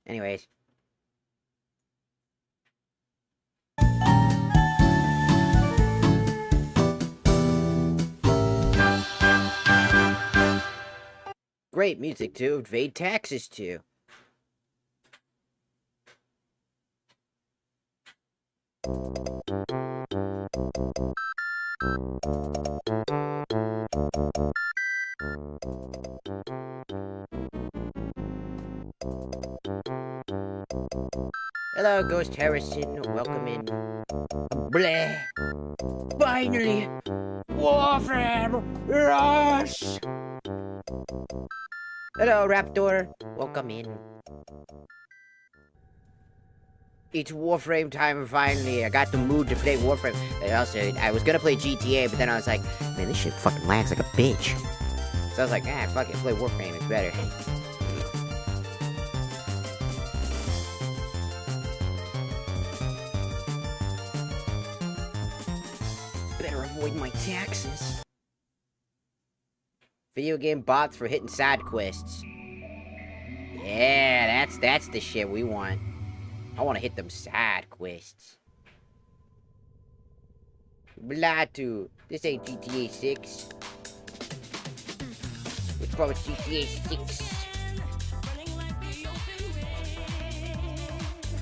Anyways. Great music to evade taxes to. Hello, Ghost Harrison. Welcome in. Bleh. Finally! Warframe! Rush! Hello, Raptor. Welcome in. It's Warframe time finally. I got the mood to play Warframe. I was gonna play GTA, but then I was like, man, this shit fucking lags like a bitch. So I was like, fuck it, play Warframe, it's better. Better avoid my taxes. Video game bots for hitting side quests. Yeah, that's the shit we want. I want to hit them side quests. Blatu, this ain't GTA 6. It's probably GTA 6.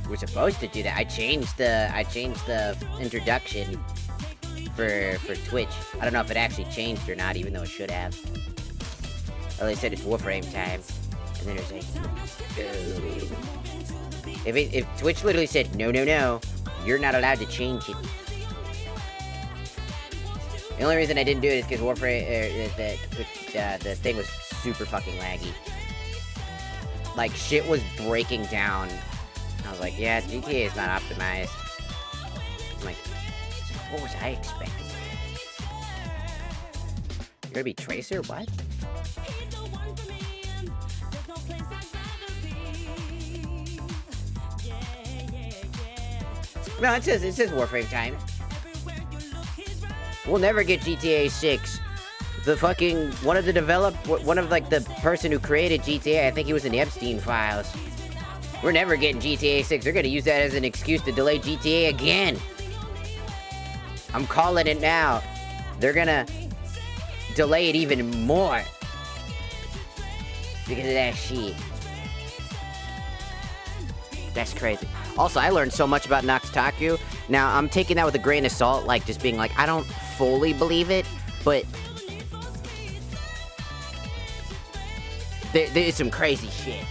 We're supposed to do that. I changed the introduction for Twitch. I don't know if it actually changed or not, even though it should have. Well, they said it's Warframe time, and then it was like, if Twitch literally said no, you're not allowed to change it. The only reason I didn't do it is because Warframe, the thing was super fucking laggy. Like, shit was breaking down. I was like, yeah, GTA is not optimized. I'm like, what was I expecting? You're gonna be Tracer? What? No, it says Warframe time. We'll never get GTA 6. The fucking one of the person who created GTA, I think he was in the Epstein files. We're never getting GTA 6. They're gonna use that as an excuse to delay GTA again. I'm calling it now. They're gonna delay it even more because of that shit. That's crazy. Also, I learned so much about Noxtaku. Now, I'm taking that with a grain of salt, like, just being like, I don't fully believe it, but there's some crazy shit.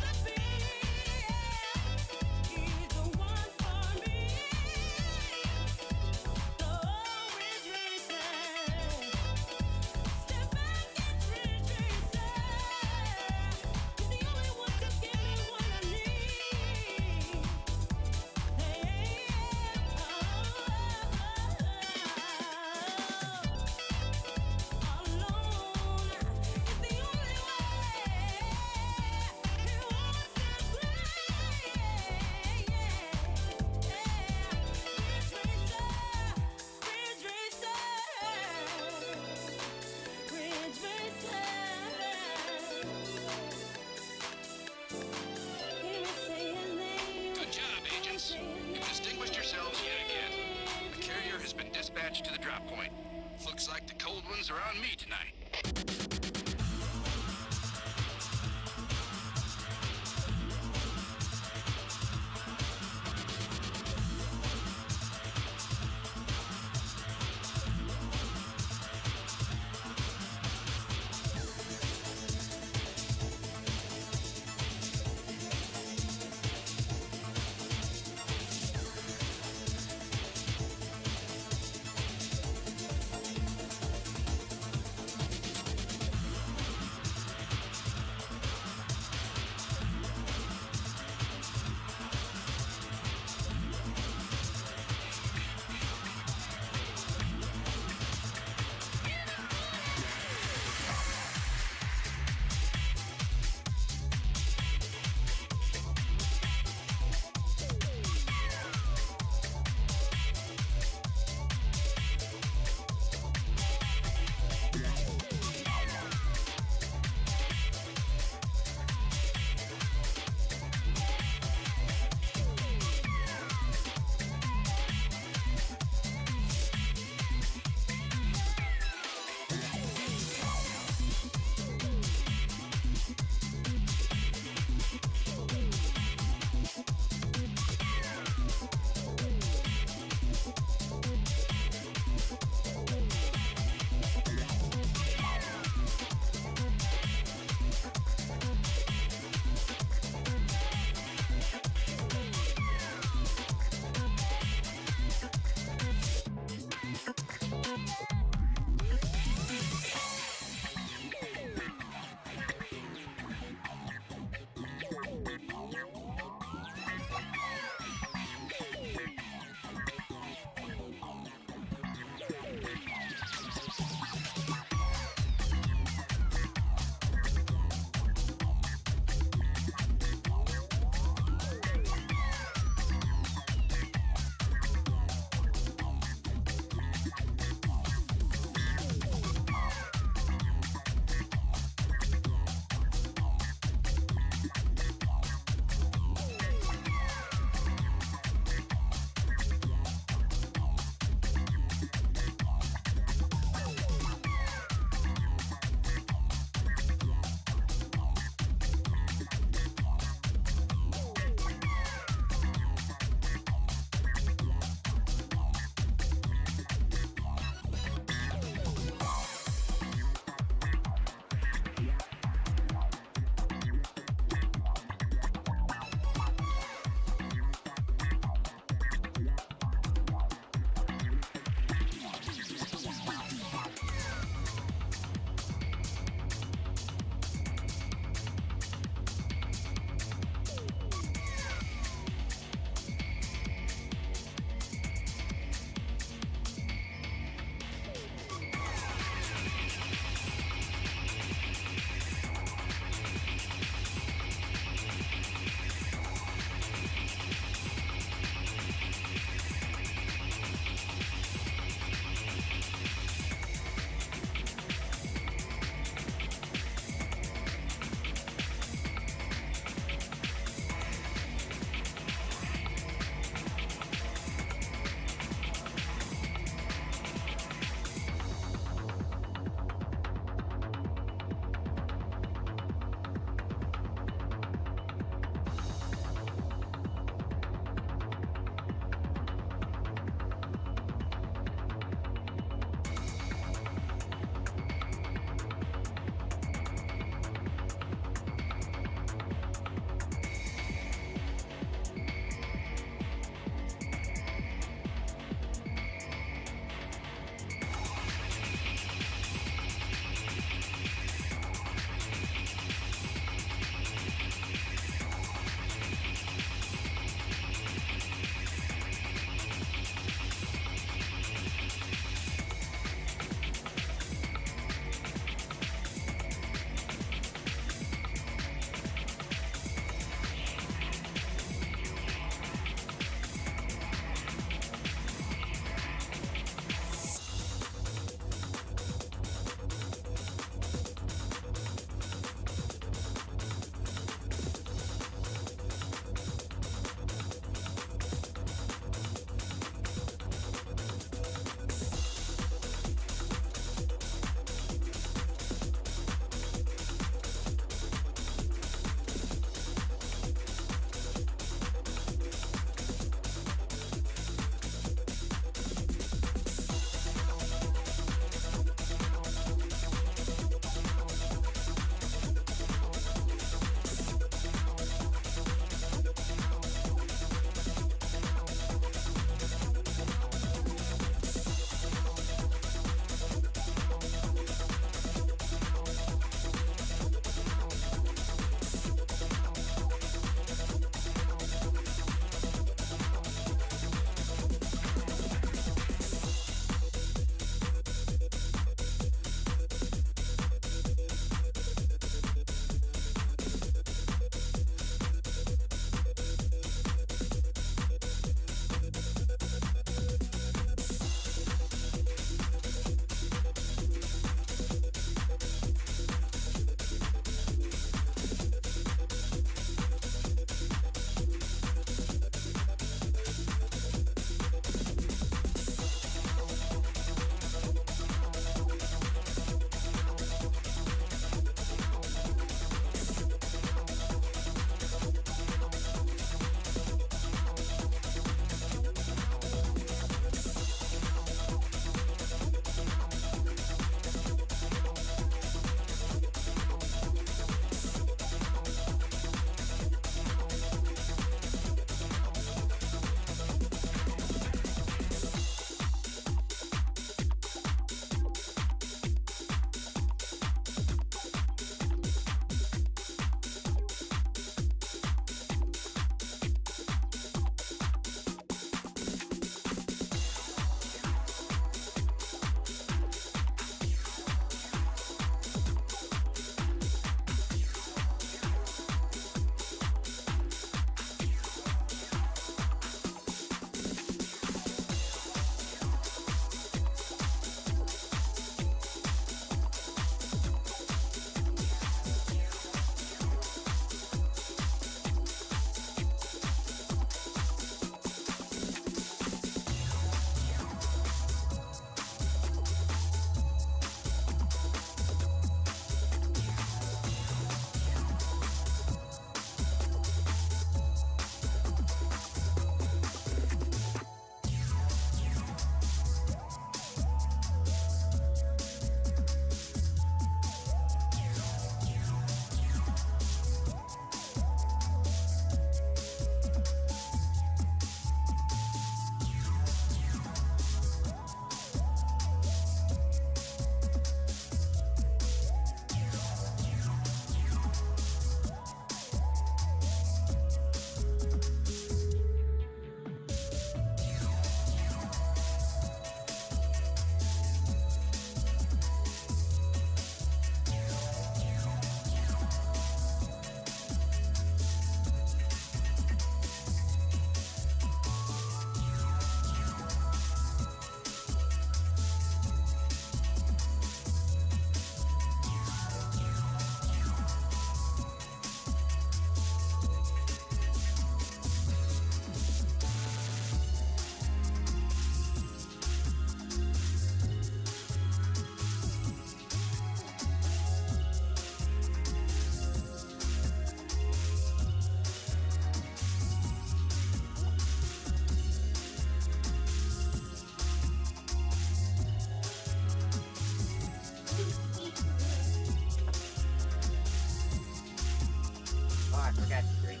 Forgot to drink.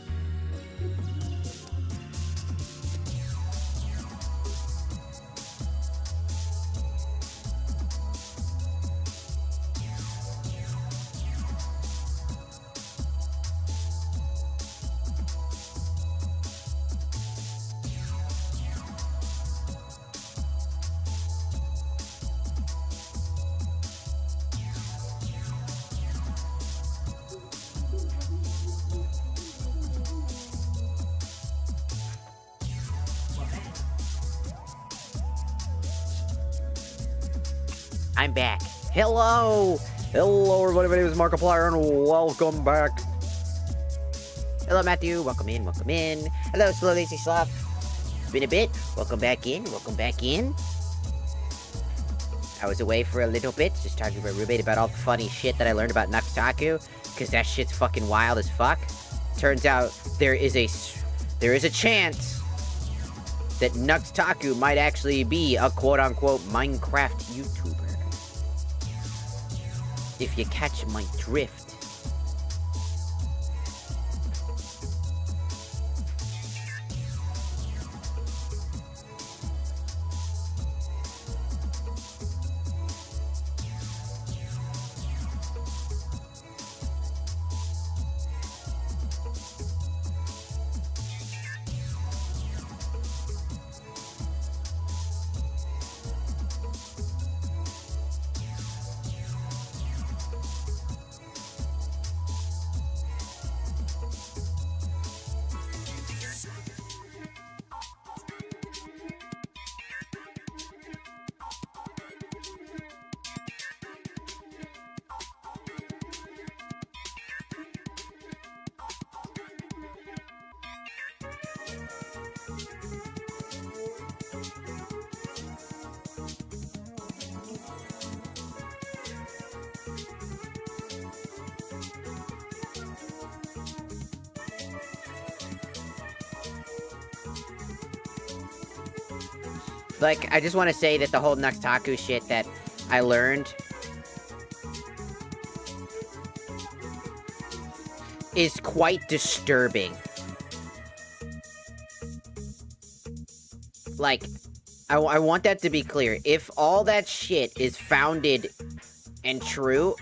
I'm back. Hello! Hello everybody, my name is Markiplier and welcome back. Hello, Matthew. Welcome in, welcome in. Hello, Slow Lazy Sloth. It's been a bit. Welcome back in, welcome back in. I was away for a little bit, just talking to my roommate about all the funny shit that I learned about Nooooo, because that shit's fucking wild as fuck. Turns out there is a chance that Nooooo might actually be a quote-unquote Minecraft YouTuber. If you catch my drift. Like, I just want to say that the whole Nooooo shit that I learned is quite disturbing. Like, I want that to be clear. If all that shit is founded and true,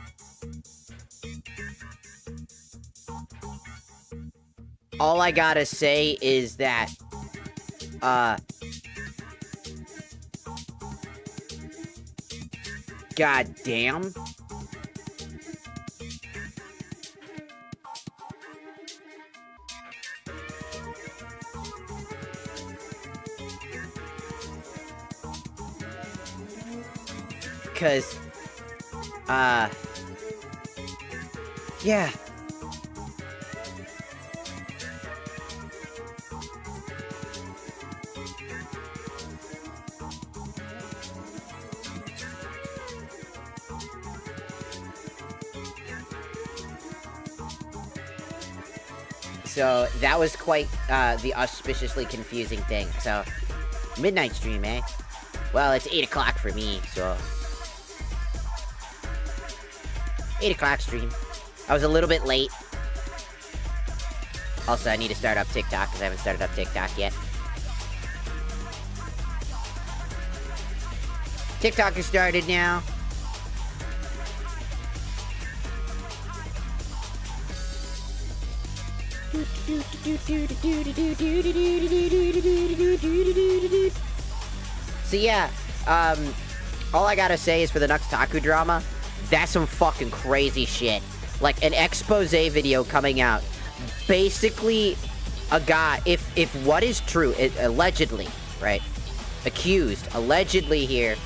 all I gotta say is that, God damn. Cause, yeah. So, that was quite, the auspiciously confusing thing. So, midnight stream, eh? Well, it's 8 o'clock for me, so... 8 o'clock stream. I was a little bit late. Also, I need to start up TikTok, because I haven't started up TikTok yet. TikTok is started now. So yeah, all I gotta say is for the Nooooo drama, that's some fucking crazy shit. Like an expose video coming out. Basically, a guy, if what is true, allegedly, right? Accused, allegedly here,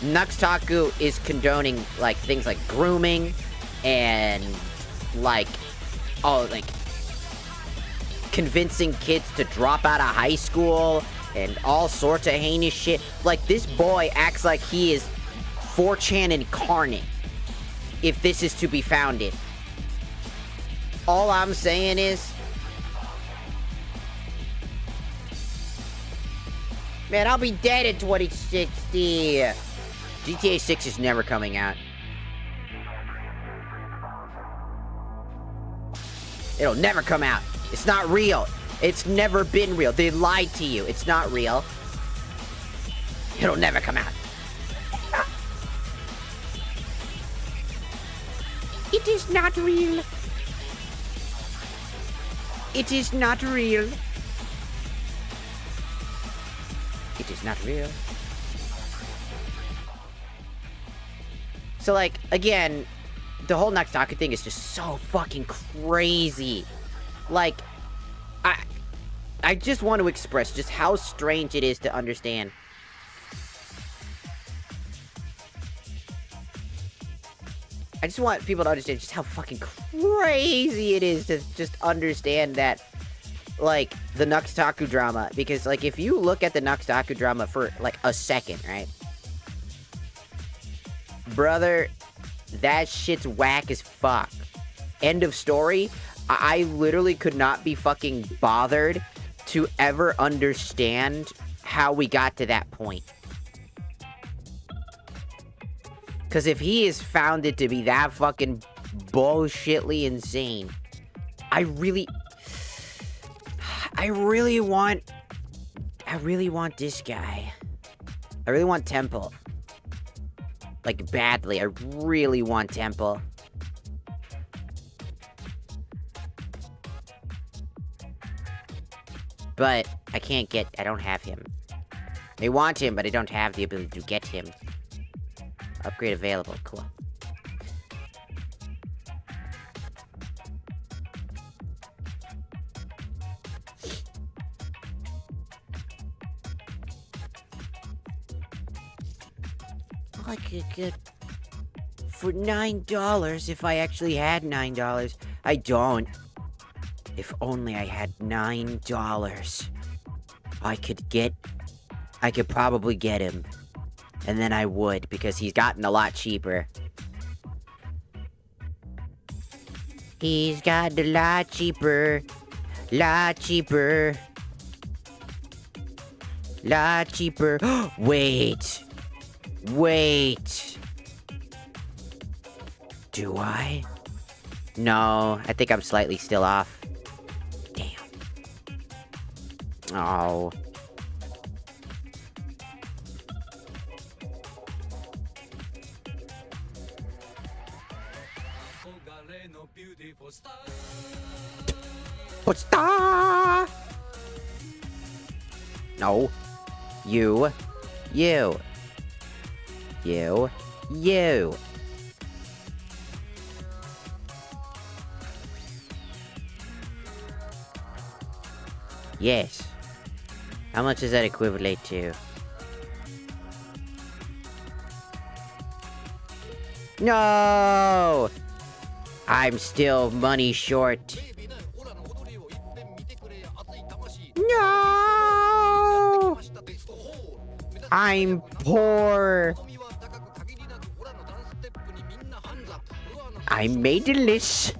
Nooooo is condoning, like, things like grooming and, like, convincing kids to drop out of high school and all sorts of heinous shit. Like, this boy acts like he is 4chan incarnate, if this is to be founded. All I'm saying is, man, I'll be dead in 2060. GTA 6 is never coming out. It'll never come out. It's not real. It's never been real. They lied to you. It's not real. It'll never come out. It is not real. It is not real. It is not real. So, like, again, the whole Noxtaku thing is just so fucking crazy. Like, I just want to express just how strange it is to understand. I just want people to understand just how fucking crazy it is to just understand that, like, the Noxtaku drama. Because, like, if you look at the Noxtaku drama for, like, a second, right? Brother, that shit's whack as fuck. End of story. I literally could not be fucking bothered to ever understand how we got to that point. Because if he is found it to be that fucking bullshitly insane, I really want this guy. I really want Temple. Like, badly. I really want Temple. But I don't have him. I want him, but I don't have the ability to get him. Upgrade available, cool. I could get for $9 if I actually had $9. I don't. If only I had $9. I could probably get him. And then I would, because he's gotten a lot cheaper. He's gotten a lot cheaper. Lot cheaper. Lot cheaper. Wait. Do I? No, I think I'm slightly still off. Damn. Oh. Star. No. You. Yes. How much does that equivalent to? No! I'm still money short. No! I'm poor. I made a list.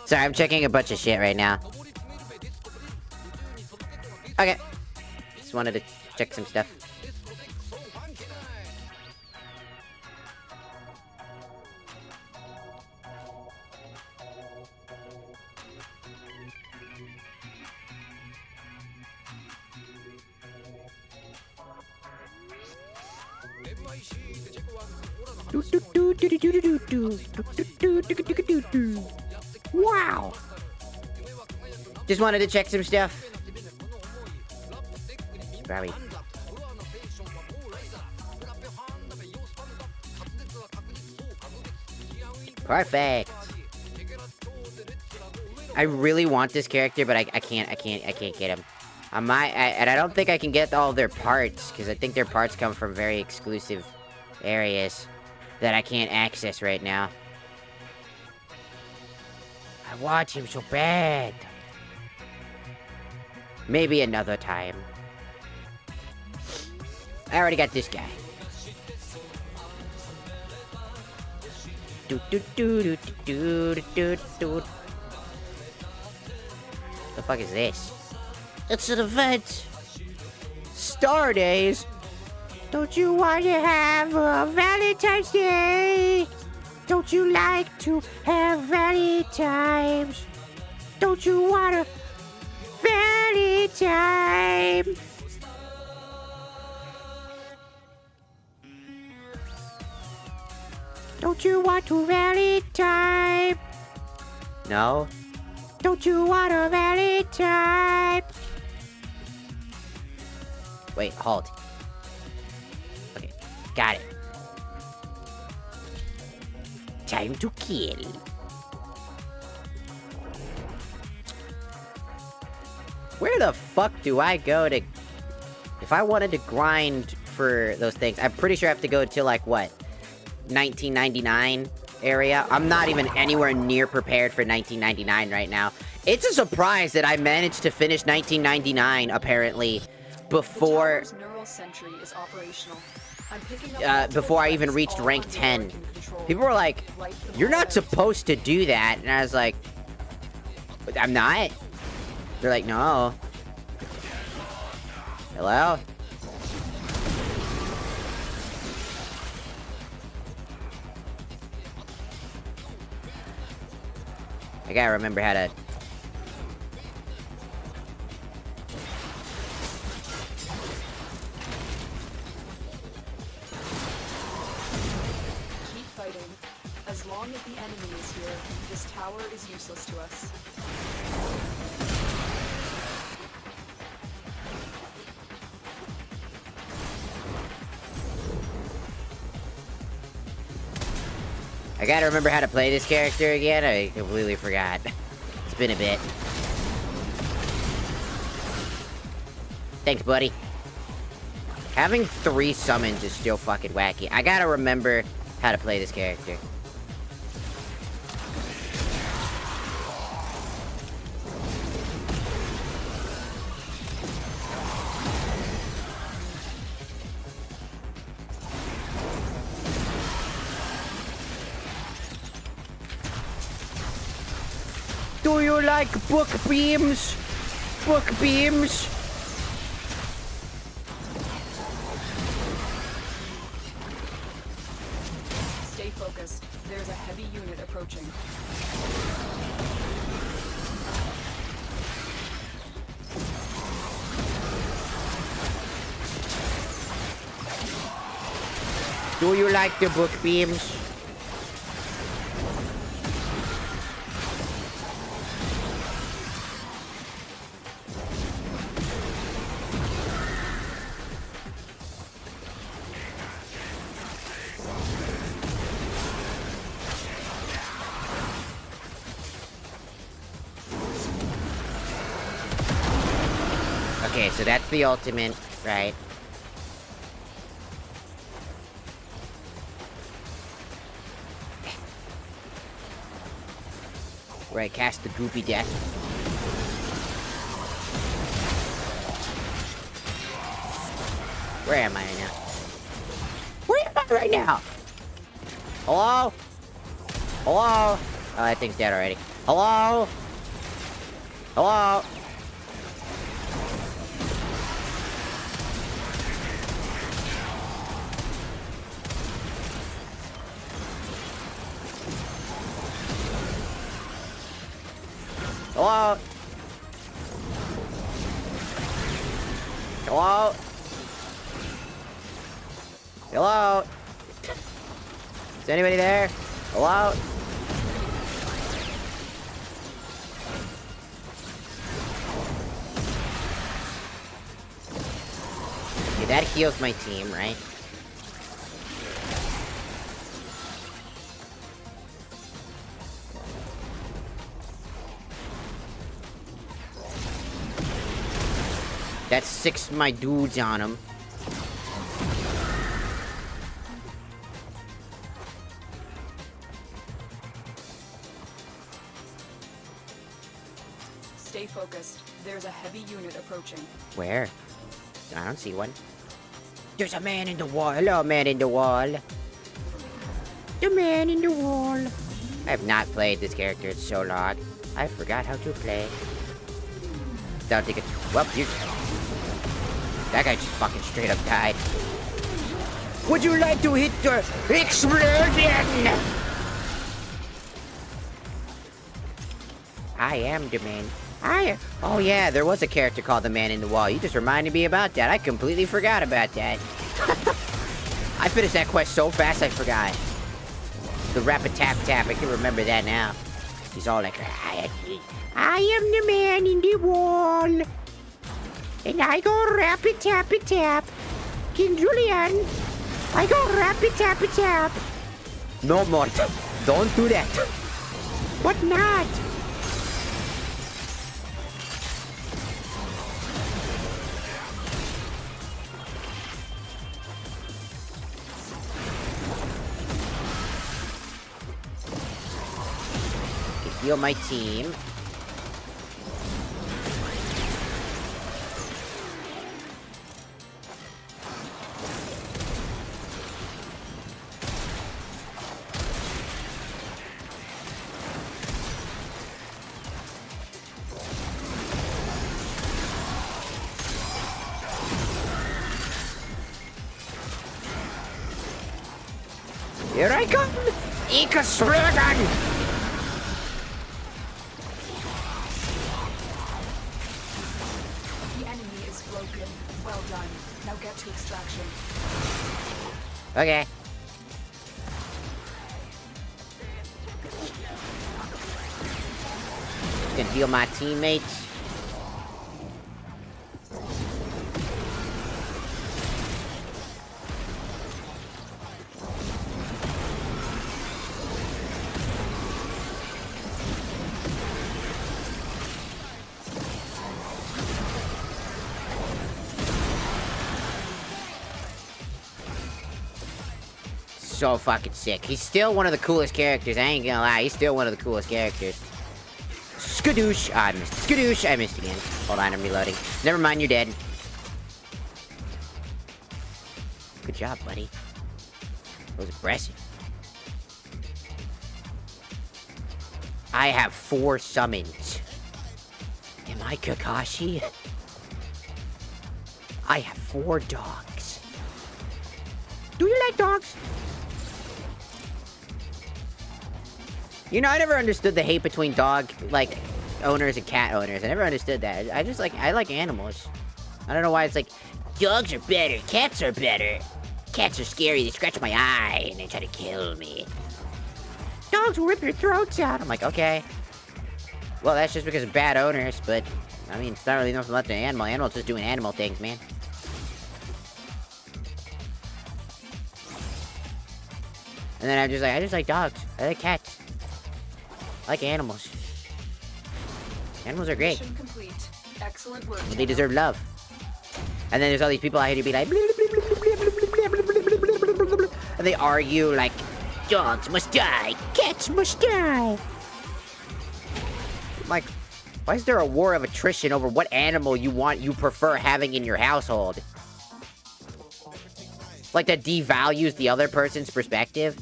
Sorry, I'm checking a bunch of shit right now. Okay. Just wanted to check some stuff. Wow! Just wanted to check some stuff. Probably. Perfect. I really want this character, but I can't get him. And I don't think I can get all their parts, because I think their parts come from very exclusive areas that I can't access right now. I want him so bad. Maybe another time. I already got this guy. The fuck is this? It's an event. Star Days. Don't you want to have a Valentine's Day? Don't you like to have Valentimes? Don't you want a Valentine? Don't you want to Valentine? No? Don't you want a Valentine? Wait, halt. Okay, got it. Time to kill. Where the fuck do I go to... If I wanted to grind for those things, I'm pretty sure I have to go to, like, what? 1999 area? I'm not even anywhere near prepared for 1999 right now. It's a surprise that I managed to finish 1999, apparently, before... before I even reached rank 10. People were like, you're not supposed to do that. And I was like, I'm not? They're like, no. Hello? I gotta remember how to... Keep fighting. As long as the enemy is here, this tower is useless to us. I gotta remember how to play this character again. I completely forgot. It's been a bit. Thanks, buddy. Having 3 summons is still fucking wacky. I gotta remember how to play this character. Do you like book beams? Book beams? Stay focused. There's a heavy unit approaching. Do you like the book beams? Okay, so that's the ultimate, right? Where I cast the goopy death. Where am I right now? Where am I right now? Hello? Hello? Oh, that thing's dead already. Hello? Hello? Hello? Hello? Hello? Is anybody there? Hello? Okay, that heals my team, right? That's 6 of my dudes on him. Stay focused. There's a heavy unit approaching. Where? I don't see one. There's a man in the wall. Hello, man in the wall. The man in the wall. I have not played this character in so long. I forgot how to play. Don't think it's... Well, you... That guy just fucking straight up died. Would you like to hit the explosion? I am the man. Oh yeah, there was a character called the Man in the Wall. You just reminded me about that. I completely forgot about that. I finished that quest so fast I forgot. The rapid tap tap, I can remember that now. He's all like, I am the man in the wall. And I go rapid tappy tap. King Julian, I go rapid tappy tap. No more. Don't do that. What not? Heal my team. Here I come! Ikasragan! Well done. Now get to extraction. Okay. Just gonna heal my teammates. So fucking sick. He's still one of the coolest characters. I ain't gonna lie. He's still one of the coolest characters. Skadoosh. Ah, I missed. Skadoosh. I missed again. Hold on, I'm reloading. Never mind, you're dead. Good job, buddy. That was aggressive. I have 4 summons. Am I Kakashi? I have 4 dogs. Do you like dogs? You know, I never understood the hate between dog, like, owners and cat owners. I never understood that. I like animals. I don't know why it's like, dogs are better, cats are better. Cats are scary, they scratch my eye, and they try to kill me. Dogs will rip your throats out. I'm like, okay. Well, that's just because of bad owners, but, I mean, it's not really nothing left to an animal. Animals just doing animal things, man. And then I'm just like, I just like dogs. I like cats. I like animals. Animals are great. Mission complete. Excellent work. They deserve love. And then there's all these people out here to be like, and they argue like, dogs must die, cats must die. Like, why is there a war of attrition over what animal you prefer having in your household? Like that devalues the other person's perspective?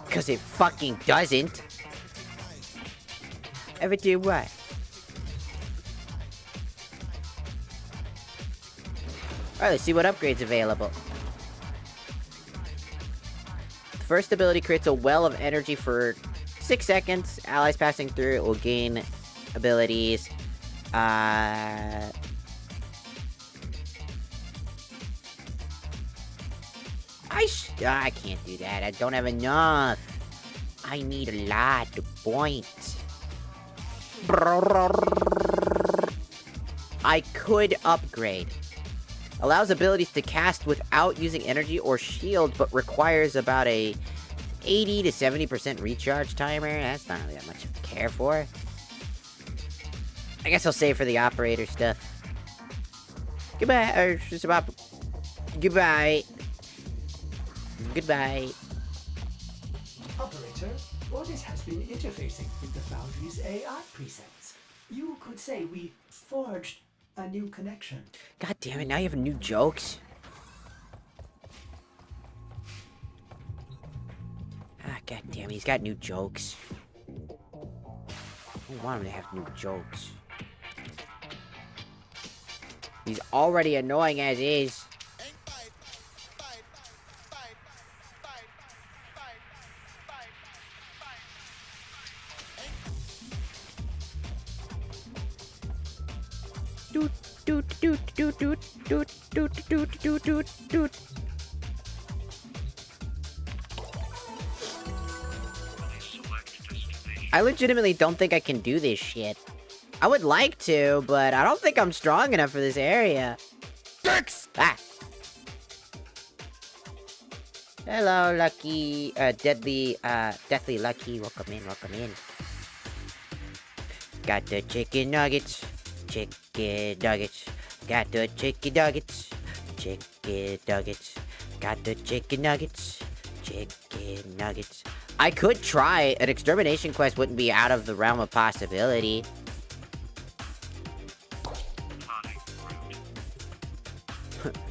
Because it fucking doesn't. Ever do what? Alright, let's see what upgrades available. The first ability creates a well of energy for 6 seconds. Allies passing through it will gain abilities. I can't do that. I don't have enough. I need a lot of points. I could upgrade. Allows abilities to cast without using energy or shield, but requires about a 80 to 70% recharge timer. That's not really that much to care for. I guess I'll save for the operator stuff. Goodbye, or just about... Goodbye. Goodbye. Operator, Orbis has been interfacing with the Foundry's AI presets. You could say we forged a new connection. God damn it, now you have new jokes? Ah, god damn it, he's got new jokes. I don't want him to have new jokes. He's already annoying as is. Doot, doot, doot, doot, doot, doot, doot, doot, doot, doot, doot. I legitimately don't think I can do this shit. I would like to, but I don't think I'm strong enough for this area. Dicks! Ah! Hello, Lucky, Deadly Lucky. Welcome in, welcome in. Got the chicken nuggets. Chicken nuggets. Got the chicken nuggets. Chicken nuggets. Got the chicken nuggets. Chicken nuggets. I could try. An extermination quest wouldn't be out of the realm of possibility.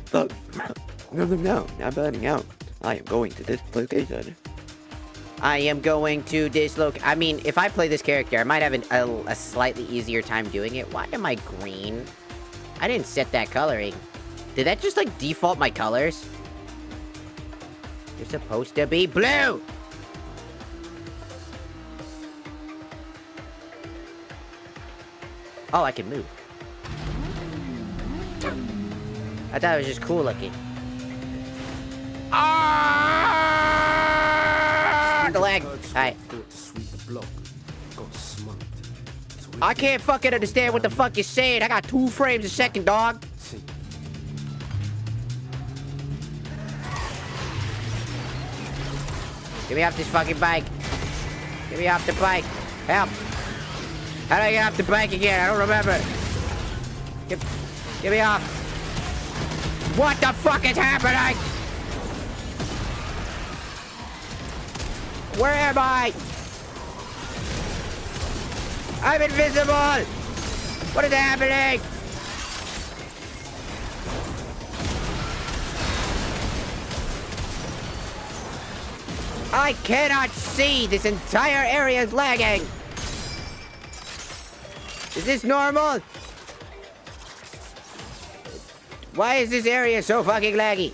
Fuck. No, not burning out. I am going to this location. I am going to dislocate. I mean, if I play this character, I might have a slightly easier time doing it. Why am I green? I didn't set that coloring. Did that just, like, default my colors? You're supposed to be blue! Oh, I can move. I thought it was just cool looking. Ah! The lag. Hi. I can't fucking understand what the fuck you're saying. I got 2 frames a second, dog. Get me off this fucking bike. Get me off the bike. Help. How do I get off the bike again? I don't remember. Get me off. What the fuck is happening? Where am I? I'm invisible! What is happening? I cannot see! This entire area is lagging! Is this normal? Why is this area so fucking laggy?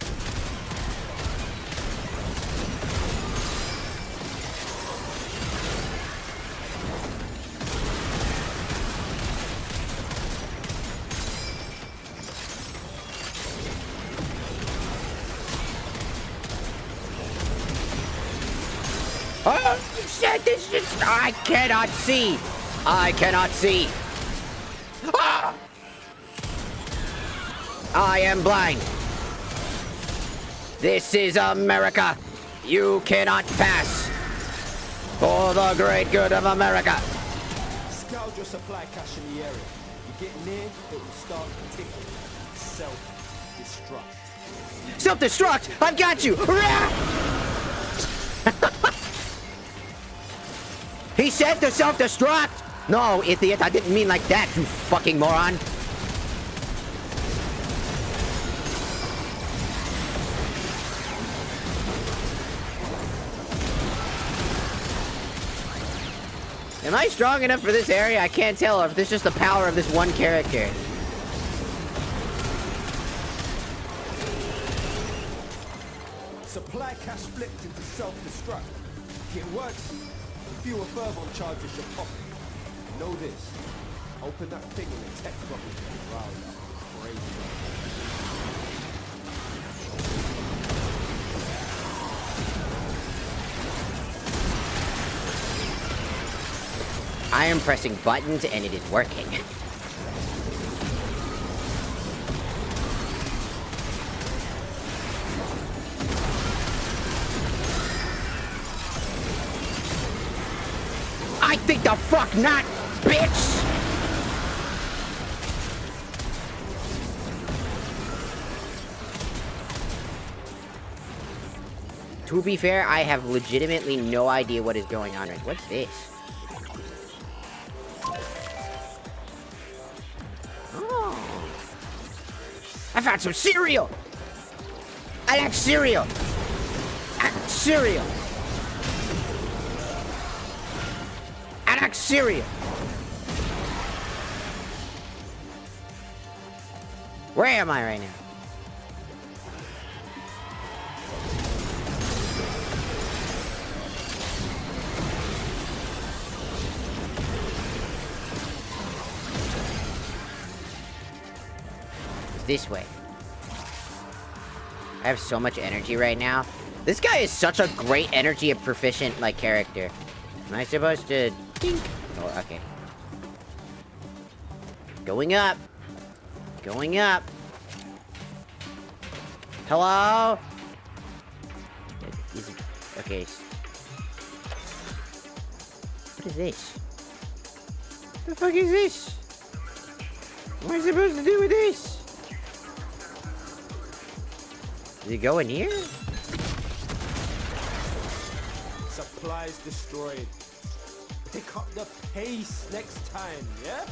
Oh shit, this just... I cannot see! I cannot see! Ah! I am blind. This is America. You cannot pass. For the great good of America. Scout your supply cache in the area. You get near, it will start ticking. Self-destruct. Self-destruct! I've got you! He said to self-destruct! No, idiot, I didn't mean like that, you fucking moron. Am I strong enough for this area? I can't tell, or if this is just the power of this one character. Supply cache flipped into self-destruct. It works. Fewer thermal charges your pocket. Know this. Open that thing in the tech rocket and round up crazy. I am pressing buttons and it is working. I think the fuck not, bitch! To be fair, I have legitimately no idea what is going on. What's this? Oh. I found some cereal! I like cereal! I like cereal! I like cereal! Where am I right now? It's this way. I have so much energy right now. This guy is such a great energy and proficient, like, character. Am I supposed to... Dink. Oh, okay. Going up. Going up. Hello? Okay. What is this? What the fuck is this? What am I supposed to do with this? Does it go in here? Supplies destroyed. Pick up the pace next time, yeah?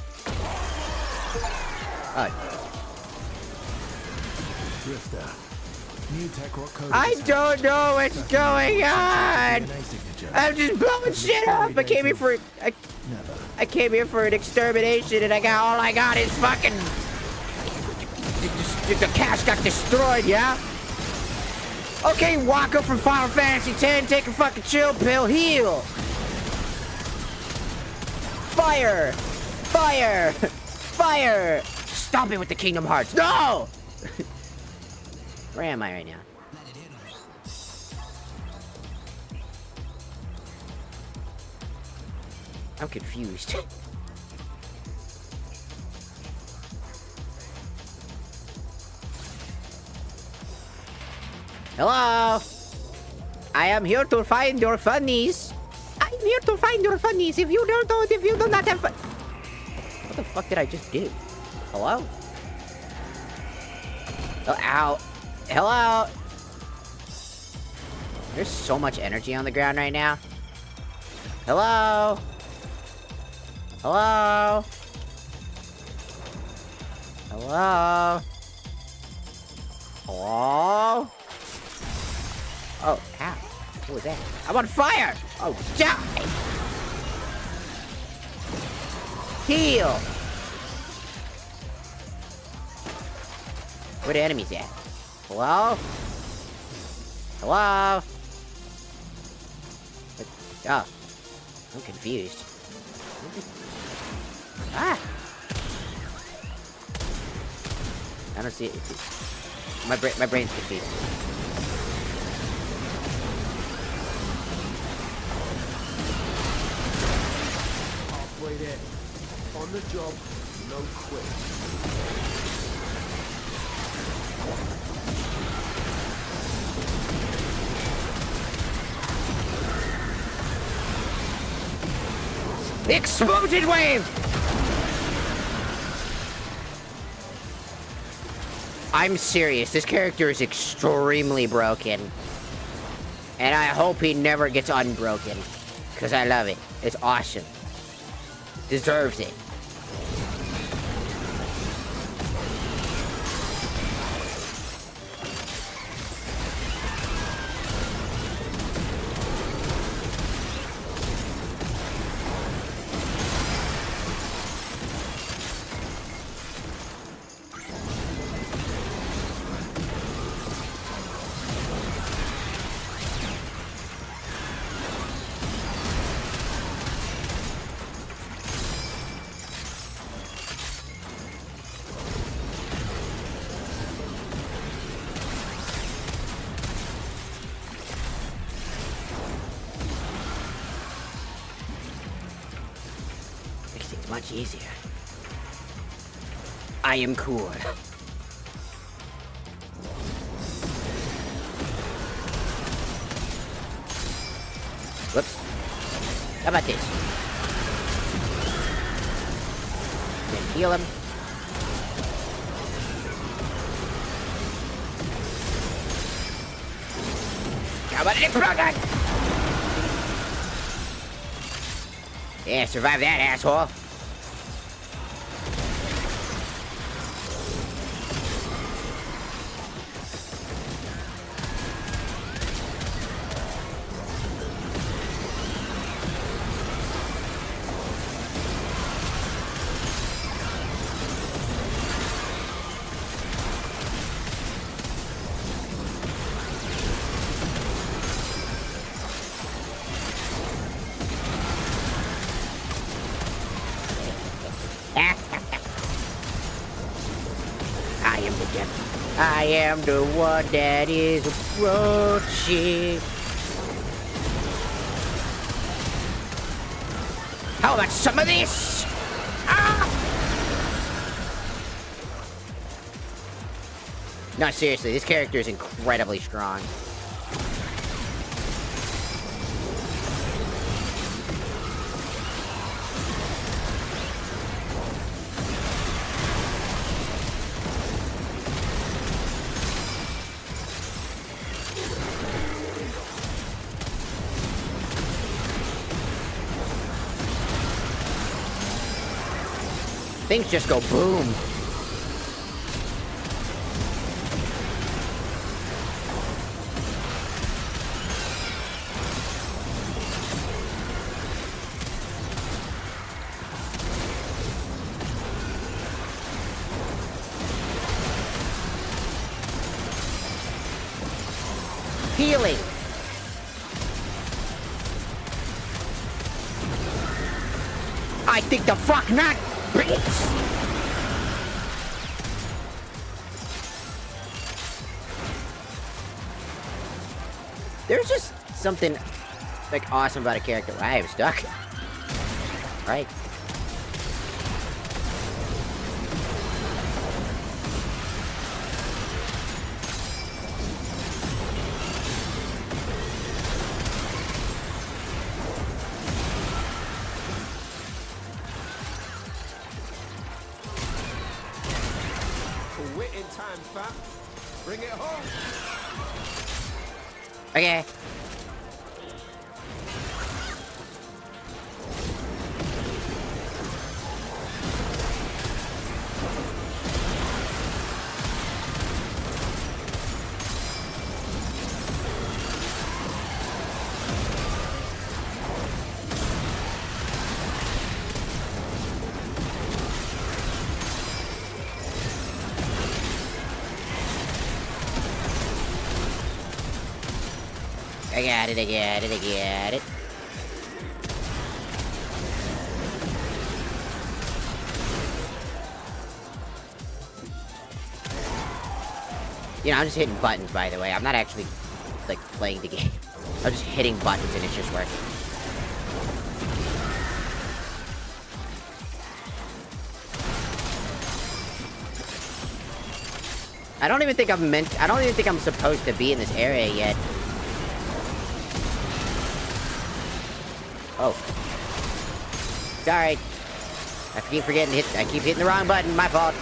Drifter. New tech rock code. I don't know what's going on! I'm just blowing shit up! I came here for... I came here for an extermination and all I got is fucking... The cash got destroyed, yeah? Okay, Waka from Final Fantasy X, take a fucking chill pill, heal! Fire! Fire! Fire! Stop it with the Kingdom Hearts, no! Where am I right now? I'm confused. Hello? I am here to find your funnies. I'm here to find your funnies. If you do not have fun. What the fuck did I just do? Hello? Oh, ow. Hello? There's so much energy on the ground right now. Hello? Hello? Hello? Hello? Oh, ow. What was that? I'm on fire! Oh, die! Heal! Where the enemies at? Hello? Hello? Oh. I'm confused. Ah! I don't see it. My brain's confused. Halfway there. On the job, no quit. Explosion wave! I'm serious, this character is extremely broken. And I hope he never gets unbroken. Because I love it. It's awesome. Deserves it. Much easier. I am cool. Whoops. How about this? Then heal him. How about an explosion? Yeah, survive that, asshole. am the devil. I am the one that is approaching. How about some of this? Ah! No, seriously, this character is incredibly strong. Things just go boom. Healing. I think the fuck not, bitch. There's just something like awesome about a character. I am stuck. Right. Quit in time, fam. Bring it home. Okay. I got it, I got it, I got it. You know, I'm just hitting buttons, by the way. I'm not actually, like, playing the game. I'm just hitting buttons and it's just working. I don't even think I'm supposed to be in this area yet. Oh. Sorry. I keep forgetting to hit. I keep hitting the wrong button. My fault.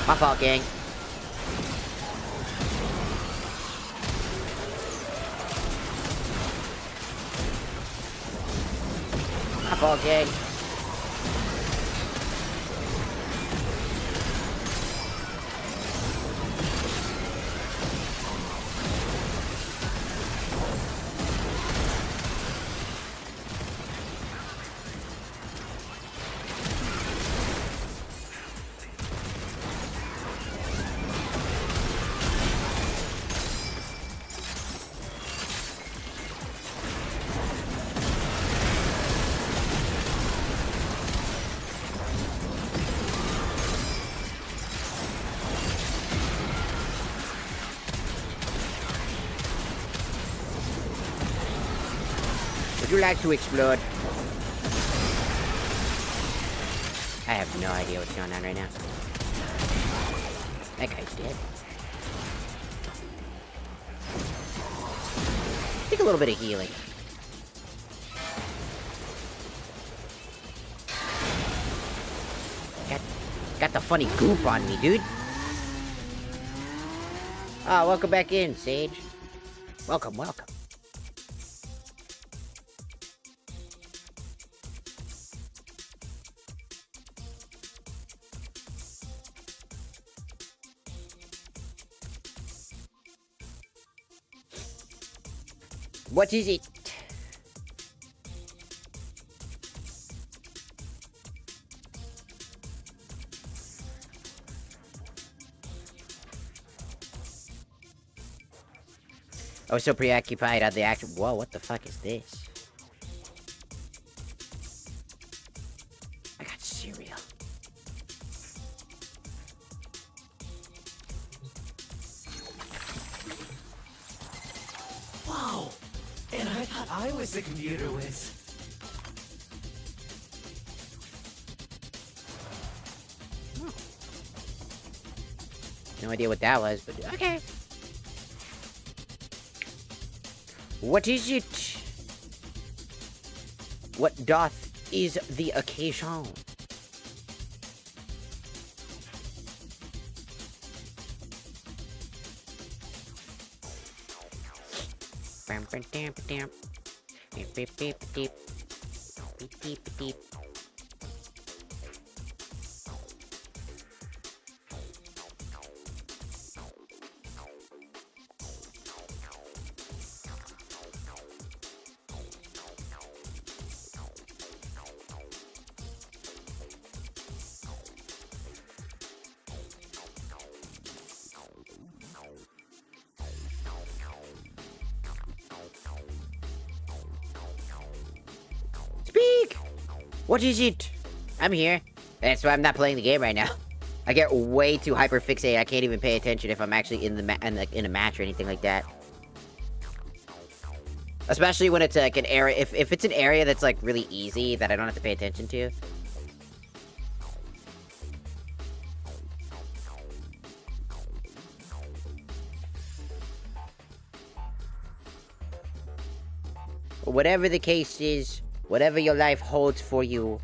My fault, gang. My fault, gang. Would you like to explode? I have no idea what's going on right now. That guy's dead. Take a little bit of healing. Got the funny goop on me, dude. Ah, welcome back in, Sage. Welcome, welcome. What is it? I was so preoccupied on the actual. Whoa, what the fuck is this? I got cereal. I was the computer whiz. No idea what that was, but okay. What is it? What doth is the occasion? Speak! What is it? I'm here. That's why I'm not playing the game right now. I get way too hyper fixated. I can't even pay attention if I'm actually in the in a match or anything like that. Especially when it's like an area. If it's an area that's like really easy that I don't have to pay attention to. Whatever the case is, whatever your life holds for you,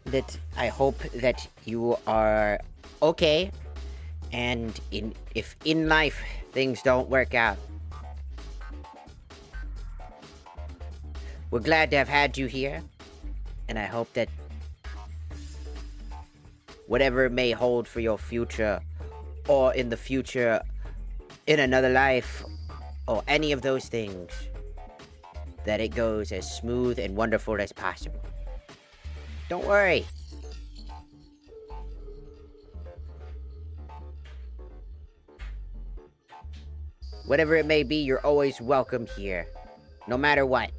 that I hope that you are okay, and if in life things don't work out, we're glad to have had you here, and I hope that whatever it may hold for your future, or in the future, in another life, or any of those things, that it goes as smooth and wonderful as possible. Don't worry. Whatever it may be, you're always welcome here. No matter what.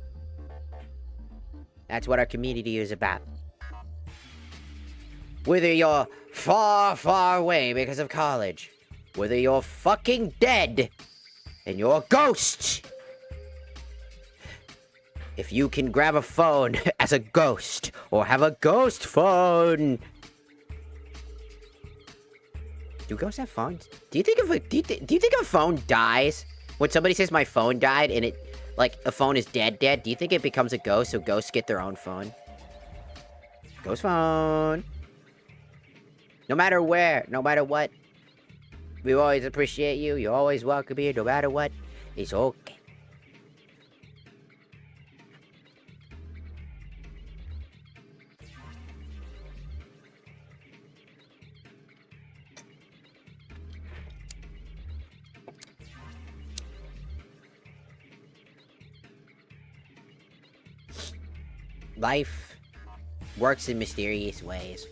That's what our community is about. Whether you're far, far away because of college, whether you're fucking dead and you're a ghost, if you can grab a phone as a ghost or have a ghost phone. Do ghosts have phones? Do you think if a phone dies, when somebody says my phone died and it, like, a phone is dead, do you think it becomes a ghost so ghosts get their own phone? Ghost phone. No matter where, no matter what, we always appreciate you. You're always welcome here, no matter what. It's okay. Life works in mysterious ways.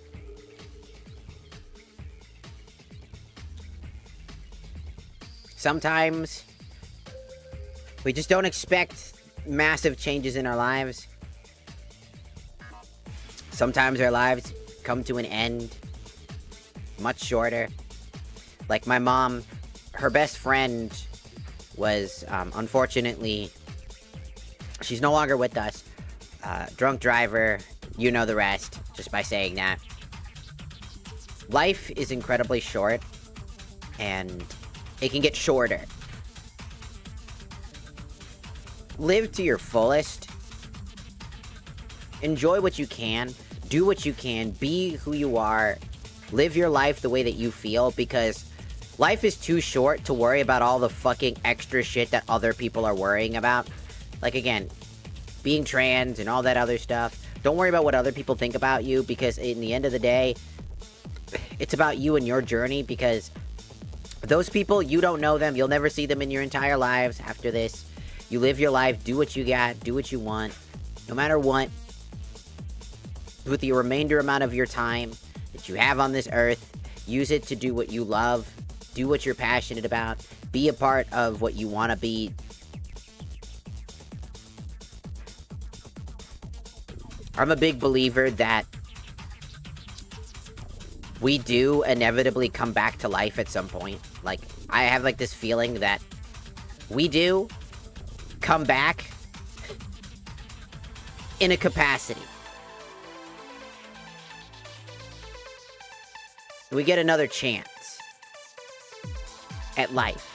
Sometimes we just don't expect massive changes in our lives. Sometimes our lives come to an end much shorter. Like my mom, her best friend was, unfortunately, she's no longer with us. Drunk driver, you know the rest, just by saying that. Life is incredibly short, and it can get shorter. Live to your fullest. Enjoy what you can. Do what you can. Be who you are. Live your life the way that you feel, because life is too short to worry about all the fucking extra shit that other people are worrying about. Like, again, being trans and all that other stuff. Don't worry about what other people think about you, because in the end of the day, it's about you and your journey, because those people, you don't know them. You'll never see them in your entire lives after this. You live your life, do what you got, do what you want, no matter what. With the remainder amount of your time that you have on this earth, use it to do what you love, do what you're passionate about, be a part of what you want to be. I'm a big believer that we do inevitably come back to life at some point. Like, I have, like, this feeling that we do come back in a capacity. We get another chance at life.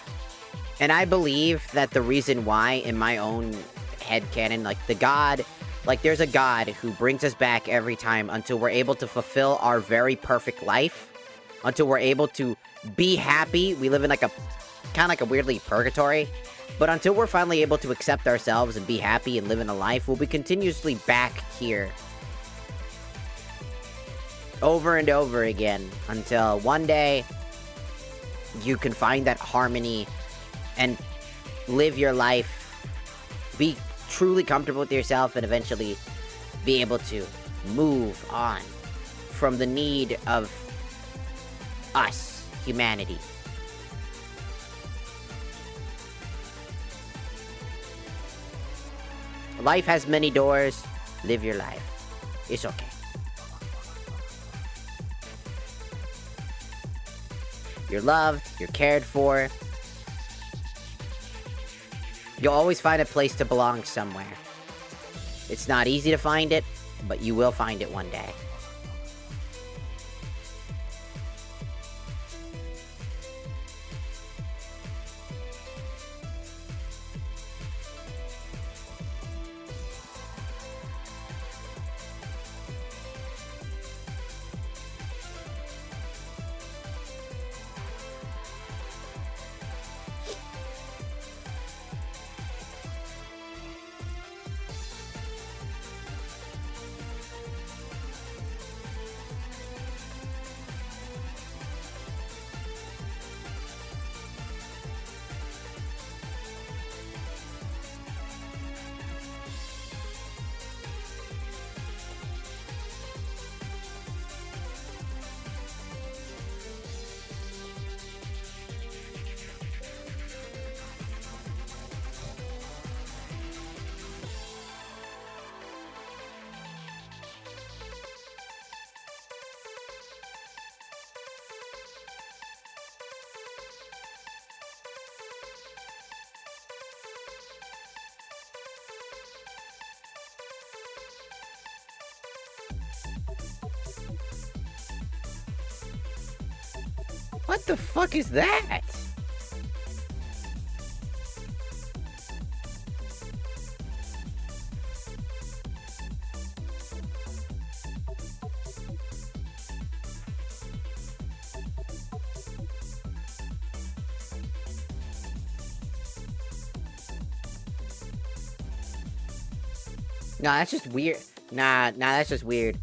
And I believe that the reason why, in my own headcanon, like, the God... Like, there's a God who brings us back every time until we're able to fulfill our very perfect life. Until we're able to be happy. We live in, like, a... kind of like a weirdly purgatory. But until we're finally able to accept ourselves and be happy and live in a life, we'll be continuously back here. Over and over again. Until one day, you can find that harmony and live your life. Be truly comfortable with yourself and eventually be able to move on from the need of us, humanity. Life has many doors. Live your life. It's okay. You're loved. You're cared for. You'll always find a place to belong somewhere. It's not easy to find it, but you will find it one day. What the fuck is that? Nah, that's just weird. Nah, that's just weird.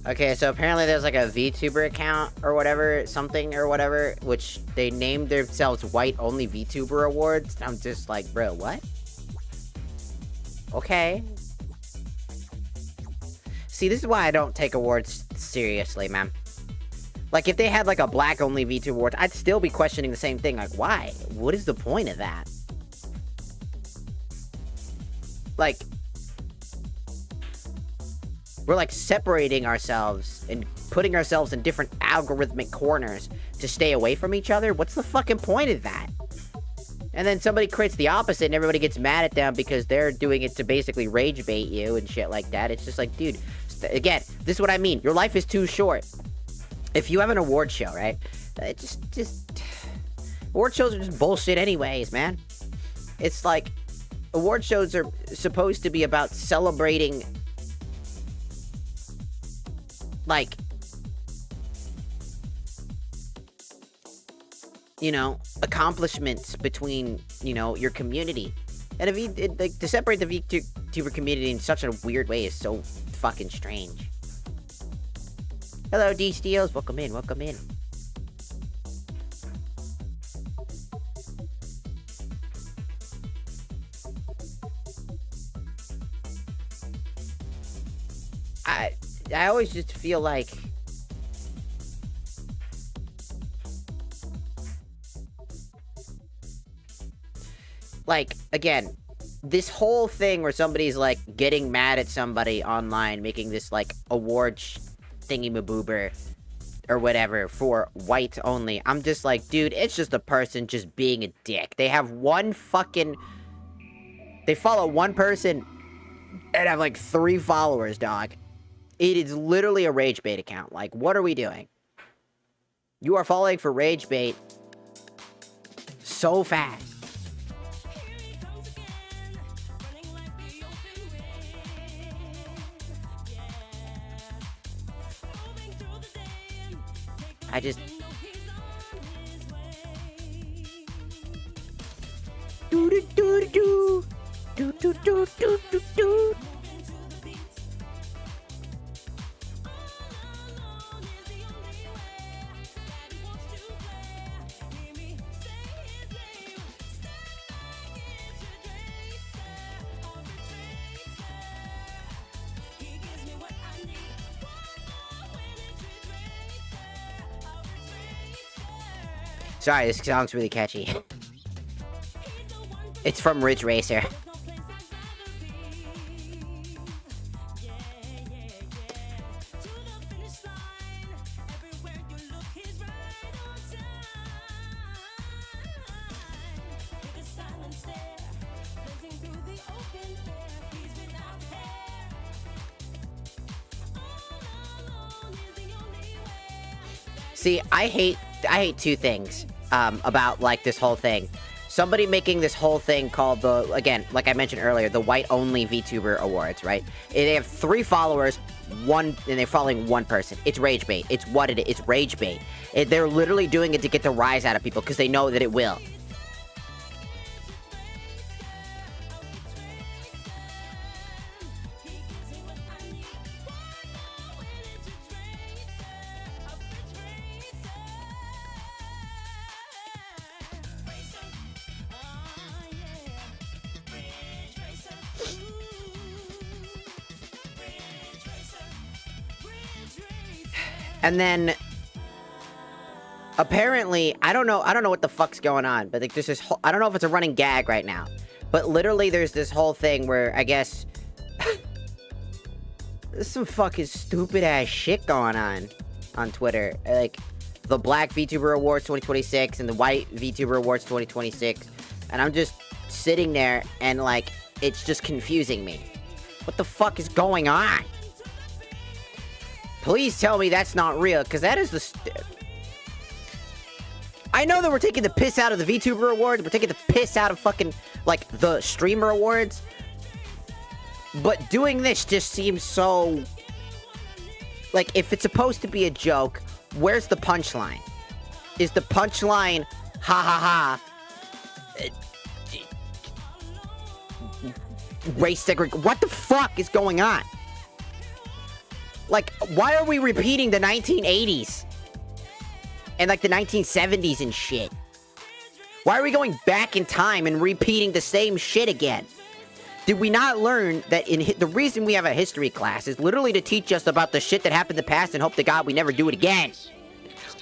Okay, so apparently there's like a VTuber account or whatever, something or whatever, which they named themselves White Only VTuber Awards. I'm just like, bro, what? Okay. See, this is why I don't take awards seriously, man. Like, if they had like a Black Only VTuber Awards, I'd still be questioning the same thing. Like, why? What is the point of that? Like... We're like separating ourselves and putting ourselves in different algorithmic corners to stay away from each other. What's the fucking point of that? And then somebody creates the opposite and everybody gets mad at them because they're doing it to basically rage bait you and shit like that. It's just like, dude, again, this is what I mean. Your life is too short. If you have an award show, right? It just award shows are just bullshit anyways, man. It's like, award shows are supposed to be about celebrating, like, you know, accomplishments between, you know, your community. And if like, to separate the VTuber community in such a weird way is so fucking strange. Hello, D Steels. Welcome in, welcome in. I always just feel like again, this whole thing where somebody's like getting mad at somebody online, making this like award thingy-maboober, or whatever for white only. I'm just like, dude, it's just a person just being a dick. They have one fucking... They follow one person and have like 3 followers, dog. It is literally a rage bait account. Like, what are we doing? You are falling for rage bait so fast. I just... Do do do do do do do do do do. Sorry, this song's really catchy. It's from Ridge Racer. See, I hate 2 things about like this whole thing. Somebody making this whole thing called the, again, like I mentioned earlier, the white only VTuber awards, right? They have 3 followers, and they're following 1 person. It's rage bait. It's what it is. It's rage bait. They're literally doing it to get the rise out of people because they know that it will. And then, apparently, I don't know what the fuck's going on, but like, there's this whole, I don't know if it's a running gag right now, but literally there's this whole thing where, I guess, there's some fucking stupid ass shit going on Twitter, like, the Black VTuber Awards 2026 and the White VTuber Awards 2026, and I'm just sitting there, and like, it's just confusing me. What the fuck is going on? Please tell me that's not real, because that is the... I know that we're taking the piss out of the VTuber Awards, we're taking the piss out of fucking, like, the Streamer Awards, but doing this just seems so... Like, if it's supposed to be a joke, where's the punchline? Is the punchline, ha ha ha, race segregation? What the fuck is going on? Like, why are we repeating the 1980s? And, like, the 1970s and shit? Why are we going back in time and repeating the same shit again? Did we not learn that the reason we have a history class is literally to teach us about the shit that happened in the past and hope to God we never do it again?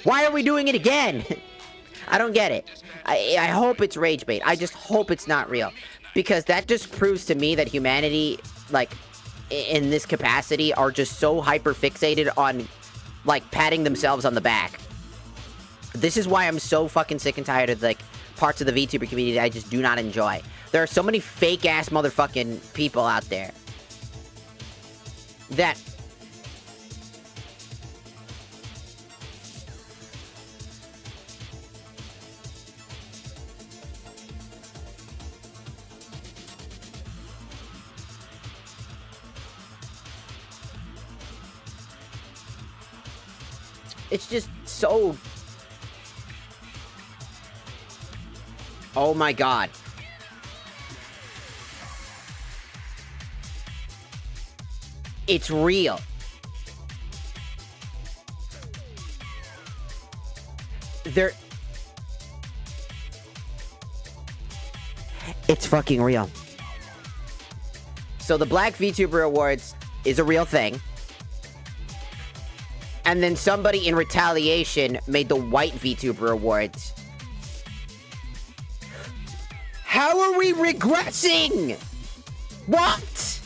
Why are we doing it again? I don't get it. I hope it's rage bait. I just hope it's not real. Because that just proves to me that humanity, like... in this capacity are just so hyper fixated on like patting themselves on the back. This is why I'm so fucking sick and tired of like parts of the VTuber community that I just do not enjoy. There are so many fake ass motherfucking people out there that it's just so... Oh my god. It's real. It's fucking real. So the Black VTuber Awards is a real thing. And then somebody in retaliation made the White VTuber Awards. How are we regressing? What?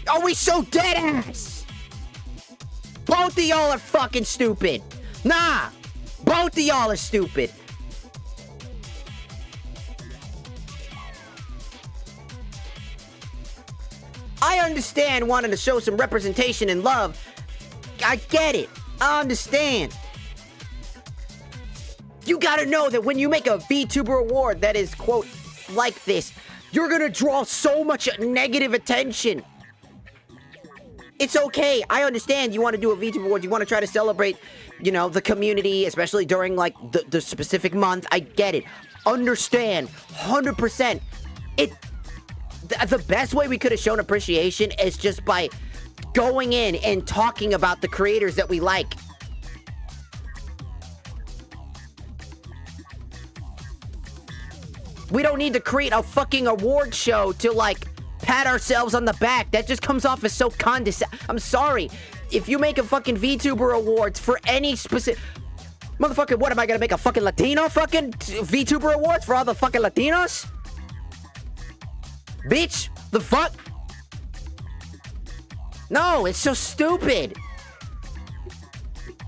Are we so dead ass? Both of y'all are fucking stupid. Nah, both of y'all are stupid. I understand wanting to show some representation and love. I get it. I understand. You gotta know that when you make a VTuber award that is, quote, like this, you're gonna draw so much negative attention. It's okay. I understand you want to do a VTuber award. You want to try to celebrate, you know, the community, especially during, like, the specific month. I get it. Understand. 100%. The best way we could have shown appreciation is just by going in and talking about the creators that we like. We don't need to create a fucking award show to, like, pat ourselves on the back. That just comes off as so condescending. I'm sorry. If you make a fucking VTuber awards for any specific... Motherfucker, what, am I gonna make a fucking Latino fucking VTuber awards for all the fucking Latinos? Bitch, the fuck? No, it's so stupid.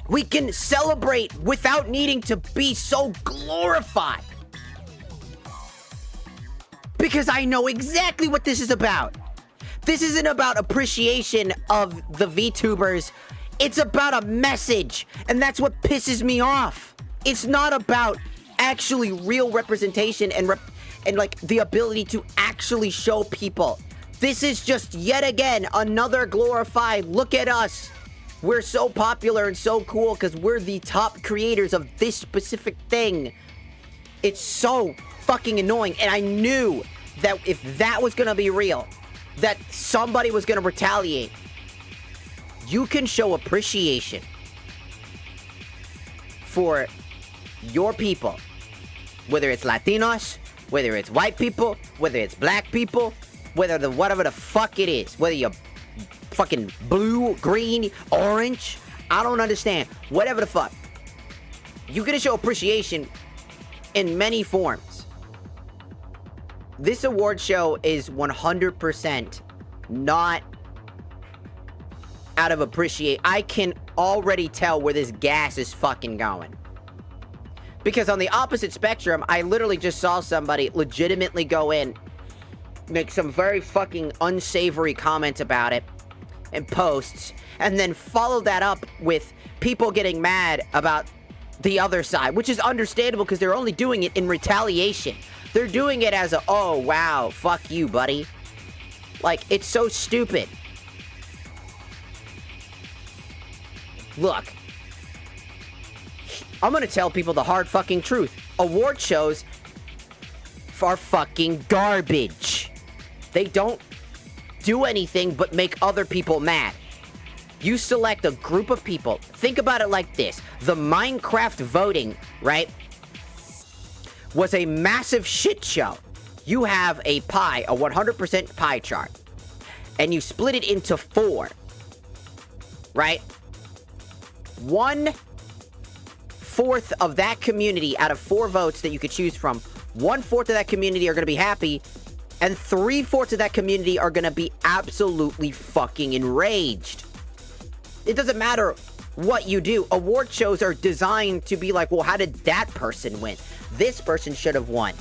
We can celebrate without needing to be so glorified. Because I know exactly what this is about. This isn't about appreciation of the VTubers. It's about a message. And that's what pisses me off. It's not about actually real representation and like the ability to actually show people. This is just yet again another glorified, look at us. We're so popular and so cool because we're the top creators of this specific thing. It's so fucking annoying. And I knew that if that was gonna be real, that somebody was gonna retaliate. You can show appreciation for your people, whether it's Latinos, whether it's white people, whether it's black people, whatever the fuck it is, whether you're fucking blue, green, orange, I don't understand, whatever the fuck. You gotta show appreciation in many forms. This award show is 100% not out of appreciate. I can already tell where this gas is fucking going. Because on the opposite spectrum, I literally just saw somebody legitimately go in, make some very fucking unsavory comments about it, and posts, and then follow that up with people getting mad about the other side, which is understandable because they're only doing it in retaliation. They're doing it as a, oh, wow, fuck you, buddy. Like, it's so stupid. Look, I'm gonna tell people the hard fucking truth. Award shows are fucking garbage. They don't do anything but make other people mad. You select a group of people. Think about it like this. The Minecraft voting, right, was a massive shit show. You have a pie, a 100% pie chart, and you split it into 4, right? 1/4 of that community out of 4 votes that you could choose from, 1/4 of that community are going to be happy, and 3/4 of that community are going to be absolutely fucking enraged. It doesn't matter what you do. Award shows are designed to be like, well, how did that person win? This person should have won.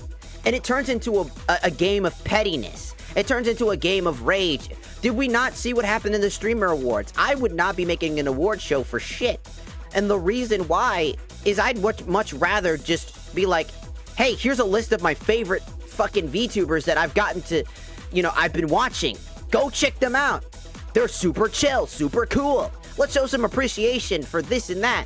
And it turns into a game of pettiness. It turns into a game of rage. Did we not see what happened in the Streamer Awards? I would not be making an award show for shit. And the reason why is I'd much rather just be like, hey, here's a list of my favorite fucking VTubers that I've gotten to, you know, I've been watching. Go check them out. They're super chill, super cool. Let's show some appreciation for this and that.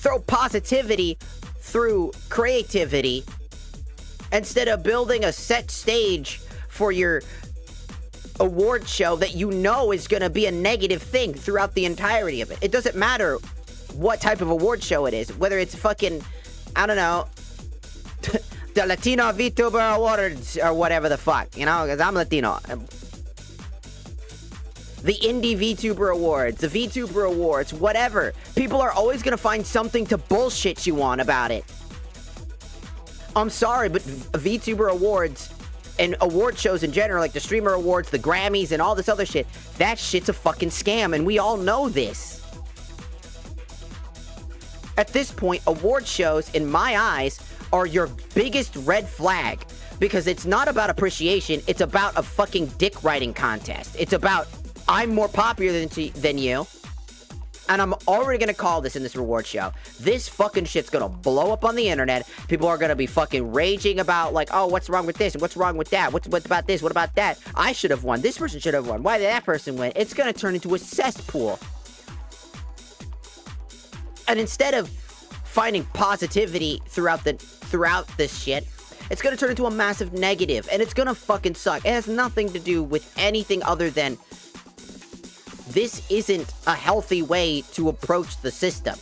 Throw positivity through creativity instead of building a set stage for your award show that you know is going to be a negative thing throughout the entirety of it. It doesn't matter what type of award show it is, whether it's fucking, I don't know, the Latino VTuber Awards or whatever the fuck, you know, because I'm Latino. The Indie VTuber Awards, the VTuber Awards, whatever. People are always going to find something to bullshit you on about it. I'm sorry, but VTuber Awards and award shows in general, like the Streamer Awards, the Grammys, and all this other shit, that shit's a fucking scam, and we all know this. At this point, award shows, in my eyes, are your biggest red flag. Because it's not about appreciation, it's about a fucking dick riding contest. It's about, I'm more popular than you, and I'm already gonna call this in this reward show. This fucking shit's gonna blow up on the internet. People are gonna be fucking raging about, like, oh, what's wrong with this? What's wrong with that? What about this? What about that? I should have won. This person should have won. Why did that person win? It's gonna turn into a cesspool. And instead of finding positivity throughout this shit, it's gonna turn into a massive negative, and it's gonna fucking suck. It has nothing to do with anything other than this isn't a healthy way to approach the system.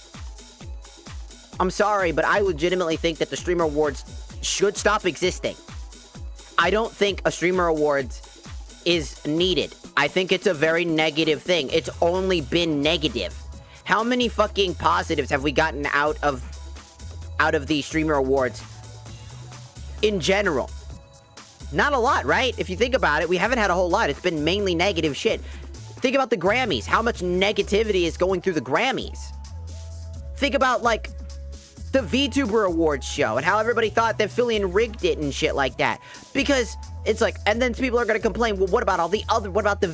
I'm sorry, but I legitimately think that the Streamer Awards should stop existing. I don't think a Streamer Awards is needed. I think it's a very negative thing. It's only been negative. How many fucking positives have we gotten out of the Streamer Awards in general? Not a lot, right? If you think about it, we haven't had a whole lot. It's been mainly negative shit. Think about the Grammys. How much negativity is going through the Grammys? Think about, like, the VTuber Awards show and how everybody thought that Fillion rigged it and shit like that. Because it's like, and then people are going to complain, well, what about all the other, what about the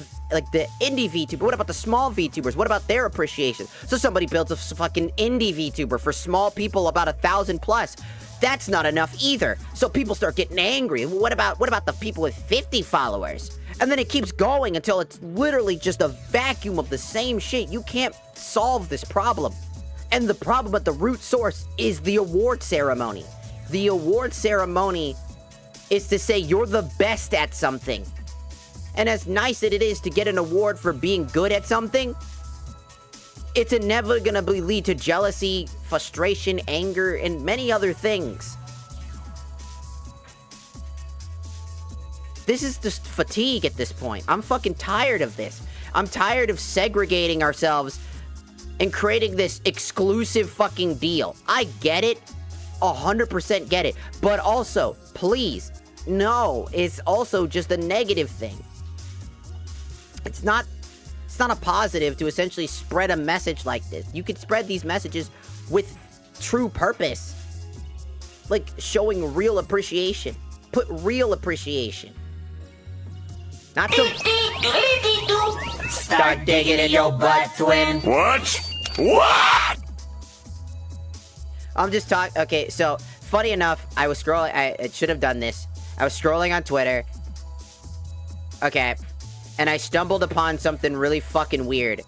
indie VTuber? What about the small VTubers? What about their appreciation? So somebody builds a fucking indie VTuber for small people, about 1,000 plus. That's not enough either. So people start getting angry. What about the people with 50 followers? And then it keeps going until it's literally just a vacuum of the same shit. You can't solve this problem. And the problem at the root source is the award ceremony. The award ceremony is to say you're the best at something. And as nice as it is to get an award for being good at something, it's inevitably lead to jealousy, frustration, anger, and many other things. This is just fatigue at this point. I'm fucking tired of this. I'm tired of segregating ourselves and creating this exclusive fucking deal. I get it. 100% get it. But also, please, no, it's also just a negative thing. It's not a positive to essentially spread a message like this. You can spread these messages with true purpose. Like showing real appreciation. Put real appreciation. Not so... Start digging in your butt, twin. What? I'm just talking... Okay, so, funny enough, I was scrolling... I should have done this. I was scrolling on Twitter. Okay. And I stumbled upon something really fucking weird.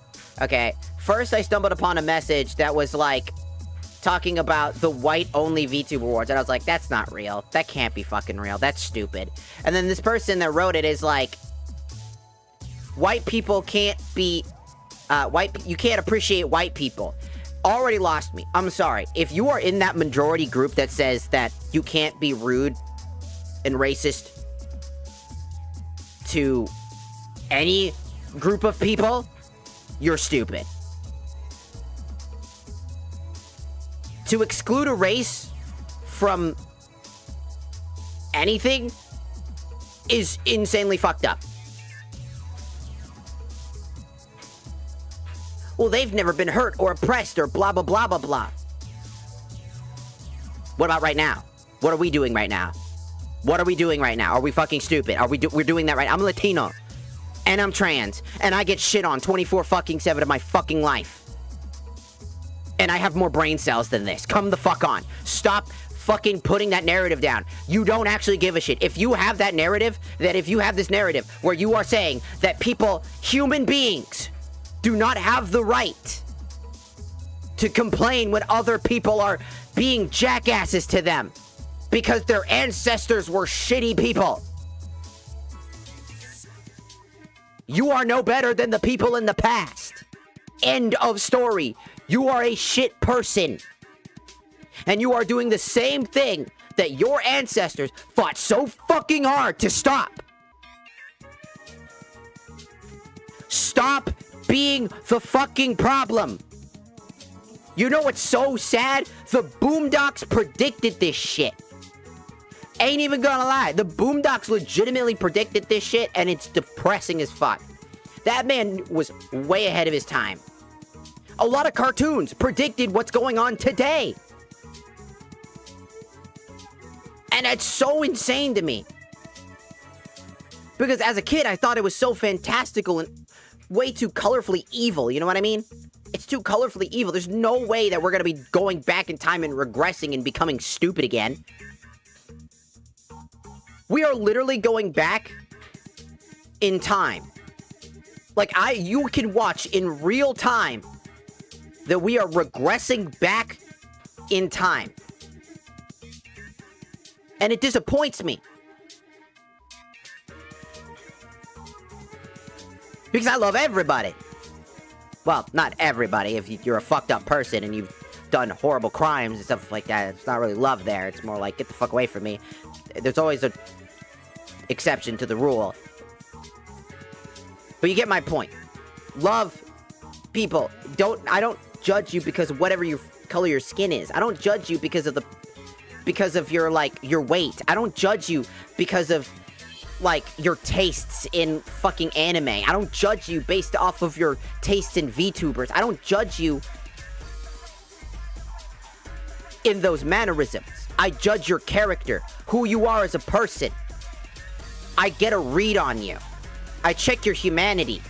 Okay. First, I stumbled upon a message that was, like, talking about the white-only VTuber Awards. And I was like, that's not real. That can't be fucking real. That's stupid. And then this person that wrote it is like... White people can't be... you can't appreciate white people. Already lost me. I'm sorry. If you are in that majority group that says that you can't be rude and racist to any group of people, you're stupid. To exclude a race from anything is insanely fucked up. Well, they've never been hurt or oppressed or blah, blah, blah, blah, blah. What about right now? What are we doing right now? What are we doing right now? Are we fucking stupid? We're doing that right now? I'm Latino. And I'm trans. And I get shit on 24-7 of my fucking life. And I have more brain cells than this. Come the fuck on. Stop fucking putting that narrative down. You don't actually give a shit. If you have that narrative, if you have this narrative where you are saying that people, human beings, do not have the right to complain when other people are being jackasses to them because their ancestors were shitty people. You are no better than the people in the past. End of story. You are a shit person. And you are doing the same thing that your ancestors fought so fucking hard to stop. Stop being the fucking problem. You know what's so sad? The Boondocks predicted this shit. Ain't even gonna lie. The Boondocks legitimately predicted this shit, and it's depressing as fuck. That man was way ahead of his time. A lot of cartoons predicted what's going on today. And that's so insane to me. Because as a kid, I thought it was so fantastical and way too colorfully evil, you know what I mean? It's too colorfully evil. There's no way that we're gonna be going back in time and regressing and becoming stupid again. We are literally going back in time. Like, you can watch in real time that we are regressing back in time. And it disappoints me. Because I love everybody. Well, not everybody. If you're a fucked up person and you've done horrible crimes and stuff like that, it's not really love there. It's more like, get the fuck away from me. There's always an exception to the rule. But you get my point. Love people. I don't judge you because of whatever your color your skin is. I don't judge you because of your, like, your weight. I don't judge you because of, like, your tastes in fucking anime. I don't judge you based off of your tastes in VTubers. I don't judge you in those mannerisms. I judge your character, who you are as a person. I get a read on you. I check your humanity.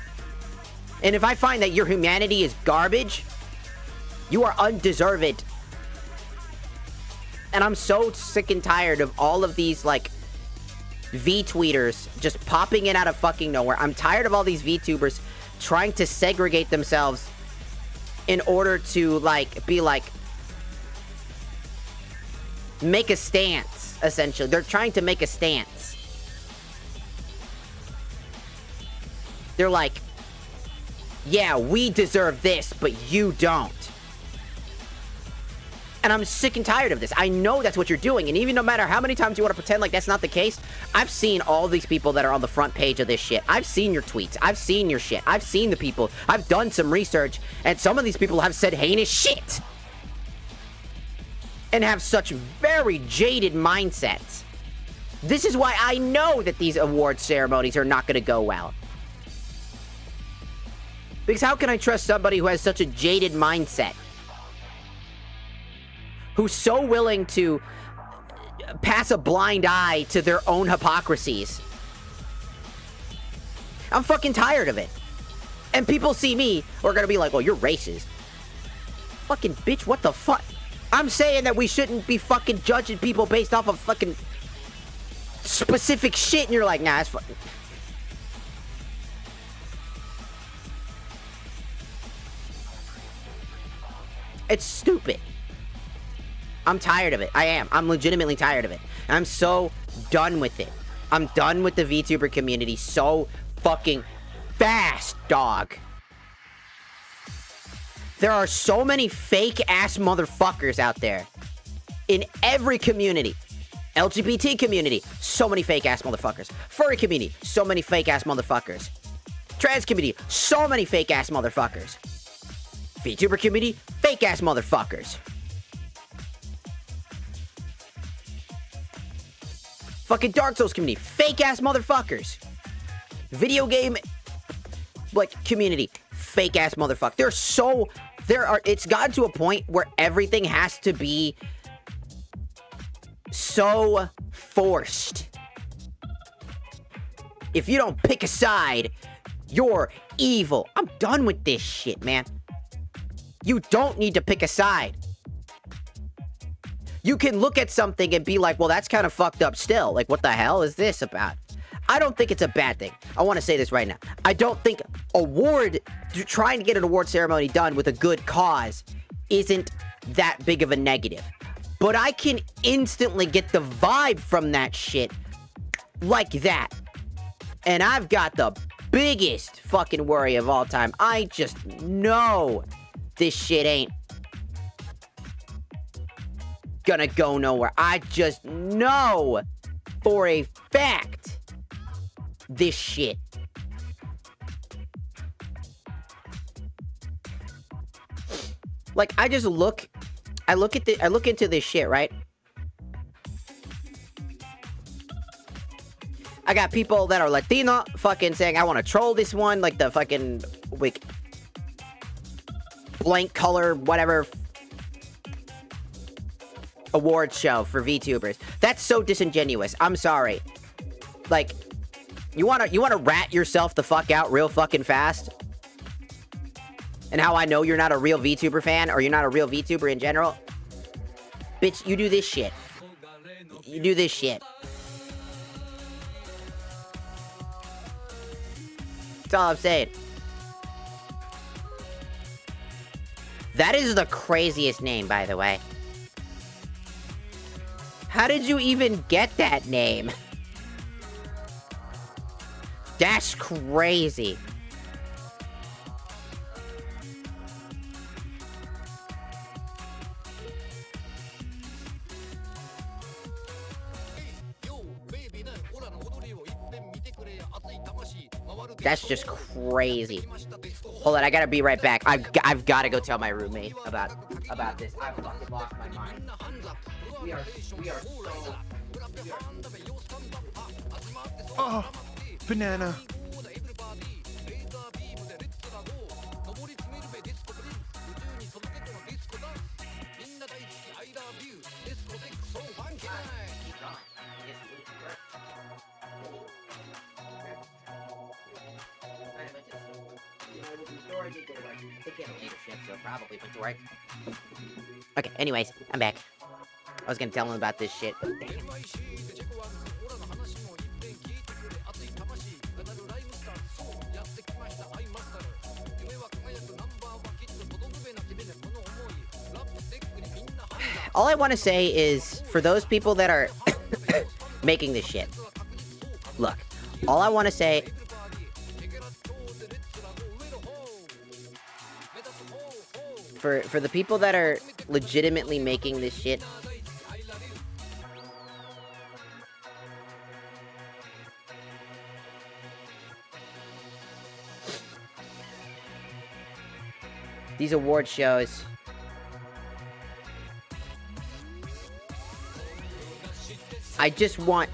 And if I find that your humanity is garbage, you are undeserved. And I'm so sick and tired of all of these, like, V-tweeters just popping in out of fucking nowhere. I'm tired of all these VTubers trying to segregate themselves in order to, like, be like, make a stance, essentially. They're trying to make a stance. They're like, yeah, we deserve this, but you don't. And I'm sick and tired of this. I know that's what you're doing, and even no matter how many times you want to pretend like that's not the case, I've seen all these people that are on the front page of this shit. I've seen your tweets. I've seen your shit. I've seen the people. I've done some research, and some of these people have said heinous shit. And have such very jaded mindsets. This is why I know that these award ceremonies are not going to go well. Because how can I trust somebody who has such a jaded mindset? Who's so willing to pass a blind eye to their own hypocrisies? I'm fucking tired of it. And people see me, are gonna be like, oh, you're racist. Fucking bitch, what the fuck? I'm saying that we shouldn't be fucking judging people based off of fucking specific shit, and you're like, nah, it's fucking... It's stupid. I'm tired of it. I am. I'm legitimately tired of it. And I'm so done with it. I'm done with the VTuber community so fucking fast, dog. There are so many fake-ass motherfuckers out there. In every community. LGBT community, so many fake-ass motherfuckers. Furry community, so many fake-ass motherfuckers. Trans community, so many fake-ass motherfuckers. VTuber community, fake-ass motherfuckers. Fucking Dark Souls community, fake-ass motherfuckers. Video game, like, community, fake-ass motherfuckers. It's gotten to a point where everything has to be so forced. If you don't pick a side, you're evil. I'm done with this shit, man. You don't need to pick a side. You can look at something and be like, well, that's kind of fucked up still. Like, what the hell is this about? I don't think it's a bad thing. I want to say this right now. I don't think trying to get an award ceremony done with a good cause isn't that big of a negative. But I can instantly get the vibe from that shit like that. And I've got the biggest fucking worry of all time. I just know this shit ain't gonna go nowhere. I just know for a fact this shit. Like, I look into this shit, right? I got people that are Latino fucking saying, I want to troll this one, like the fucking, like, blank color, whatever, award show for VTubers. That's so disingenuous. I'm sorry. Like, you wanna rat yourself the fuck out real fucking fast? And how I know you're not a real VTuber fan, or you're not a real VTuber in general? Bitch, you do this shit. You do this shit. That's all I'm saying. That is the craziest name, by the way. How did you even get that name? That's crazy. That's just crazy. Hold on, I gotta be right back. I've gotta go tell my roommate about this. I've fucking lost my mind. We are so... Oh, banana. Okay, anyways, I'm back. I was gonna tell him about this shit. All I want to say is, for those people that are making this shit, look, all I want to say... For the people that are legitimately making this shit, these award shows, I just want...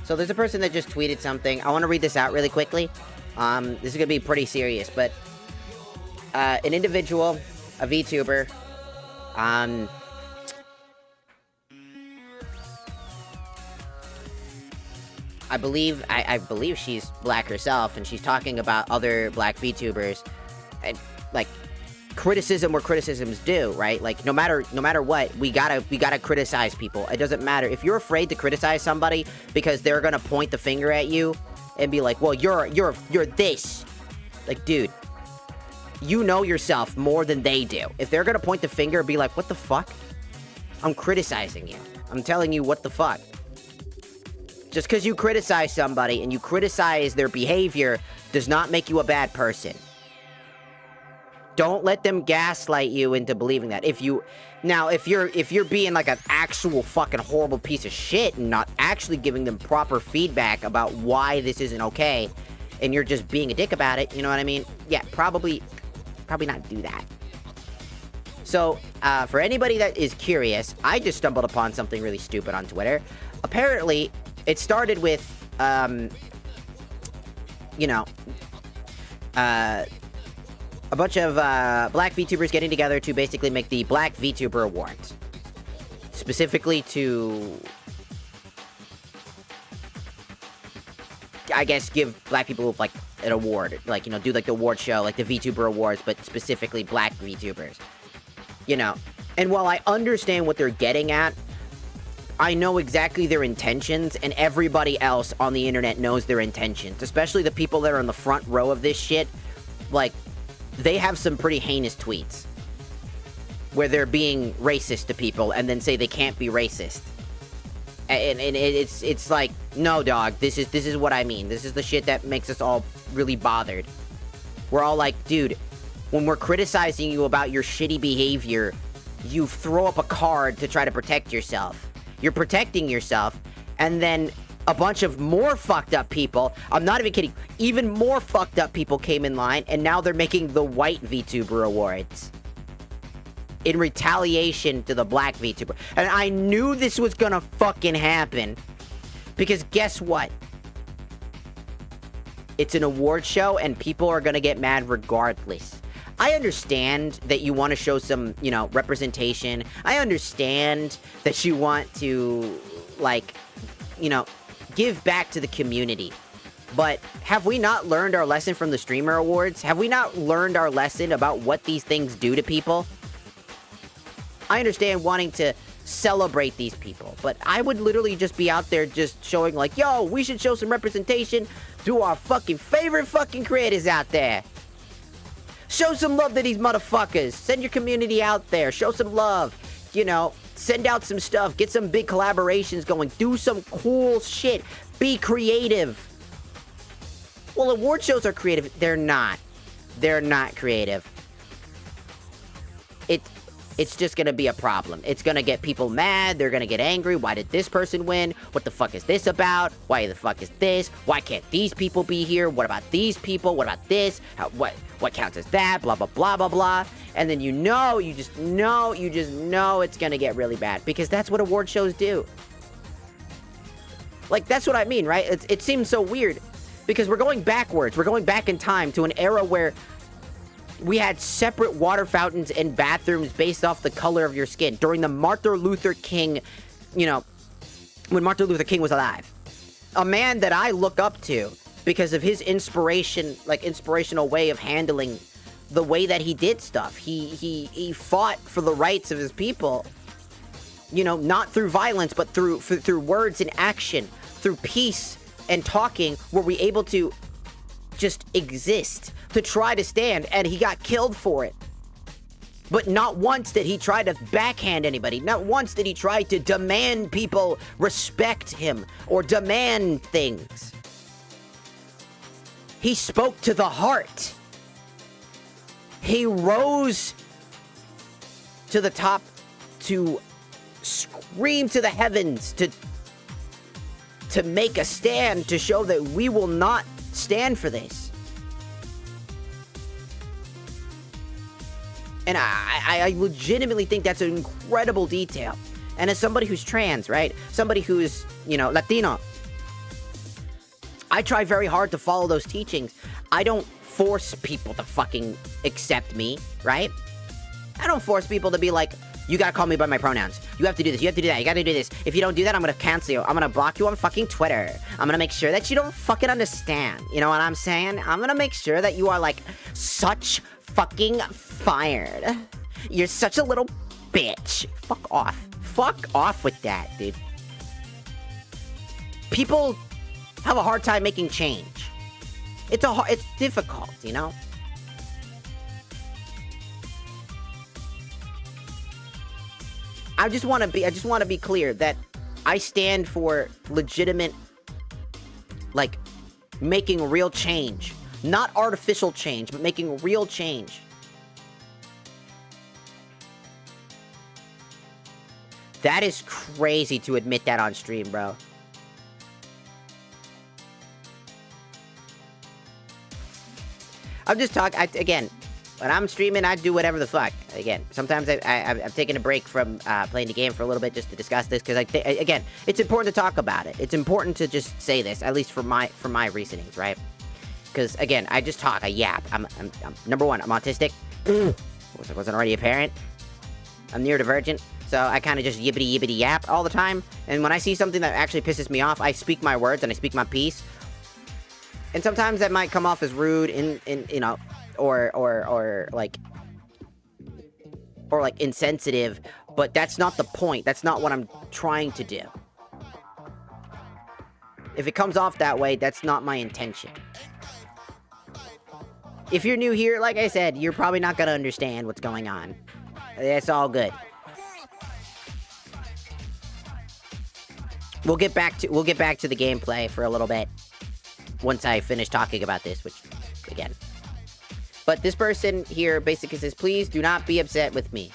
So there's a person that just tweeted something. I want to read this out really quickly. This is going to be pretty serious, but an individual, a VTuber, I believe she's black herself, and she's talking about other black VTubers, and like criticism where criticism's due, right? Like no matter what, we gotta criticize people. It doesn't matter if you're afraid to criticize somebody because they're gonna point the finger at you and be like, well, you're this. Like, dude, you know yourself more than they do. If they're gonna point the finger and be like, what the fuck? I'm criticizing you. I'm telling you what the fuck. Just because you criticize somebody and you criticize their behavior does not make you a bad person. Don't let them gaslight you into believing that. If you're being like an actual fucking horrible piece of shit and not actually giving them proper feedback about why this isn't okay, and you're just being a dick about it, you know what I mean? Yeah, probably not do that. So, for anybody that is curious, I just stumbled upon something really stupid on Twitter. Apparently, it started with, a bunch of black VTubers getting together to basically make the Black VTuber Awards. Specifically to, I guess, give black people, like, an award. Like, do, like, the award show, like the VTuber Awards, but specifically black VTubers. And while I understand what they're getting at, I know exactly their intentions, and everybody else on the internet knows their intentions. Especially the people that are in the front row of this shit. Like, they have some pretty heinous tweets where they're being racist to people and then say they can't be racist. And it's like, no, dog, this is what I mean. This is the shit that makes us all really bothered. We're all like, dude, when we're criticizing you about your shitty behavior, you throw up a card to try to protect yourself. You're protecting yourself, and then a bunch of more fucked up people, I'm not even kidding, even more fucked up people came in line, and now they're making the white VTuber awards in retaliation to the black VTuber. And I knew this was gonna fucking happen, because guess what? It's an award show, and people are gonna get mad regardless. I understand that you want to show some, you know, representation. I understand that you want to, like, you know, give back to the community. But have we not learned our lesson from the Streamer Awards? Have we not learned our lesson about what these things do to people? I understand wanting to celebrate these people, but I would literally just be out there just showing like, yo, we should show some representation to our fucking favorite fucking creators out there. Show some love to these motherfuckers. Send your community out there. Show some love. You know, send out some stuff. Get some big collaborations going. Do some cool shit. Be creative. Well, award shows are creative. They're not. They're not creative. It's just gonna be a problem. It's gonna get people mad. They're gonna get angry. Why did this person win? What the fuck is this about? Why the fuck is this? Why can't these people be here? What about these people? What about this? What counts as that? Blah, blah, blah, blah, blah. And then you just know it's gonna get really bad. Because that's what award shows do. Like, that's what I mean, right? It seems so weird. Because we're going backwards. We're going back in time to an era where we had separate water fountains and bathrooms based off the color of your skin during the Martin Luther King, you know, when Martin Luther King was alive. A man that I look up to because of his inspirational way of handling the way that he did stuff. He fought for the rights of his people, you know, not through violence, but through words and action, through peace and talking, were we able to just exist, to try to stand, and he got killed for it. But not once did he try to backhand anybody. Not once did he try to demand people respect him or demand things. He spoke to the heart. He rose to the top to scream to the heavens, to make a stand, to show that we will not stand for this. And I legitimately think that's an incredible detail. And as somebody who's trans, right? Somebody who's, you know, Latino, I try very hard to follow those teachings. I don't force people to fucking accept me, right? I don't force people to be like, you gotta call me by my pronouns. You have to do this. You have to do that. You gotta do this. If you don't do that, I'm gonna cancel you. I'm gonna block you on fucking Twitter. I'm gonna make sure that you don't fucking understand. You know what I'm saying? I'm gonna make sure that you are, like, such fucking fired. You're such a little bitch. Fuck off. Fuck off with that, dude. People have a hard time making change. It's difficult, you know? I just want to be clear that I stand for legitimate, like, making real change. Not artificial change, but making real change. That is crazy to admit that on stream, bro. I'm just talking, again, when I'm streaming, I do whatever the fuck. Again, sometimes I've taken a break from playing the game for a little bit just to discuss this, because again, it's important to talk about it. It's important to just say this, at least for my reasonings, right? Because again, I just talk, I yap. I'm number one, I'm autistic. Wasn't already apparent. I'm neurodivergent, so I kind of just yippity yap all the time. And when I see something that actually pisses me off, I speak my words and I speak my piece. And sometimes that might come off as rude, in you know, or like insensitive, but that's not the point. That's not what I'm trying to do. If it comes off that way, that's not my intention. If you're new here, like I said, you're probably not gonna understand what's going on. That's all good. We'll get back to the gameplay for a little bit once I finish talking about this, which, again. But this person here basically says, please do not be upset with me.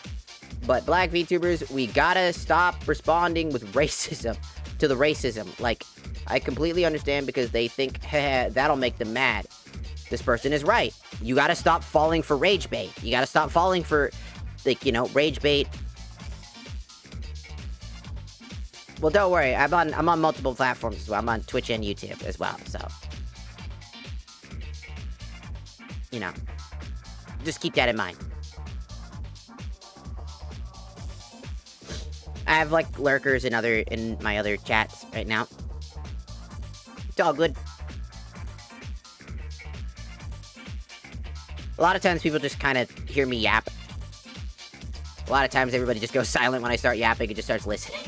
But black VTubers, we gotta stop responding with racism to the racism. Like, I completely understand because they think, heh, that'll make them mad. This person is right. You gotta stop falling for rage bait. You gotta stop falling for, like, you know, rage bait. Well, don't worry. I'm on multiple platforms as well. I'm on Twitch and YouTube as well, so. You know. Just keep that in mind. I have, like, lurkers in my other chats right now. It's all good. A lot of times people just kind of hear me yap. A lot of times everybody just goes silent when I start yapping and just starts listening.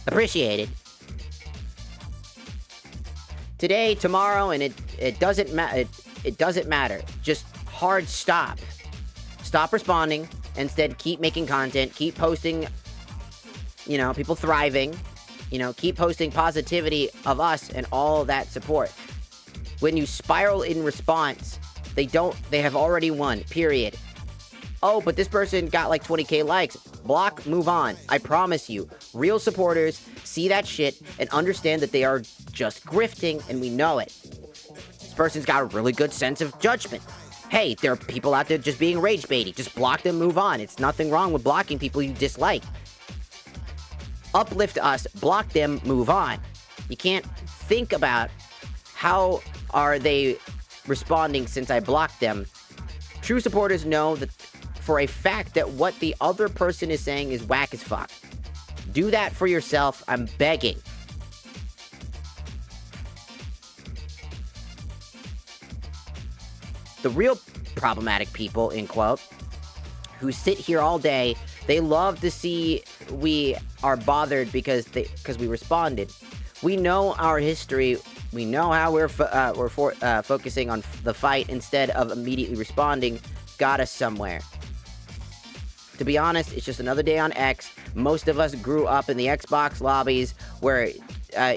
Appreciated. Today, tomorrow, and it doesn't it doesn't matter. Just hard stop. Stop responding. Instead, keep making content. Keep posting, you know, people thriving. You know, keep posting positivity of us and all that support. When you spiral in response, they have already won, period. Oh, but this person got like 20k likes. Block, move on. I promise you, real supporters see that shit and understand that they are just grifting, and we know it. This person's got a really good sense of judgment. Hey, there are people out there just being rage baity. Just block them, move on. It's nothing wrong with blocking people you dislike. Uplift us, block them, move on. You can't think about how are they responding since I blocked them. True supporters know that for a fact that what the other person is saying is whack as fuck. Do that for yourself, I'm begging. The real problematic people, in quote, who sit here all day, they love to see we are bothered because we responded. We know our history. We know how we're focusing on the fight instead of immediately responding got us somewhere. To be honest, it's just another day on X. Most of us grew up in the Xbox lobbies where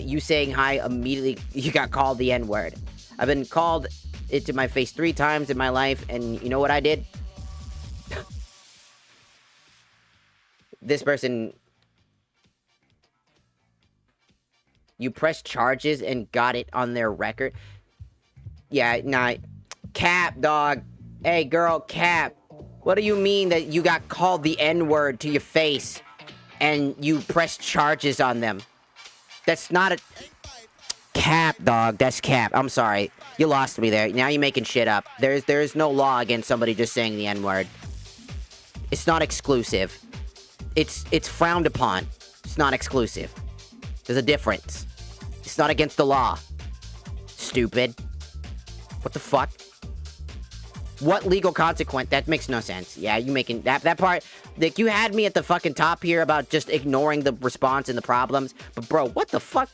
you saying hi immediately, you got called the N-word. I've been called it to my face 3 times in my life, and you know what I did? This person... You pressed charges and got it on their record? Yeah, nah. Cap, dog. Hey, girl, cap. What do you mean that you got called the N-word to your face and you pressed charges on them? That's not a... Cap, dog. That's cap. I'm sorry. You lost me there. Now you're making shit up. There's no law against somebody just saying the N-word. It's not exclusive. It's frowned upon. It's not exclusive. There's a difference. It's not against the law. Stupid. What the fuck? What legal consequence? That makes no sense. Yeah, you making... That part... Like, you had me at the fucking top here about just ignoring the response and the problems. But, bro, what the fuck?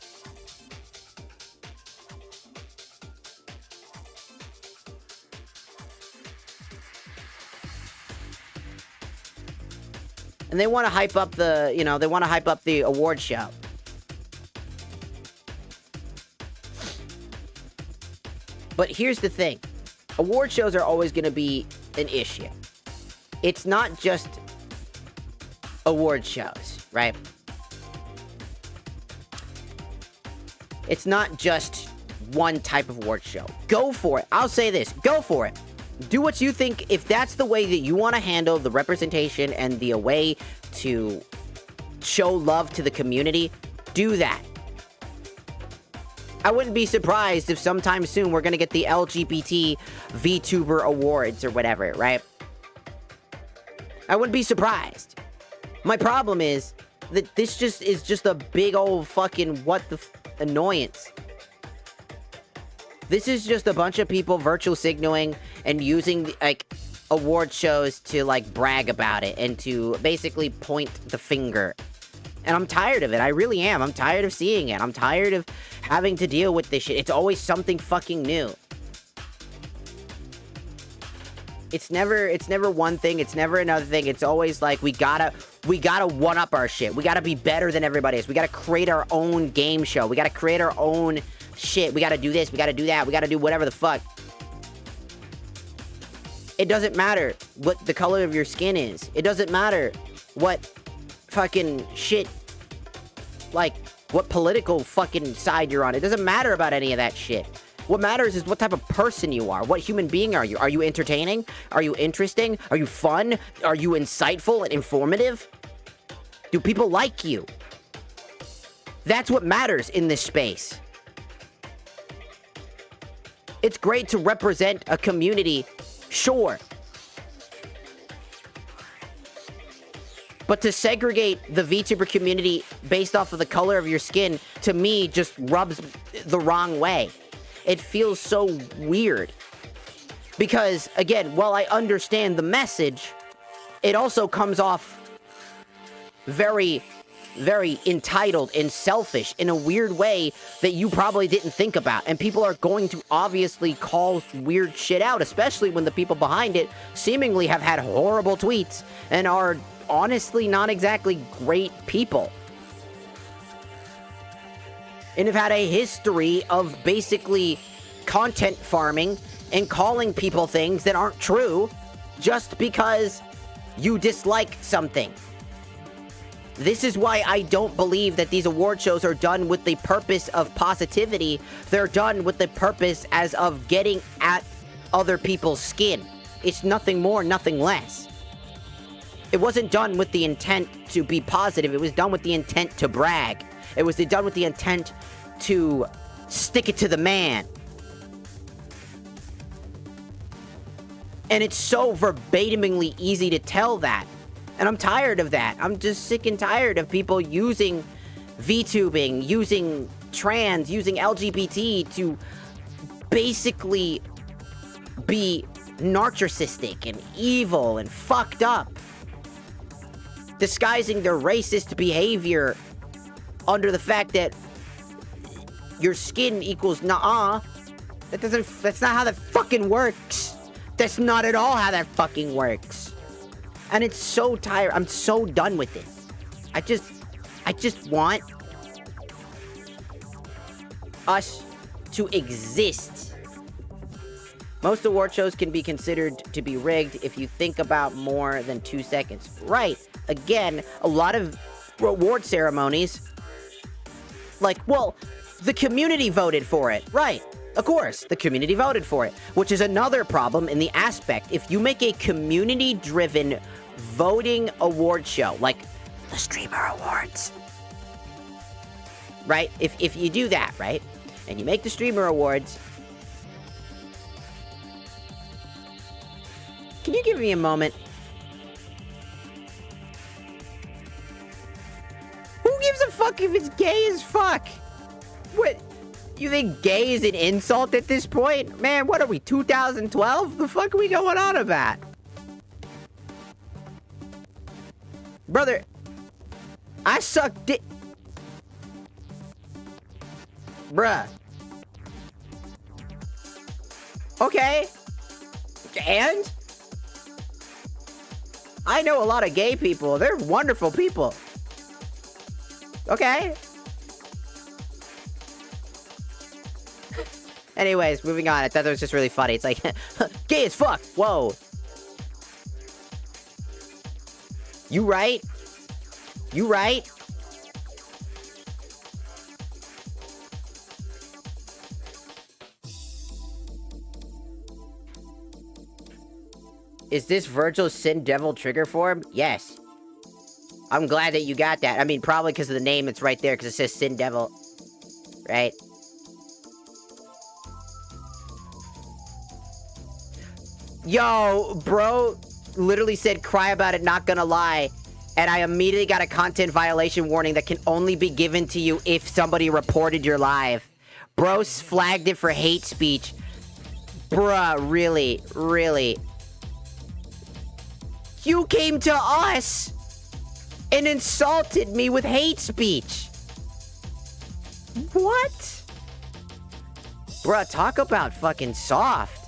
And they want to hype up the... You know, they want to hype up the award show. But here's the thing. Award shows are always going to be an issue. It's not just award shows, right? It's not just one type of award show. Go for it. I'll say this. Go for it. Do what you think. If that's the way that you want to handle the representation and the way to show love to the community, do that. I wouldn't be surprised if sometime soon we're gonna get the LGBT VTuber Awards or whatever, right? I wouldn't be surprised. My problem is that this is just a big old fucking annoyance. This is just a bunch of people virtual signaling and using, like, award shows to, like, brag about it and to basically point the finger. And I'm tired of it. I really am. I'm tired of seeing it. I'm tired of having to deal with this shit. It's always something fucking new. It's never one thing. It's never another thing. It's always like, we gotta one-up our shit. We gotta be better than everybody else. We gotta create our own game show. We gotta create our own shit. We gotta do this. We gotta do that. We gotta do whatever the fuck. It doesn't matter what the color of your skin is. It doesn't matter what fucking shit, like, what political fucking side you're on. It doesn't matter about any of that shit. What matters is what type of person you are. What human being are you? Are you entertaining? Are you interesting? Are you fun? Are you insightful and informative? Do people like you? That's what matters in this space. It's great to represent a community, sure. But to segregate the VTuber community based off of the color of your skin, to me, just rubs the wrong way. It feels so weird. Because, again, while I understand the message, it also comes off very, very entitled and selfish in a weird way that you probably didn't think about. And people are going to obviously call weird shit out, especially when the people behind it seemingly have had horrible tweets and are honestly not exactly great people. And have had a history of basically content farming and calling people things that aren't true just because you dislike something. This is why I don't believe that these award shows are done with the purpose of positivity. They're done with the purpose as of getting at other people's skin. It's nothing more, nothing less. It wasn't done with the intent to be positive. It was done with the intent to brag. It was done with the intent to stick it to the man. And it's so verbatimly easy to tell that. And I'm tired of that. I'm just sick and tired of people using VTubing, using trans, using LGBT to basically be narcissistic and evil and fucked up. Disguising their racist behavior under the fact that your skin equals nah. That's not how that fucking works. That's not at all how that fucking works. And it's so tired. I'm so done with it. I just want us to exist. Most award shows can be considered to be rigged if you think about more than 2 seconds. Right. Again, a lot of award ceremonies, like, well, the community voted for it. Right. Of course, the community voted for it, which is another problem in the aspect. If you make a community-driven voting award show, like the Streamer Awards, right? If you do that, right? And you make the Streamer Awards, can you give me a moment? Who gives a fuck if it's gay as fuck? What? You think gay is an insult at this point? Man, what are we, 2012? The fuck are we going on about? Brother, I suck dick. Bruh. Okay. And? I know a lot of gay people. They're wonderful people. Okay. Anyways, moving on. I thought that was just really funny. It's like, gay as fuck. Whoa. You right? You right? Is this Virgil's Sin Devil trigger form? Yes. I'm glad that you got that. I mean, probably because of the name, it's right there, because it says Sin Devil. Right? Yo, bro literally said, cry about it, not gonna lie. And I immediately got a content violation warning that can only be given to you if somebody reported your live. Bro flagged it for hate speech. Bruh, really? Really? You came to us and insulted me with hate speech. What? Bruh, talk about fucking soft.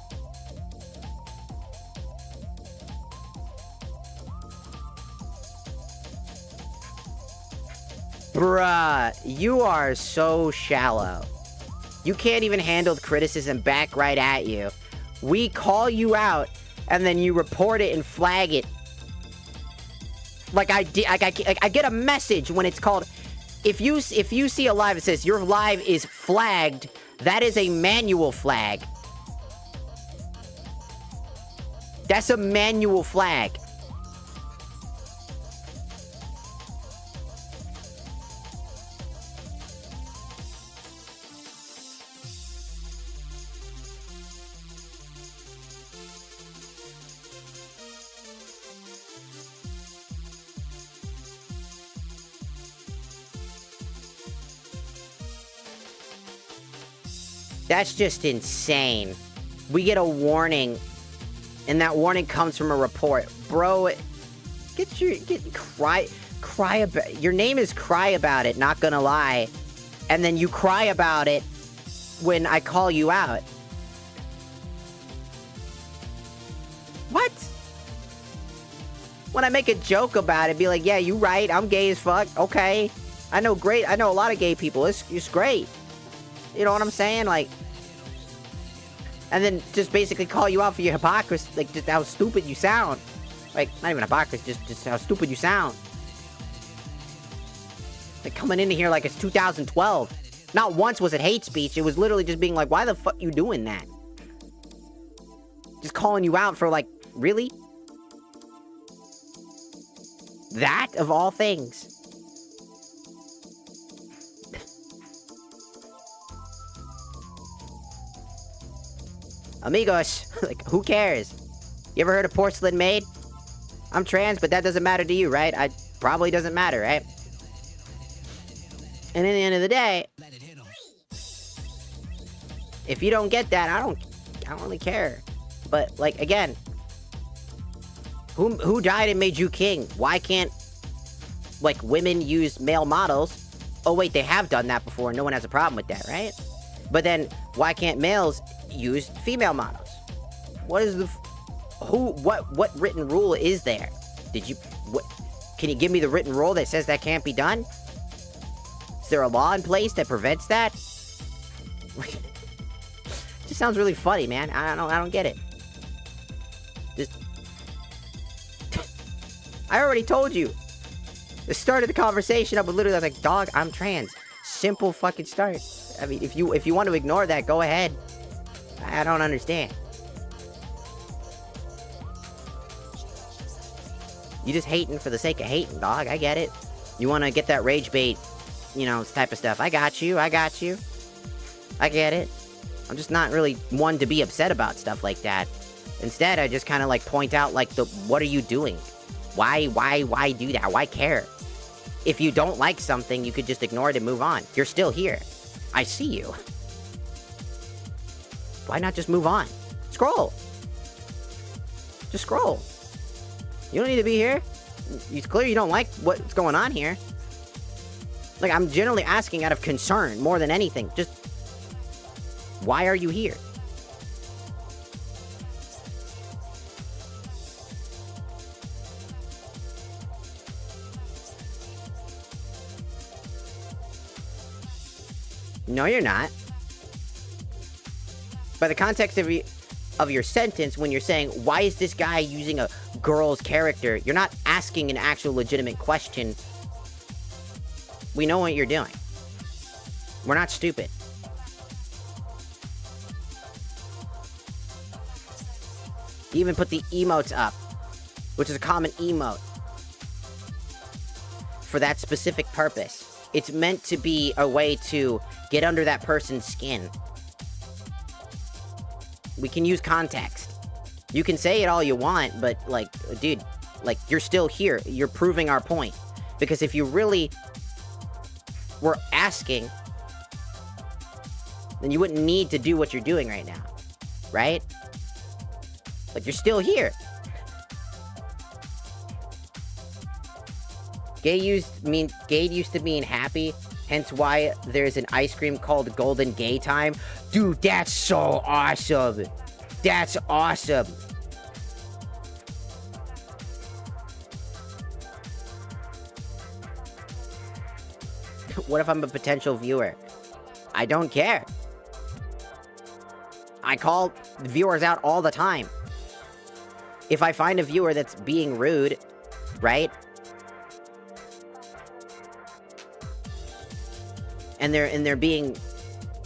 Bruh, you are so shallow. You can't even handle criticism back right at you. We call you out, and then you report it and flag it. Like I get a message when it's called If you see a live that says your live is flagged, that is a manual flag. That's a manual flag. That's just insane. We get a warning, and that warning comes from a report. Bro, cry about, your name is Cry About It, not gonna lie. And then you cry about it when I call you out. What? When I make a joke about it, be like, yeah, you right, I'm gay as fuck, okay. I know a lot of gay people, it's great. You know what I'm saying? Like, and then just basically call you out for your hypocrisy, like just how stupid you sound. Like, not even hypocrisy, just how stupid you sound. Like, coming into here like it's 2012. Not once was it hate speech, it was literally just being like, why the fuck you doing that? Just calling you out for like, really? That, of all things. Amigos, like, who cares? You ever heard of porcelain maid? I'm trans, but that doesn't matter to you, right? I probably doesn't matter, right? And in the end of the day, if you don't get that, I don't really care. But, like, again, who died and made you king? Why can't, like, women use male models? Oh, wait, they have done that before. No one has a problem with that, right? But then, why can't males use female models? What is the... what written rule is there? Can you give me the written rule that says that can't be done? Is there a law in place that prevents that? Just sounds really funny, man. I don't get it. Just... I already told you. The start of the conversation, I was literally like, dog, I'm trans. Simple fucking start. I mean, if you want to ignore that, go ahead. I don't understand. You just hating for the sake of hating, dog. I get it. You want to get that rage bait, you know, type of stuff. I got you. I get it. I'm just not really one to be upset about stuff like that. Instead, I just kind of like point out like what are you doing? Why do that? Why care? If you don't like something, you could just ignore it and move on. You're still here. I see you. Why not just move on? Scroll. Just scroll. You don't need to be here. It's clear you don't like what's going on here. Like, I'm generally asking out of concern more than anything. Just, why are you here? No, you're not. By the context of your sentence, when you're saying, why is this guy using a girl's character? You're not asking an actual legitimate question. We know what you're doing. We're not stupid. You even put the emotes up, which is a common emote for that specific purpose. It's meant to be a way to get under that person's skin. We can use context. You can say it all you want, but, like, dude, like, you're still here. You're proving our point. Because if you really were asking, then you wouldn't need to do what you're doing right now. Right? Like, you're still here. Gay used to mean happy, hence why there's an ice cream called Golden Gay Time. Dude, that's so awesome. That's awesome. What if I'm a potential viewer? I don't care. I call viewers out all the time. If I find a viewer that's being rude, right? and they're being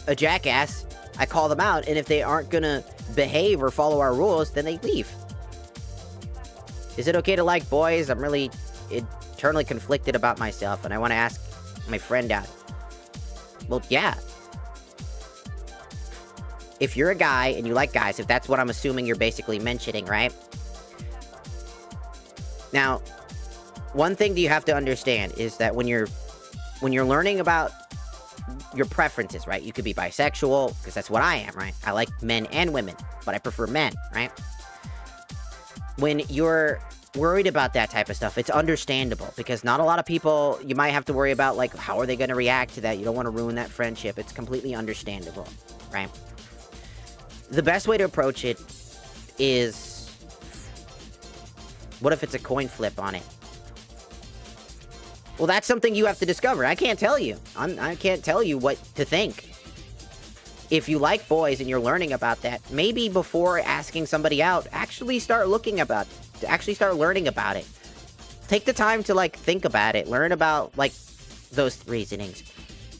a jackass, I call them out, and if they aren't gonna behave or follow our rules, then they leave. Is it okay to like boys? I'm really eternally conflicted about myself, and I want to ask my friend out. Well, yeah. If you're a guy and you like guys, if that's what I'm assuming you're basically mentioning, right? Now, one thing that you have to understand is that when you're learning about your preferences, right? You could be bisexual, because that's what I am, right? I like men and women, but I prefer men, right? When you're worried about that type of stuff, it's understandable, because not a lot of people, you might have to worry about, like, how are they going to react to that? You don't want to ruin that friendship. It's completely understandable, right? The best way to approach it is, what if it's a coin flip on it? Well, that's something you have to discover. I can't tell you. I can't tell you what to think. If you like boys and you're learning about that, maybe before asking somebody out, actually start learning about it. Take the time to, like, think about it. Learn about, like, those reasonings.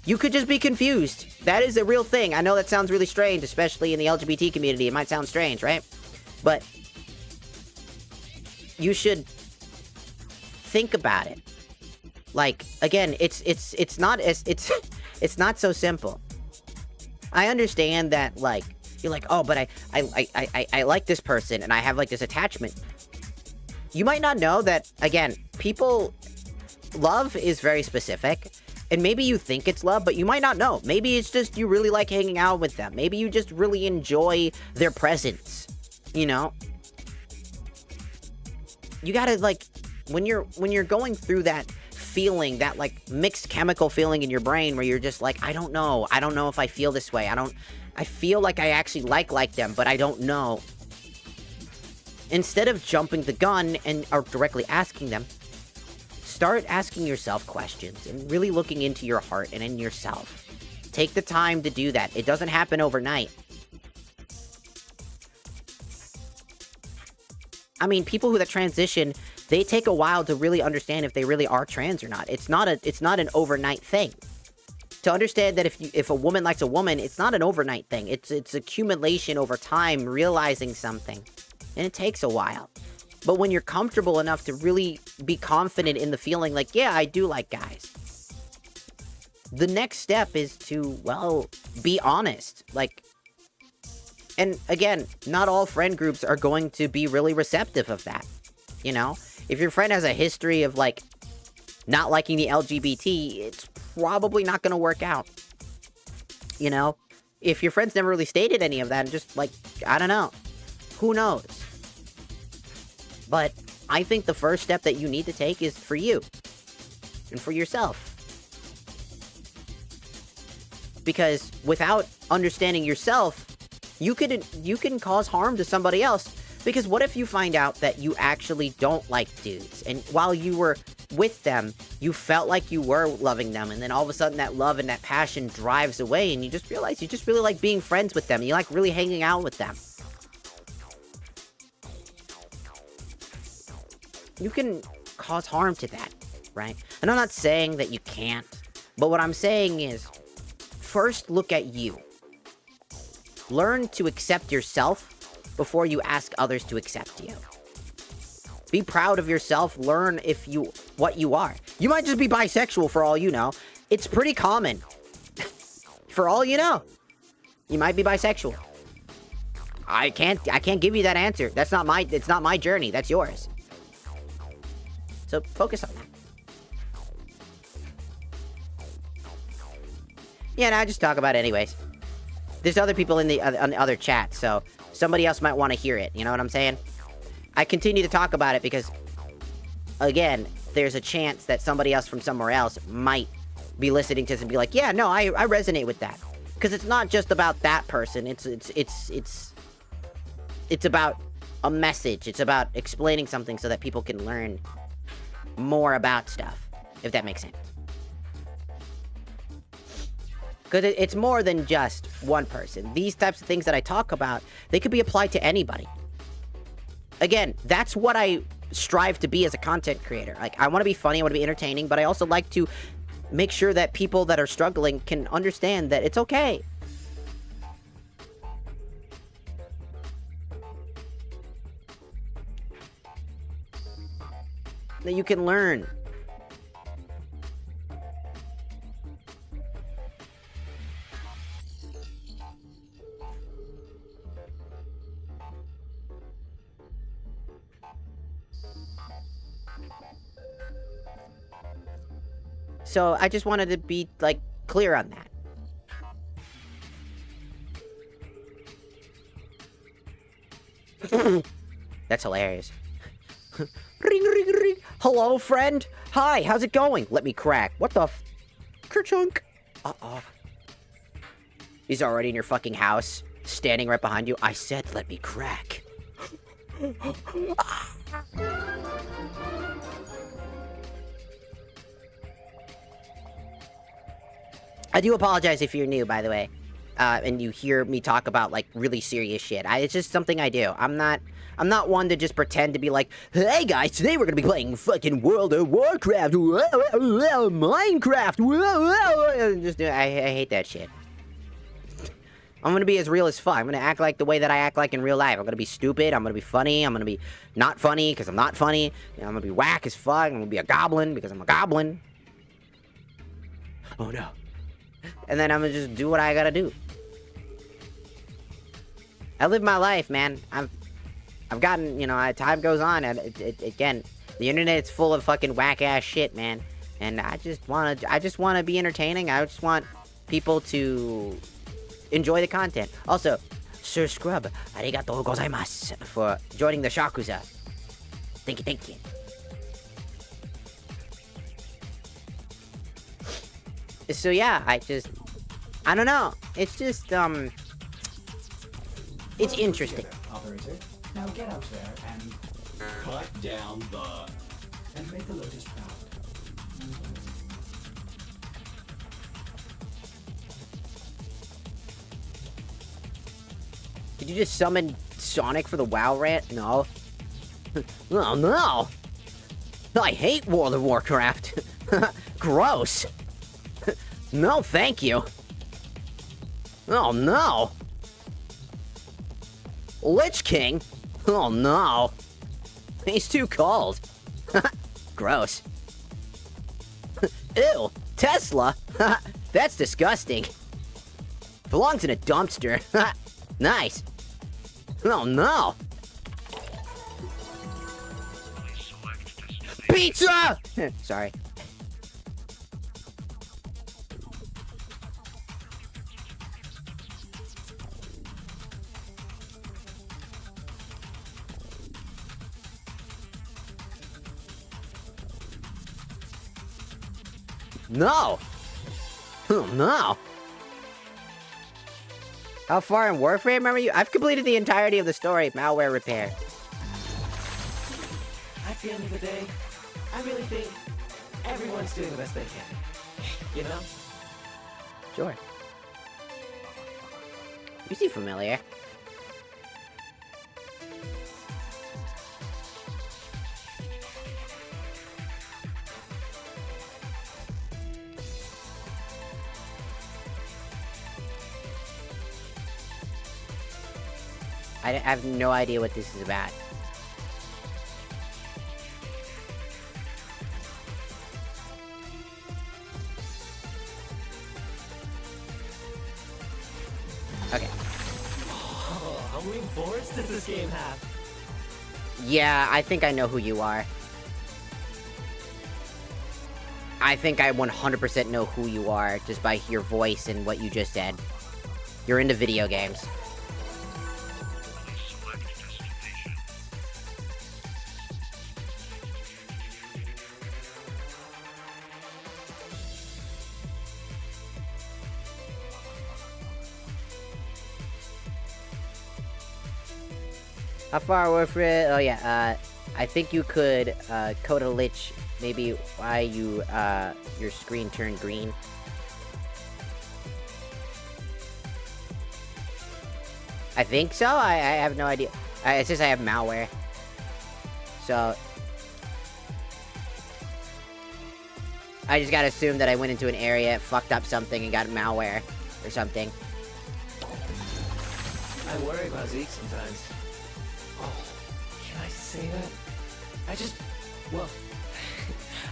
You could just be confused. That is a real thing. I know that sounds really strange, especially in the LGBT community. It might sound strange, right? But you should think about it. Like, again, it's not so simple. I understand that, like, you're like, oh, but I like this person and I have, like, this attachment. You might not know that, again, love is very specific, and maybe you think it's love, but you might not know. Maybe it's just you really like hanging out with them. Maybe you just really enjoy their presence, you know? You gotta, like, when you're going through that feeling, that, like, mixed chemical feeling in your brain where you're just like, I don't know if I feel this way. I feel like I actually like them, but I don't know. Instead of jumping the gun or directly asking them, start asking yourself questions and really looking into your heart and in yourself. Take the time to do that. It doesn't happen overnight. I mean, people that transition, they take a while to really understand if they really are trans or not. It's not an overnight thing. To understand that if a woman likes a woman, it's not an overnight thing. It's accumulation over time, realizing something. And it takes a while. But when you're comfortable enough to really be confident in the feeling like, yeah, I do like guys, the next step is to, well, be honest. Like, and again, not all friend groups are going to be really receptive of that. You know? If your friend has a history of, like, not liking the LGBT, it's probably not going to work out. You know? If your friend's never really stated any of that, and just, like, I don't know. Who knows? But I think the first step that you need to take is for you. And for yourself. Because without understanding yourself, you can cause harm to somebody else. Because what if you find out that you actually don't like dudes, and while you were with them, you felt like you were loving them, and then all of a sudden that love and that passion drives away, and you just realize you just really like being friends with them, and you like really hanging out with them. You can cause harm to that, right? And I'm not saying that you can't, but what I'm saying is, first look at you. Learn to accept yourself before you ask others to accept you. Be proud of yourself. Learn what you are. You might just be bisexual for all you know. It's pretty common. For all you know. You might be bisexual. I can't give you that answer. It's not my journey. That's yours. So focus on that. Yeah, and I just talk about it anyways. There's other people on the other chat, so somebody else might want to hear it. You know what I'm saying? I continue to talk about it because, again, there's a chance that somebody else from somewhere else might be listening to this and be like, yeah, no, I resonate with that. Because it's not just about that person. It's about a message. It's about explaining something so that people can learn more about stuff, if that makes sense. Because it's more than just one person. These types of things that I talk about, they could be applied to anybody. Again, that's what I strive to be as a content creator. Like, I want to be funny, I want to be entertaining, but I also like to make sure that people that are struggling can understand that it's okay. That you can learn. So I just wanted to be, like, clear on that. That's hilarious. Ring, ring, ring. Hello, friend. Hi, how's it going? Let me crack. What the Kerchunk. Uh-oh. He's already in your fucking house, standing right behind you. I said, let me crack. I do apologize if you're new, by the way, and you hear me talk about, like, really serious shit. It's just something I do. I'm not one to just pretend to be like, hey guys, today we're gonna be playing fucking World of Warcraft, Minecraft, I hate that shit. I'm gonna be as real as fuck. I'm gonna act like the way that I act like in real life. I'm gonna be stupid, I'm gonna be funny, I'm gonna be not funny because I'm not funny, I'm gonna be whack as fuck, I'm gonna be a goblin because I'm a goblin. Oh no. And then I'm gonna just do what I gotta do. I live my life, man. I've gotten, you know, time goes on, and again, the internet's full of fucking whack-ass shit, man. And I just wanna be entertaining. I just want people to enjoy the content. Also, Sir Scrub, arigatou gozaimasu for joining the Shakuza. Thank you, thank you. So yeah, I don't know. It's just, it's interesting. Operator, now get out there and Cut down the... and make the Lotus proud. Did you just summon Sonic for the WoW rant? No. Oh no! I hate World of Warcraft. Gross. No, thank you. Oh no. Lich King? Oh no. He's too cold. Gross. Ew, Tesla? That's disgusting. Belongs in a dumpster. Nice. Oh no. Pizza! Sorry. No! Oh no! How far in Warframe are you? I've completed the entirety of the story, malware repair. At the end of the day, I really think everyone's doing the best they can. You know? Sure. You seem familiar. I have no idea what this is about. Okay. Oh, how many boards does this game have? Yeah, I think I know who you are. I think I 100% know who you are just by your voice and what you just said. You're into video games. How far away from it? Oh yeah, I think you could code a lich maybe why your screen turned green. I think so. I have no idea. It's just I have malware. So I just gotta assume that I went into an area, fucked up something, and got malware or something. I worry about Zeke sometimes. Oh, can I say that? Well,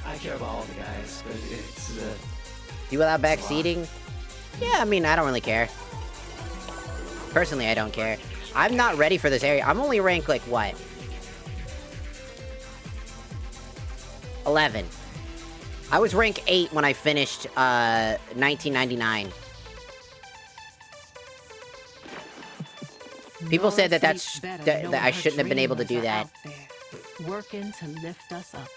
I care about all the guys, but it's, Do you allow backseating? Yeah, I mean, I don't really care. Personally, I don't care. I'm not ready for this area. I'm only rank, like, what? 11. I was rank 8 when I finished, 1999. People said that that I shouldn't have been able to do that. Working to lift us up.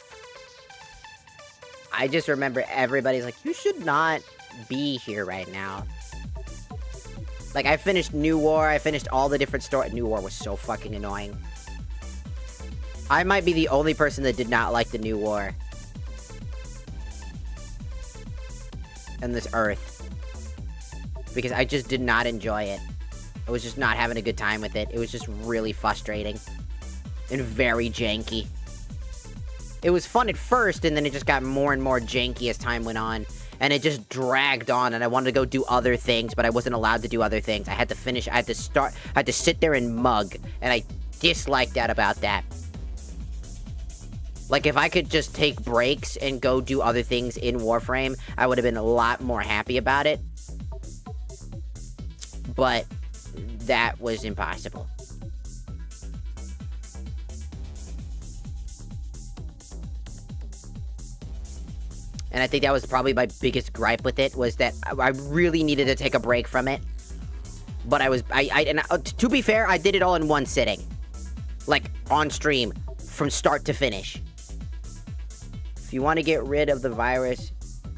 I just remember everybody's like, you should not be here right now. Like, I finished New War, I finished all the different stories. New War was so fucking annoying. I might be the only person that did not like the New War. And this Earth. Because I just did not enjoy it. I was just not having a good time with it. It was just really frustrating. And very janky. It was fun at first, and then it just got more and more janky as time went on. And it just dragged on, and I wanted to go do other things, but I wasn't allowed to do other things. I had to finish, I had to sit there and mug, and I disliked that about that. Like, if I could just take breaks and go do other things in Warframe, I would have been a lot more happy about it. But that was impossible. And I think that was probably my biggest gripe with it, was that I really needed to take a break from it. But to be fair, I did it all in one sitting. Like, on stream, from start to finish. If you want to get rid of the virus,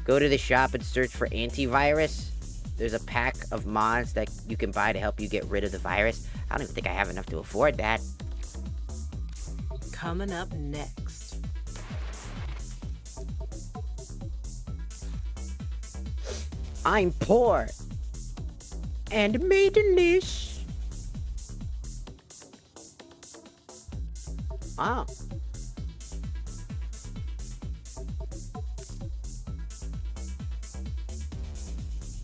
go to the shop and search for antivirus. There's a pack of mods that you can buy to help you get rid of the virus. I don't even think I have enough to afford that. Coming up next. I'm poor and maidenless. Wow.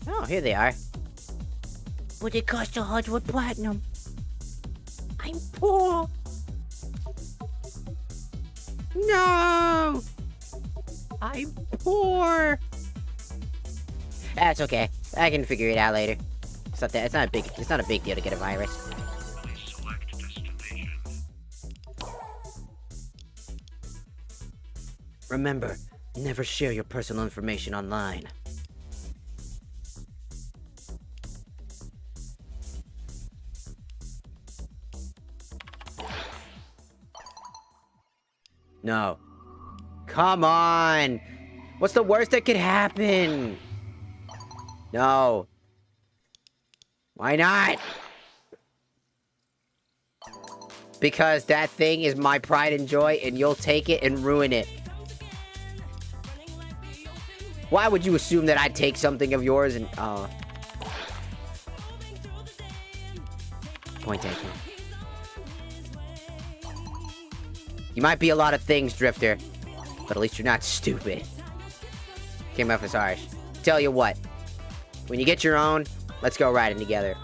Oh, here they are. Would it cost 100 platinum? I'm poor. No! I'm poor. That's okay. I can figure it out later. It's not a big deal to get a virus. Remember, never share your personal information online. No. Come on! What's the worst that could happen? No. Why not? Because that thing is my pride and joy, and you'll take it and ruin it. Why would you assume that I'd take something of yours and... Point taken. You might be a lot of things, Drifter, but at least you're not stupid. Came off as harsh. Tell you what. When you get your own, let's go riding together.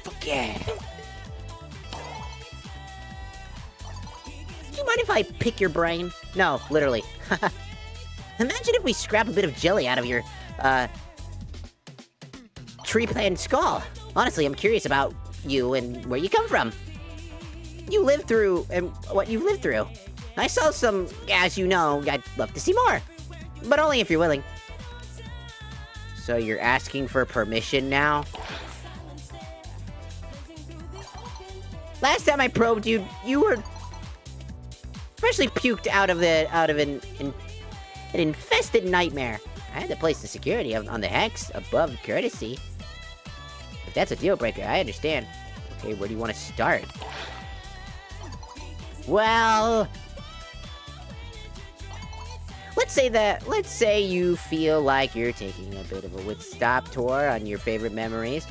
Fuck yeah. Do you mind if I pick your brain? No, literally. Imagine if we scrap a bit of jelly out of your, tree plant skull. Honestly, I'm curious about you and where you come from. You lived through, and what you've lived through. I saw some, as you know, I'd love to see more. But only if you're willing. So you're asking for permission now? Last time I probed you, you were freshly puked out of an infested nightmare. I had to place the security on the hex above courtesy. If that's a deal breaker, I understand. Okay, where do you want to start? Well, let's say you feel like you're taking a bit of a wit-stop tour on your favorite memories.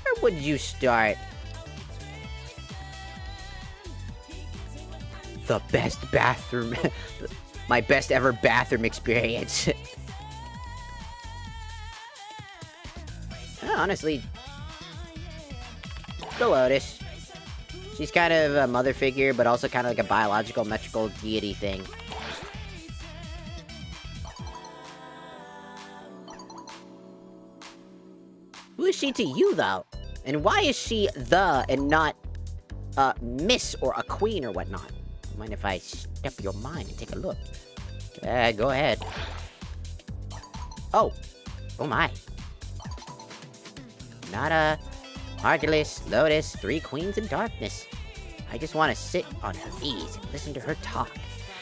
Where would you start? The best bathroom. My best ever bathroom experience. Honestly, the Lotus. She's kind of a mother figure, but also kind of like a biological, metrical deity thing. Who is she to you, though? And why is she the and not Miss or a queen or whatnot? Mind if I step your mind and take a look? Go ahead. Oh. Oh my. Nada, Margulis, Lotus, 3 queens in darkness. I just want to sit on her knees and listen to her talk.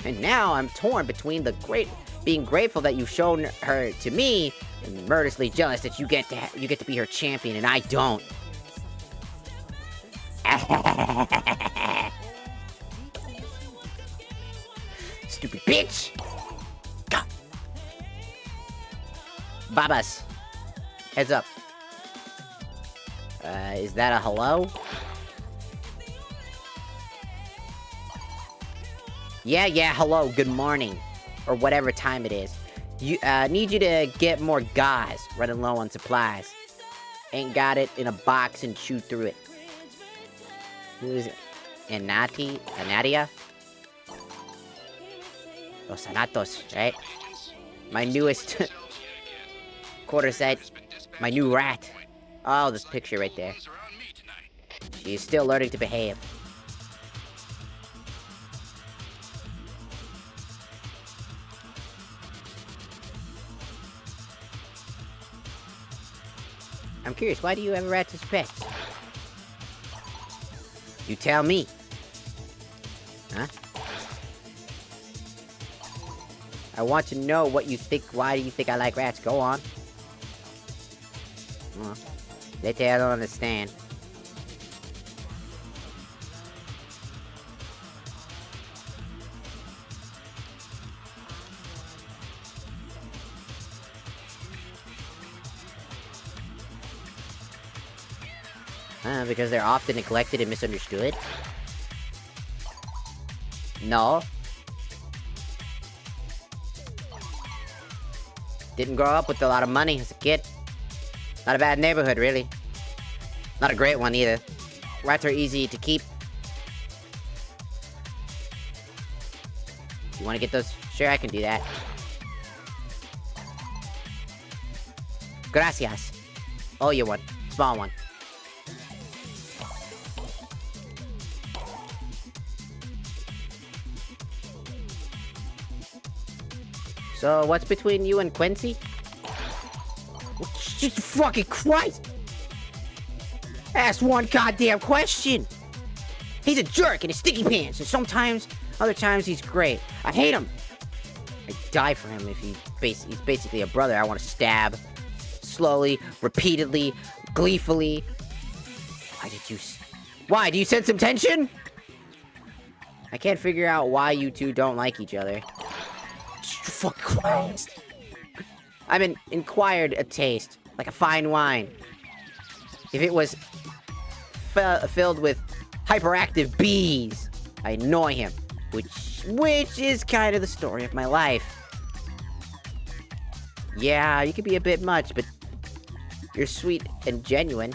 And now I'm torn between being grateful that you've shown her to me, and murderously jealous that you get to be her champion and I don't. Stupid bitch! Go. Babas. Heads up. Is that a hello? Yeah, hello, good morning. Or whatever time it is. You, need you to get more guys, running low on supplies. Ain't got it in a box and chew through it. Who is it? Anadia? Los Sanatos, right? My newest quarter set. My new rat. Oh, this picture right there. She's still learning to behave. I'm curious, why do you have rats as pets? You tell me. Huh? I want to know what you think. Why do you think I like rats? Go on. Well, they say I don't understand. Because they're often neglected and misunderstood? No. Didn't grow up with a lot of money as a kid. Not a bad neighborhood, really. Not a great one, either. Rats are easy to keep. You want to get those? Sure, I can do that. Gracias. Oh, you one. Small one. So, what's between you and Quincy? Jesus fucking Christ! Ask one goddamn question! He's a jerk and a sticky pants, and sometimes, other times he's great. I hate him! I'd die for him if he's basically a brother I want to stab. Slowly, repeatedly, gleefully. Why, do you sense some tension? I can't figure out why you two don't like each other. Fuck Christ. I'm an inquired a taste, like a fine wine. If it was filled with hyperactive bees, I annoy him, which is kind of the story of my life. Yeah, you can be a bit much, but you're sweet and genuine.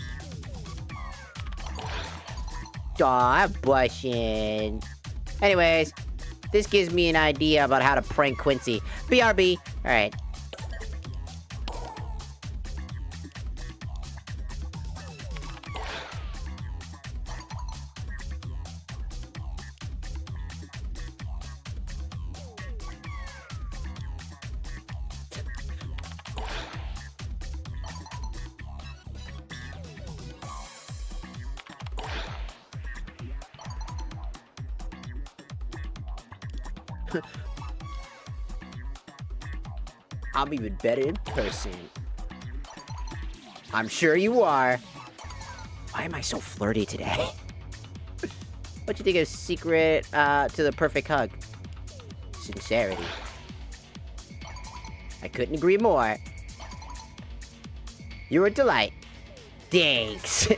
Aw, I'm blushing. Anyways, this gives me an idea about how to prank Quincy. BRB. Alright. I'm even better in person. I'm sure you are. Why am I so flirty today? What you think is secret to the perfect hug? Sincerity. I couldn't agree more. You're a delight. Thanks.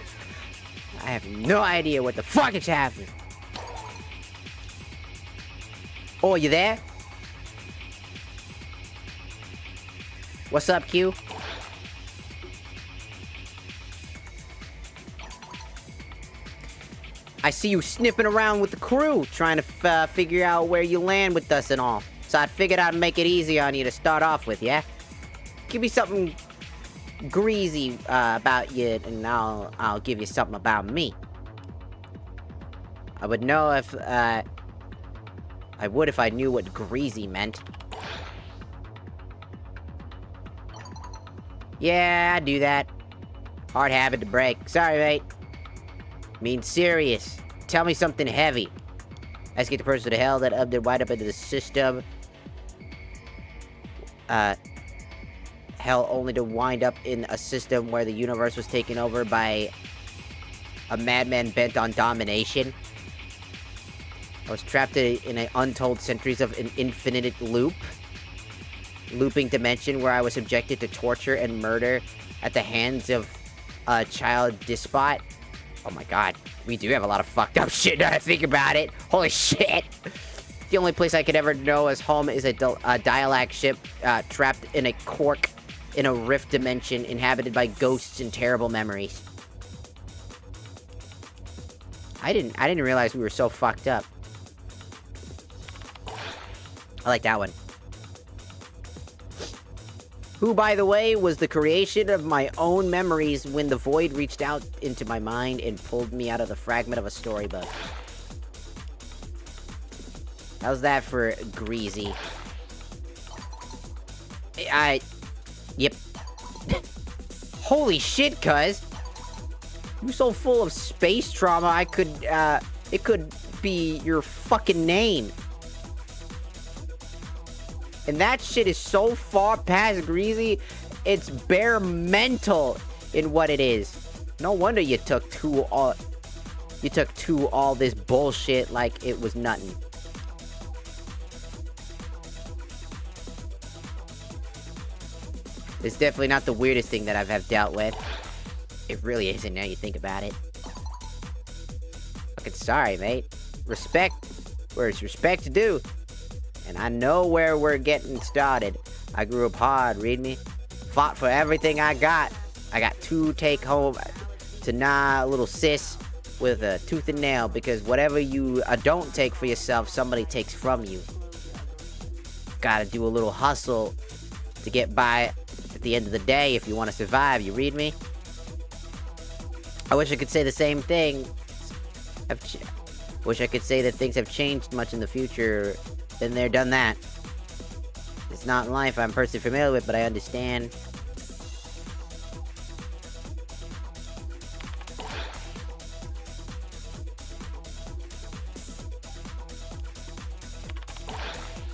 I have no idea what the fuck is happening. Oh, you there? What's up, Q? I see you sniffing around with the crew, trying to figure out where you land with us and all. So I figured I'd make it easy on you to start off with, yeah? Give me something greasy about you, and I'll give you something about me. I would know if I would if I knew what greasy meant. Yeah, I do that. Hard habit to break. Sorry, mate. Mean serious. Tell me something heavy. Escapate the person to hell that upped their wind up into the system. Hell only to wind up in a system where the universe was taken over by a madman bent on domination. I was trapped in an untold centuries of an infinite looping dimension where I was subjected to torture and murder at the hands of a child despot. Oh my god, we do have a lot of fucked up shit now I think about it. Holy shit! The only place I could ever know as home is a Dialac ship trapped in a cork in a rift dimension inhabited by ghosts and terrible memories. I didn't realize we were so fucked up. I like that one. Who, by the way, was the creation of my own memories when the void reached out into my mind and pulled me out of the fragment of a storybook. How's that for greasy? Yep. Holy shit, cuz! You're so full of space trauma, it could be your fucking name. And that shit is so far past greasy, it's bare mental in what it is. No wonder you took to all this bullshit like it was nothing. It's definitely not the weirdest thing that I've have dealt with. It really isn't now you think about it. Fucking sorry, mate. Respect where it's respect to do. And I know where we're getting started. I grew up hard, read me? Fought for everything I got. I got 2 take home to nah little sis with a tooth and nail because whatever you don't take for yourself, somebody takes from you. Gotta do a little hustle to get by at the end of the day if you want to survive, you read me? I wish I could say the same thing. Wish I could say that things have changed much in the future. Been there, done that. It's not in life I'm personally familiar with, but I understand.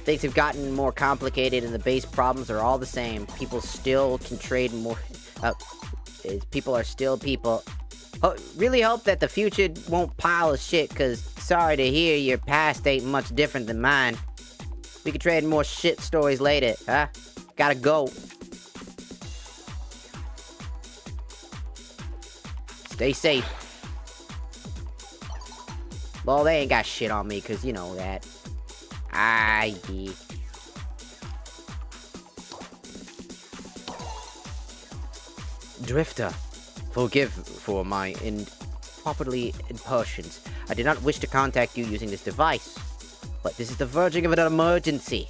Things have gotten more complicated and the base problems are all the same. People still can trade more... people are still people. Really hope that the future won't pile of shit, cause sorry to hear your past ain't much different than mine. We can trade more shit stories later, huh? Gotta go. Stay safe. Well, they ain't got shit on me, cause you know that. Yeah. Drifter, forgive for my improperly impertions. I did not wish to contact you using this device, but this is the verging of an emergency.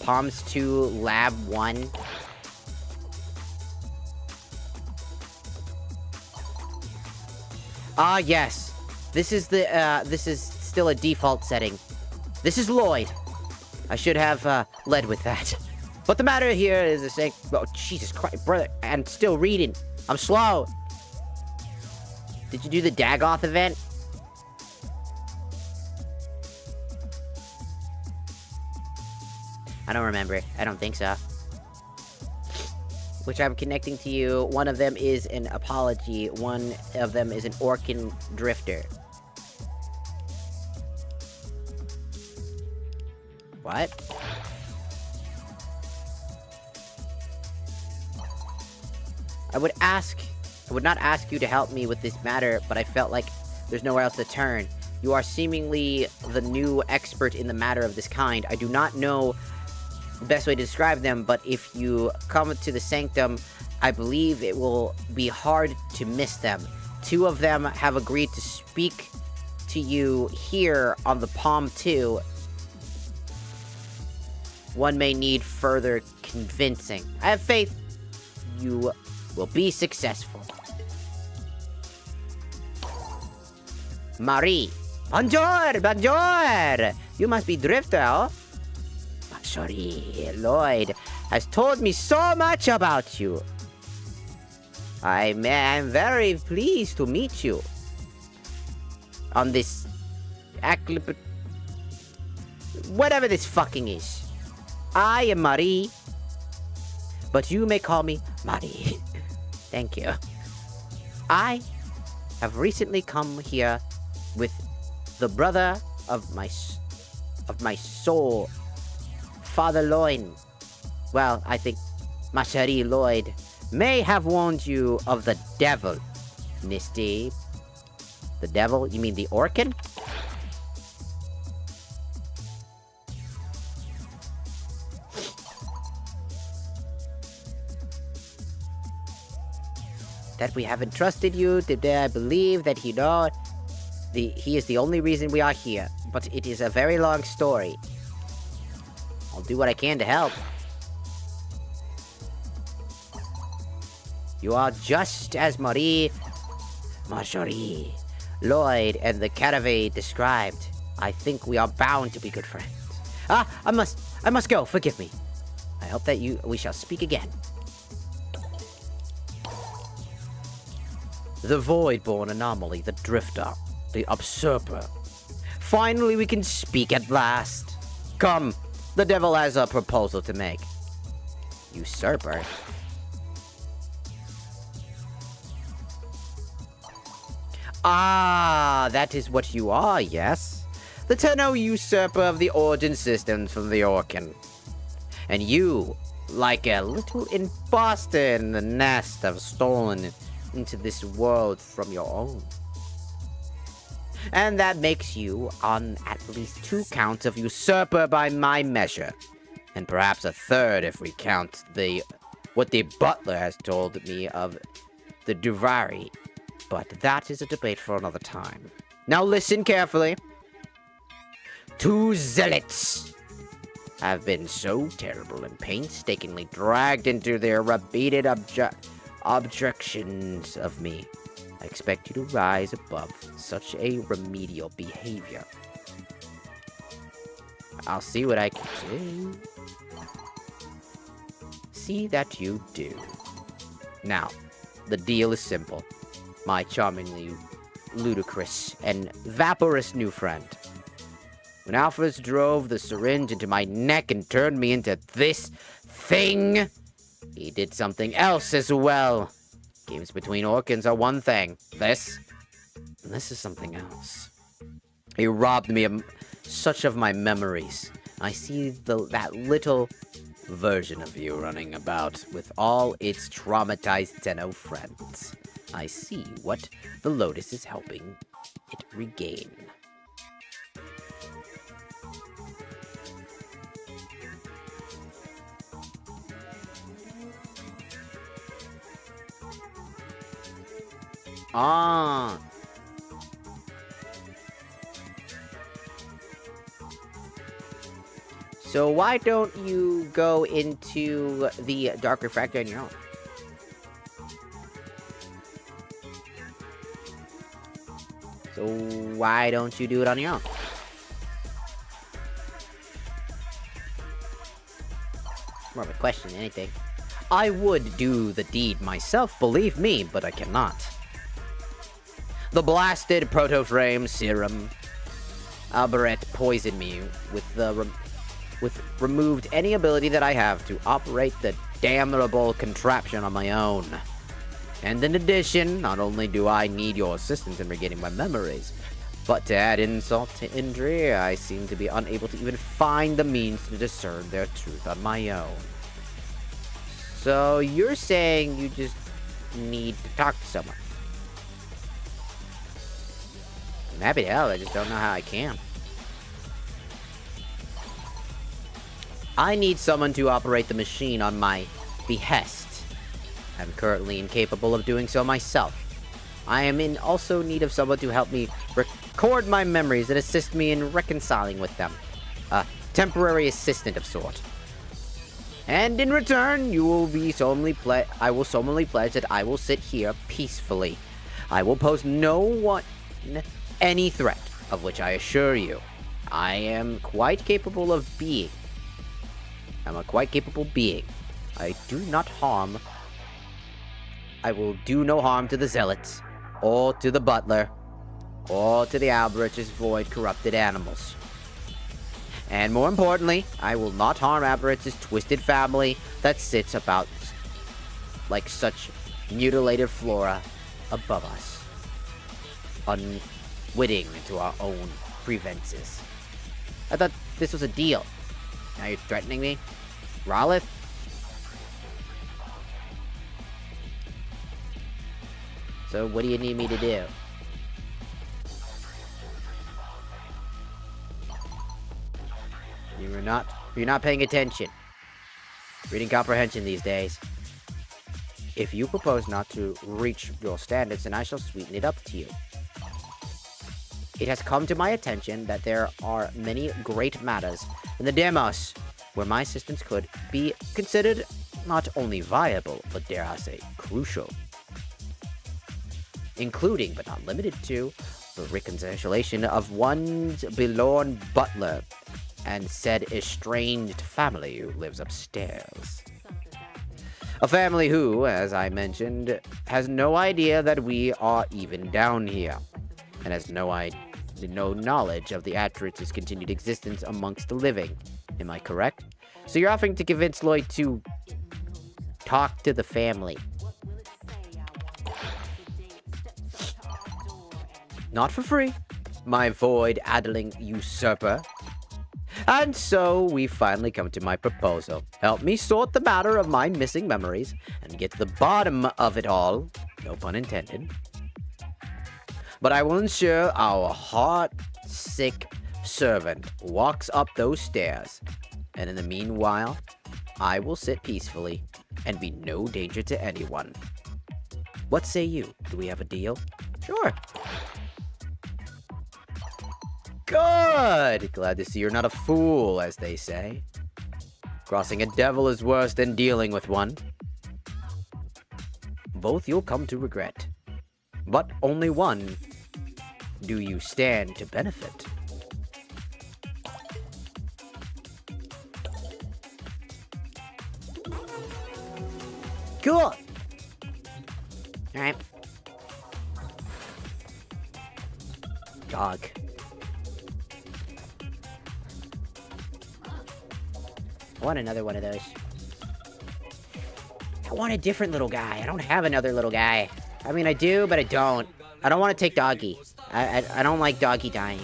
Palms 2, Lab 1. Ah, yes. This is still a default setting. This is Lloyd. I should have led with that. But the matter here is the same. Oh, Jesus Christ, brother! I'm still reading. I'm slow. Did you do the Dagoth event? I don't remember. I don't think so. Which I'm connecting to you. One of them is an apology. One of them is an Orkin drifter. What? I would not ask you to help me with this matter, but I felt like there's nowhere else to turn. You are seemingly the new expert in the matter of this kind. I do not know the best way to describe them, but if you come to the sanctum, I believe it will be hard to miss them. 2 of them have agreed to speak to you here on the Palm 2. One may need further convincing. I have faith you will be successful. Marie. Bonjour, bonjour. You must be Drifter, huh? Sorry, Lloyd has told me so much about you. I'm very pleased to meet you. On this... whatever this fucking is. I am Marie. But you may call me Marie. Thank you. I have recently come here with the brother of my soul, Father Lloyd. Well, I think ma chérie Lloyd may have warned you of the devil, Misty. The devil? You mean the Orkin? That we haven't trusted you, today I believe that he is the only reason we are here. But it is a very long story. I'll do what I can to help. You are just as Marjorie, Lloyd, and the Caravay described. I think we are bound to be good friends. I must go. Forgive me. I hope that we shall speak again. The Voidborn Anomaly, the Drifter, the Usurper. Finally, we can speak at last. Come, the devil has a proposal to make. Usurper? Ah, that is what you are, yes? The Tenno Usurper of the Origin Systems from the Orkin. And you, like a little imposter in the nest, have stolen into this world from your own. And that makes you on at least 2 counts of usurper by my measure. And perhaps a 3rd if we count what the butler has told me of the Duvari. But that is a debate for another time. Now listen carefully. 2 zealots have been so terrible and painstakingly dragged into their repeated objections of me. I expect you to rise above such a remedial behavior. I'll see what I can do. See that you do. Now, the deal is simple. My charmingly ludicrous and vaporous new friend. When Alphys drove the syringe into my neck and turned me into this thing, he did something else as well. Games between Orkins are one thing. This is something else. He robbed me of such of my memories. I see that little version of you running about with all its traumatized Tenno friends. I see what the Lotus is helping it regain. Ah. So why don't you go into the Dark Refractor on your own? So why don't you do it on your own? More of a question than anything. I would do the deed myself, believe me, but I cannot. The blasted proto-frame serum. Alberet poisoned me with removed any ability that I have to operate the damnable contraption on my own. And in addition, not only do I need your assistance in regaining my memories, but to add insult to injury, I seem to be unable to even find the means to discern their truth on my own. So you're saying you just need to talk to someone? happy to help, I just don't know how I can. I need someone to operate the machine on my behest. I'm currently incapable of doing so myself. I am in also need of someone to help me record my memories and assist me in reconciling with them. A temporary assistant of sort. And in return, I will solemnly pledge that I will sit here peacefully. I will pose no one any threat, of which I assure you, I am quite capable of being. I'm a quite capable being. I do not harm. I will do no harm to the zealots, or to the butler, or to the Alberich's void corrupted animals. And more importantly, I will not harm Alberich's twisted family that sits about like such mutilated flora above us, unwitting to our own grievances. I thought this was a deal. Now you're threatening me? Ralith? So what do you need me to do? You're not paying attention. Reading comprehension these days. If you propose not to reach your standards, then I shall sweeten it up to you. It has come to my attention that there are many great matters in the Demos where my assistance could be considered not only viable, but dare I say, crucial. Including, but not limited to, the reconciliation of one's belorn butler and said estranged family who lives upstairs. A family who, as I mentioned, has no idea that we are even down here, and has no knowledge of the Atreides' continued existence amongst the living. Am I correct? So you're offering to convince Lloyd to talk to the family. Not for free, my void-addling usurper. And so we finally come to my proposal. Help me sort the matter of my missing memories and get to the bottom of it all. No pun intended. But I will ensure our heart-sick servant walks up those stairs. And in the meanwhile, I will sit peacefully and be no danger to anyone. What say you? Do we have a deal? Sure. Good! Glad to see you're not a fool, as they say. Crossing a devil is worse than dealing with one. Both you'll come to regret. But only one do you stand to benefit. Cool! Alright. Dog. I want another one of those. I want a different little guy. I don't have another little guy. I mean, I do, but I don't. I don't want to take Doggy. I don't like Doggy dying.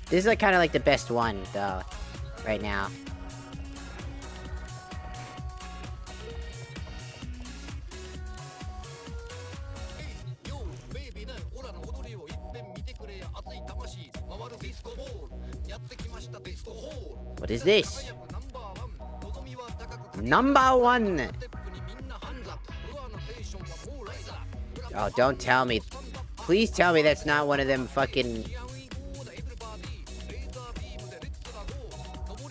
This is like kind of like the best one, though, right now. What is this? Number one! Oh, don't tell me. Please tell me that's not one of them fucking...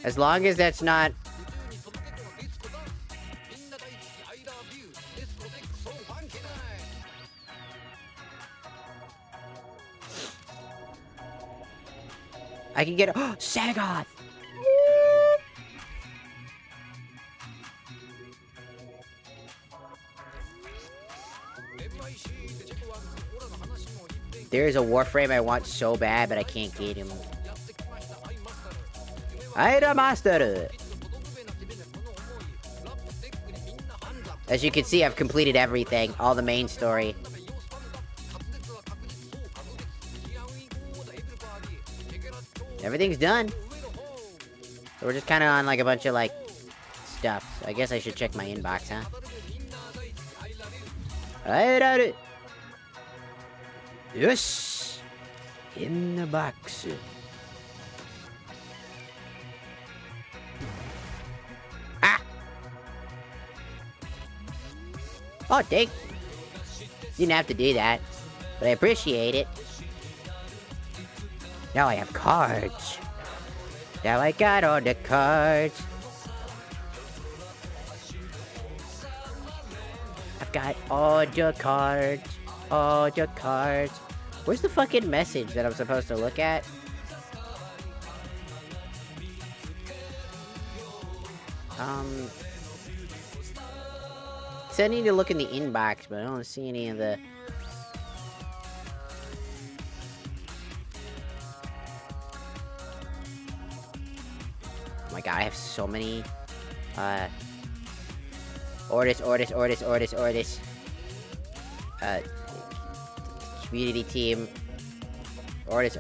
As long as that's not... I can get... Oh, Sagoth! There's a Warframe I want so bad, but I can't get him. Aida Master! As you can see, I've completed everything. All the main story. Everything's done. So we're just kind of on like a bunch of like stuff. So I guess I should check my inbox, huh? Alright. Yes. In the box. Ah. Oh, thank. Didn't have to do that, but I appreciate it. Now I have cards. Now I got all the cards. I've got all the cards. All the cards. Where's the fucking message that I'm supposed to look at? Said I need to look in the inbox, but I don't see any of the... Oh my god, I have so many, orders. Community team. Orders.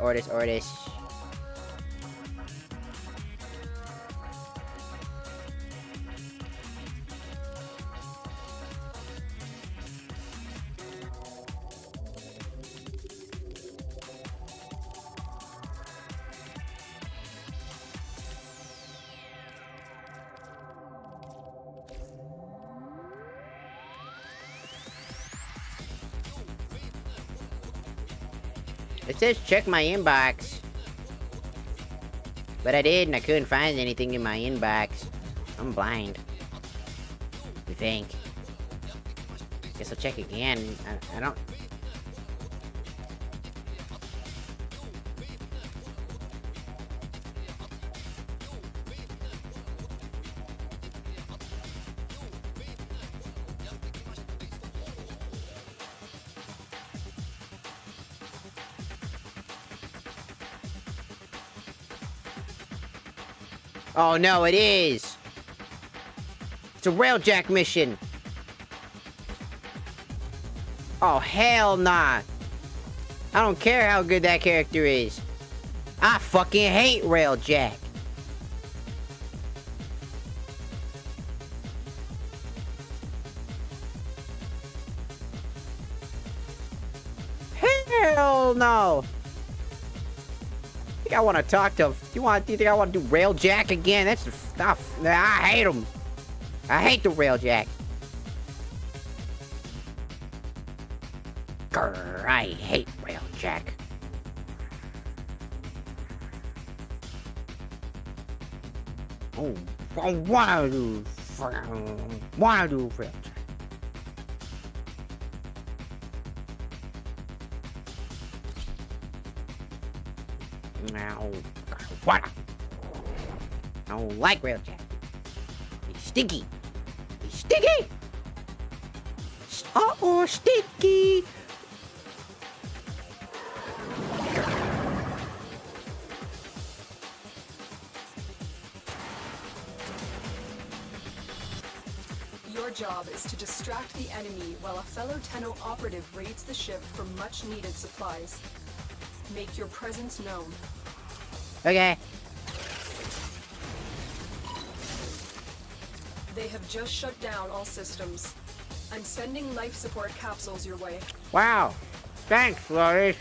It says check my inbox. But I did, and I couldn't find anything in my inbox. I'm blind. I think. Guess I'll check again. I don't... Oh no, it is! It's a railjack mission! Oh hell nah! I don't care how good that character is. I fucking hate railjack! Hell no! I want to talk to him. Do you think I want to do railjack again? That's the stuff. I hate him. I hate the railjack. Grr, I hate railjack. Oh, I want to do railjack. Now, what? I don't like railjack. He's stinky. He's stinky. Uh-oh, stinky. Your job is to distract the enemy while a fellow Tenno operative raids the ship for much-needed supplies. Make your presence known. Okay. They have just shut down all systems. I'm sending life support capsules your way. Wow. Thanks, Loris.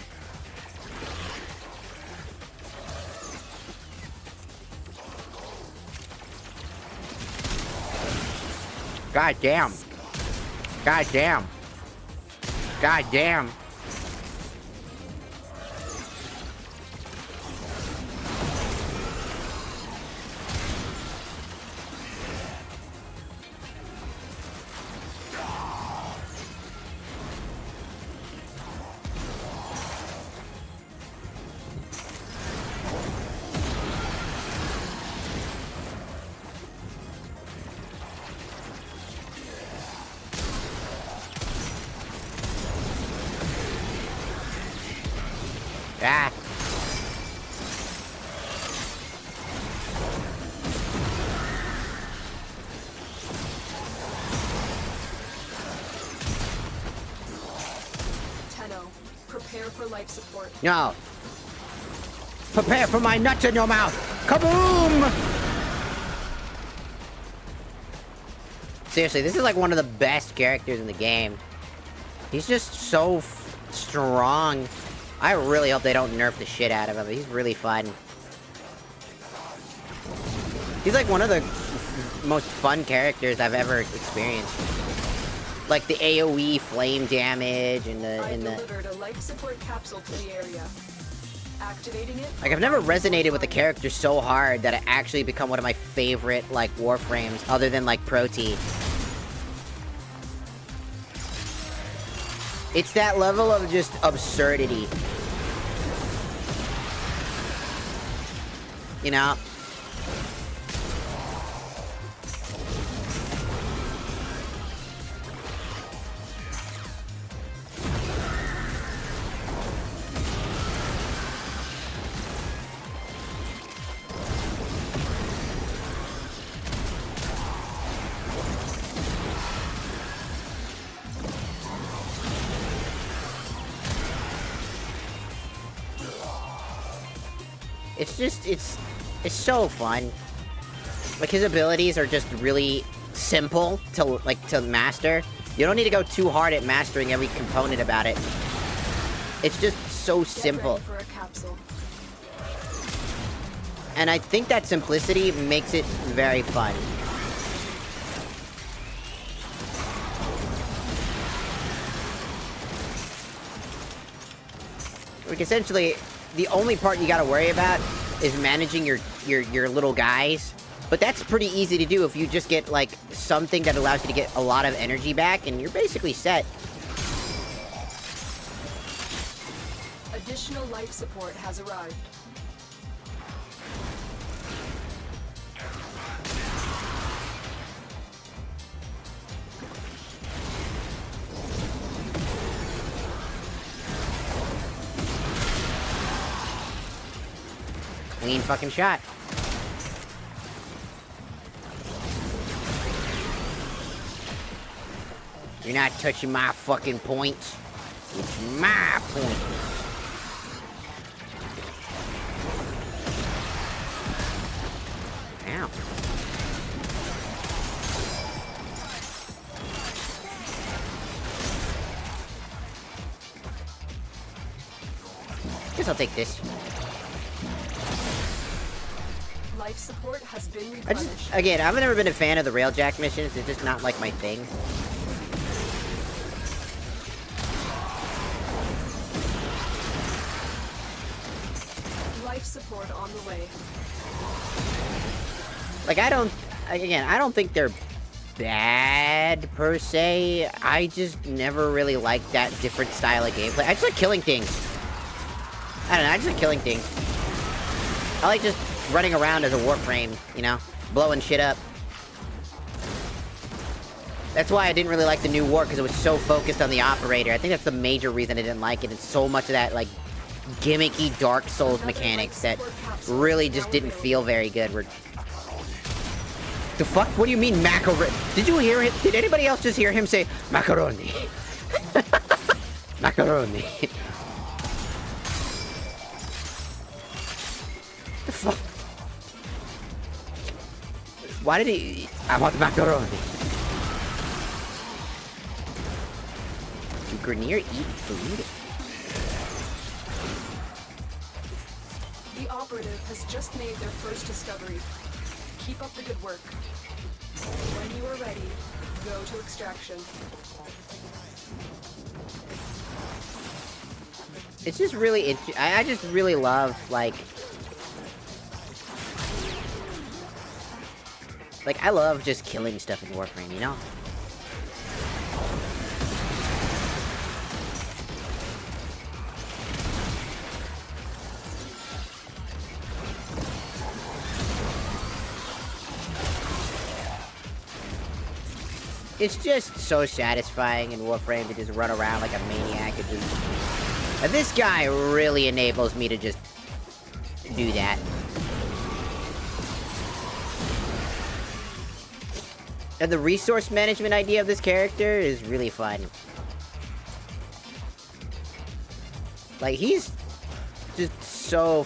God damn. God damn. God damn. Ah. Tenno, prepare for life support. No. Prepare for my nuts in your mouth! Kaboom! Seriously, this is like one of the best characters in the game. He's just so strong. I really hope they don't nerf the shit out of him. He's really fun. He's like one of the most fun characters I've ever experienced. Like the AoE flame damage and I delivered a life support capsule to the area. Activating it. Like, I've never resonated with a character so hard that it actually become one of my favorite, like, Warframes, other than, like, Pro-T. It's that level of just absurdity. You know? It's just, it's so fun. Like, his abilities are just really simple to master. You don't need to go too hard at mastering every component about it. It's just so simple. For a capsule. And I think that simplicity makes it very fun. Like, essentially, the only part you gotta worry about is managing your little guys. But that's pretty easy to do if you just get, like, something that allows you to get a lot of energy back, and you're basically set. Additional life support has arrived. Clean fucking shot. You're not touching my fucking points. It's my point. Ow. Guess I'll take this. Life support has been I've replenished. never been a fan of the railjack missions. It's just not like my thing. Life support on the way. Like, I don't think they're bad, per se. I just never really liked that different style of gameplay. I just like killing things. I don't know, I just like killing things. I like just running around as a Warframe, you know? Blowing shit up. That's why I didn't really like the new war, because it was so focused on the operator. I think that's the major reason I didn't like it. It's so much of that, like, gimmicky Dark Souls mechanics that really just didn't feel very good. The fuck? What do you mean macaroni? Did you hear it? Did anybody else just hear him say macaroni? Macaroni. The fuck? Why did he? I want macaroni. Do Grenier eat food? The operative has just made their first discovery. Keep up the good work. When you are ready, go to extraction. It's just really, I just really love, like, I love just killing stuff in Warframe, you know? It's just so satisfying in Warframe to just run around like a maniac and just... And this guy really enables me to just do that. And the resource management idea of this character is really fun. Like, he's just so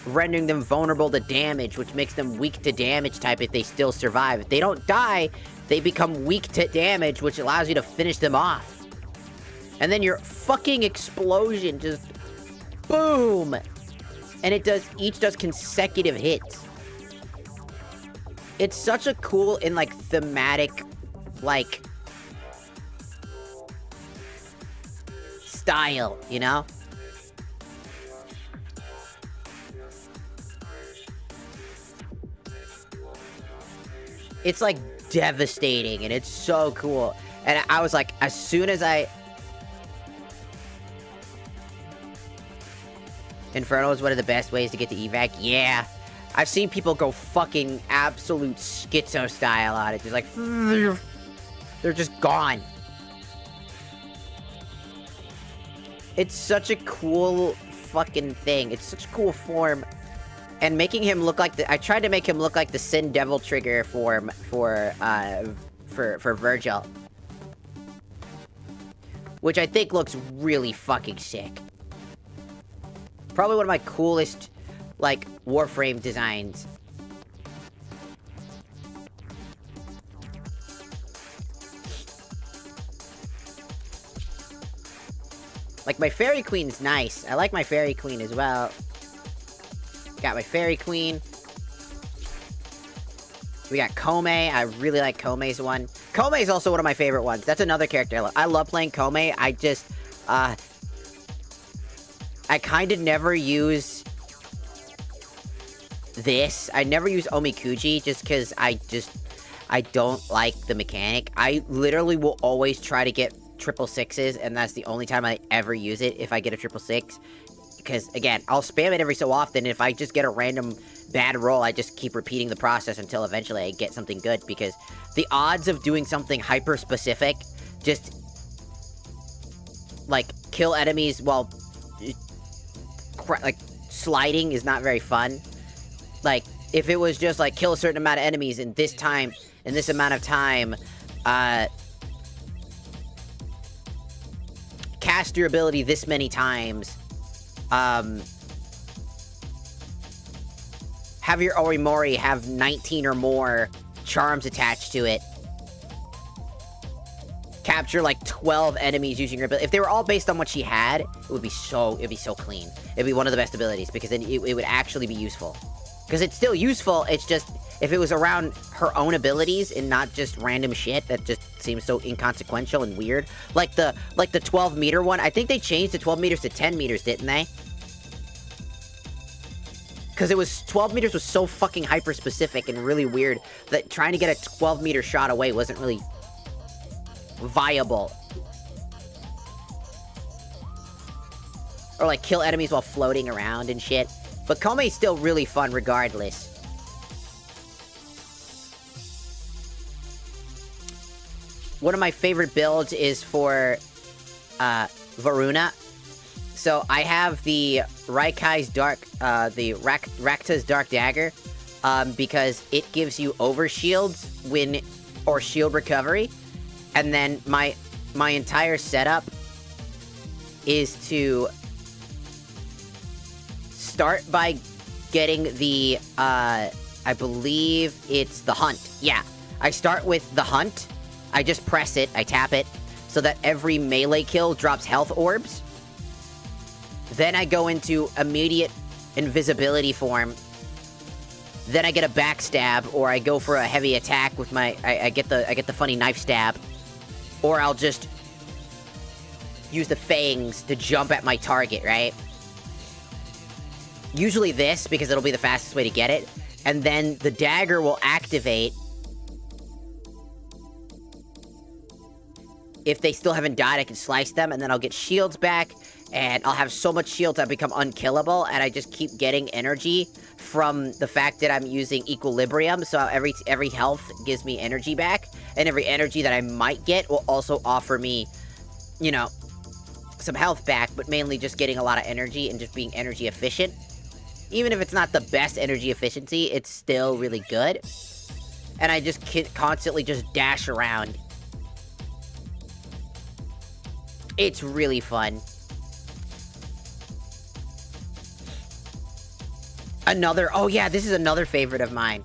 rendering them vulnerable to damage, which makes them weak to damage type if they still survive. If they don't die, they become weak to damage, which allows you to finish them off. And then your fucking explosion just boom! And each does consecutive hits. It's such a cool and like thematic, like, style, you know? It's like devastating and it's so cool. And I was like, as soon as Inferno is one of the best ways to get to evac. Yeah. I've seen people go fucking absolute schizo style on it. Just like, they're just gone. It's such a cool fucking thing. It's such a cool form. And making him look like I tried to make him look like the Sin Devil trigger form for Virgil. Which I think looks really fucking sick. Probably one of my coolest, like, Warframe designs. Like, my Fairy Queen's nice. I like my Fairy Queen as well. Got my Fairy Queen. We got Komei. I really like Komei's one. Komei's also one of my favorite ones. That's another character I love. I love playing Komei. I just, I kind of never use this. I never use Omikuji just because I don't like the mechanic. I literally will always try to get 666s, and that's the only time I ever use it, if I get a 666. Because, again, I'll spam it every so often. If I just get a random bad roll, I just keep repeating the process until eventually I get something good. Because the odds of doing something hyper-specific, just, like, kill enemies while, like, sliding is not very fun. Like, if it was just, like, kill a certain amount of enemies in this time, in this amount of time, cast your ability this many times, have your Orimori have 19 or more charms attached to it. Capture like 12 enemies using your ability. If they were all based on what she had, it'd be so clean. It'd be one of the best abilities because then it would actually be useful. Because it's still useful, it's just, if it was around her own abilities and not just random shit, that just seems so inconsequential and weird. Like the 12 meter one, I think they changed the 12 meters to 10 meters, didn't they? Because it was, 12 meters was so fucking hyper specific and really weird that trying to get a 12 meter shot away wasn't really viable. Or like kill enemies while floating around and shit. But Komei's still really fun regardless. One of my favorite builds is for Varuna. So I have the Raikai's Dark, the Rakta's Dark Dagger, because it gives you overshields or shield recovery. And then my entire setup is to start by getting the, I believe it's the Hunt. Yeah, I start with the Hunt. I just press it, I tap it, so that every melee kill drops health orbs. Then I go into immediate invisibility form. Then I get a backstab, or I go for a heavy attack with my, I get the funny knife stab. Or I'll just use the fangs to jump at my target, right? Usually this, because it'll be the fastest way to get it. And then the dagger will activate if they still haven't died. I can slice them, and then I'll get shields back, and I'll have so much shields I become unkillable, and I just keep getting energy from the fact that I'm using equilibrium, so every health gives me energy back, and every energy that I might get will also offer me, you know, some health back, but mainly just getting a lot of energy and just being energy efficient. Even if it's not the best energy efficiency, it's still really good. And I just constantly just dash around. It's really fun. Another, oh yeah, this is another favorite of mine.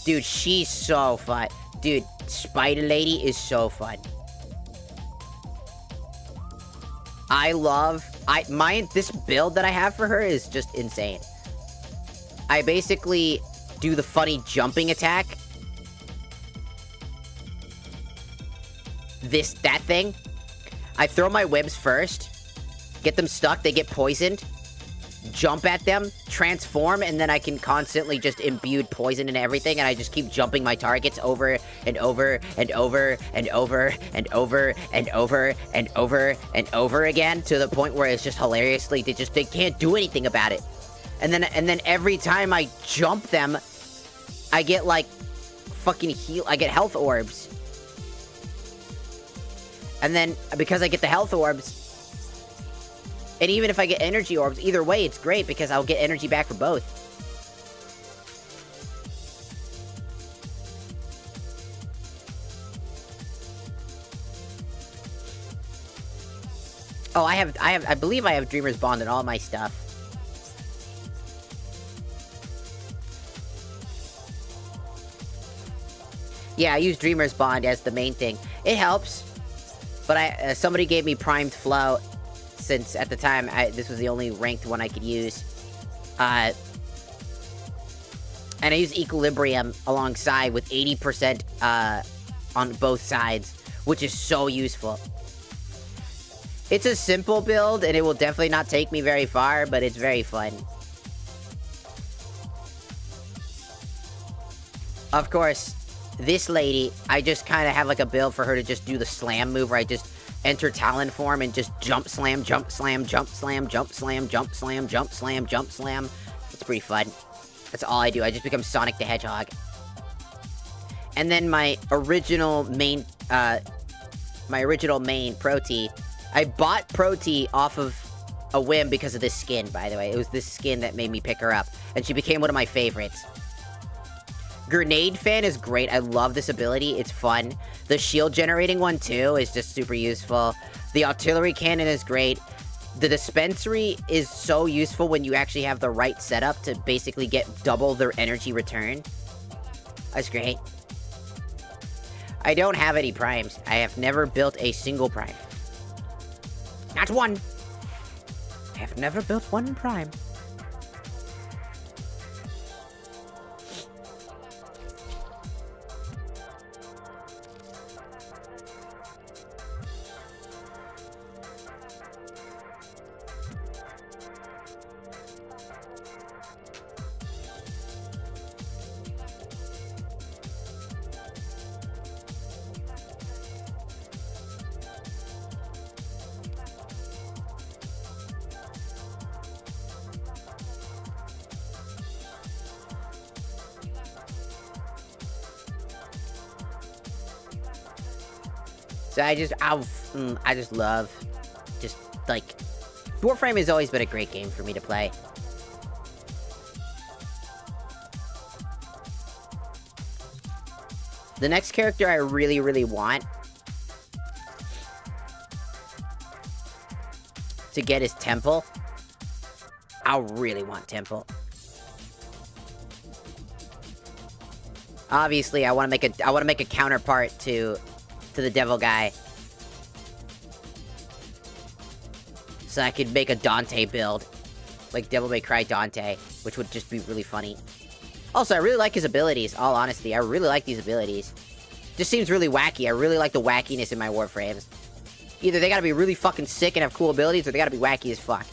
Dude, she's so fun. Dude, Spider Lady is so fun. I love, this build that I have for her is just insane. I basically do the funny jumping attack. That thing. I throw my webs first, get them stuck, they get poisoned, jump at them, transform, and then I can constantly just imbue poison and everything, and I just keep jumping my targets over and over and over and over and over and over and over and over again, to the point where it's just hilariously, they can't do anything about it. And then every time I jump them, I get like fucking I get health orbs. And then, because I get the health orbs, and even if I get energy orbs, either way, it's great, because I'll get energy back for both. Oh, I believe I have Dreamer's Bond in all my stuff. Yeah, I use Dreamer's Bond as the main thing. It helps. But somebody gave me Primed Flow, since at the time, this was the only ranked one I could use. And I use Equilibrium alongside with 80% on both sides, which is so useful. It's a simple build, and it will definitely not take me very far, but it's very fun. Of course, this lady, I just kind of have like a build for her to just do the slam move, where I just enter Talon form and just jump slam, jump slam, jump slam, jump slam, jump slam, jump slam, jump slam. It's pretty fun. That's all I do. I just become Sonic the Hedgehog. And then my original main, Pro-T, I bought Pro-T off of a whim because of this skin, by the way. It was this skin that made me pick her up, and she became one of my favorites. Grenade Fan is great. I love this ability. It's fun. The shield generating one, too, is just super useful. The artillery cannon is great. The dispensary is so useful when you actually have the right setup to basically get double their energy return. That's great. I don't have any primes. I have never built a single prime. Not one. I have never built one prime. So I just love, just, like, Warframe has always been a great game for me to play. The next character I really, really want to get is Temple. I really want Temple. Obviously, I want to make a counterpart to the devil guy, so I could make a Dante build, like Devil May Cry Dante, which would just be really funny. Also, I really like his abilities, all honesty. I really like these abilities. Just seems really wacky. I really like the wackiness in my Warframes. Either they gotta be really fucking sick and have cool abilities, or they gotta be wacky as fuck.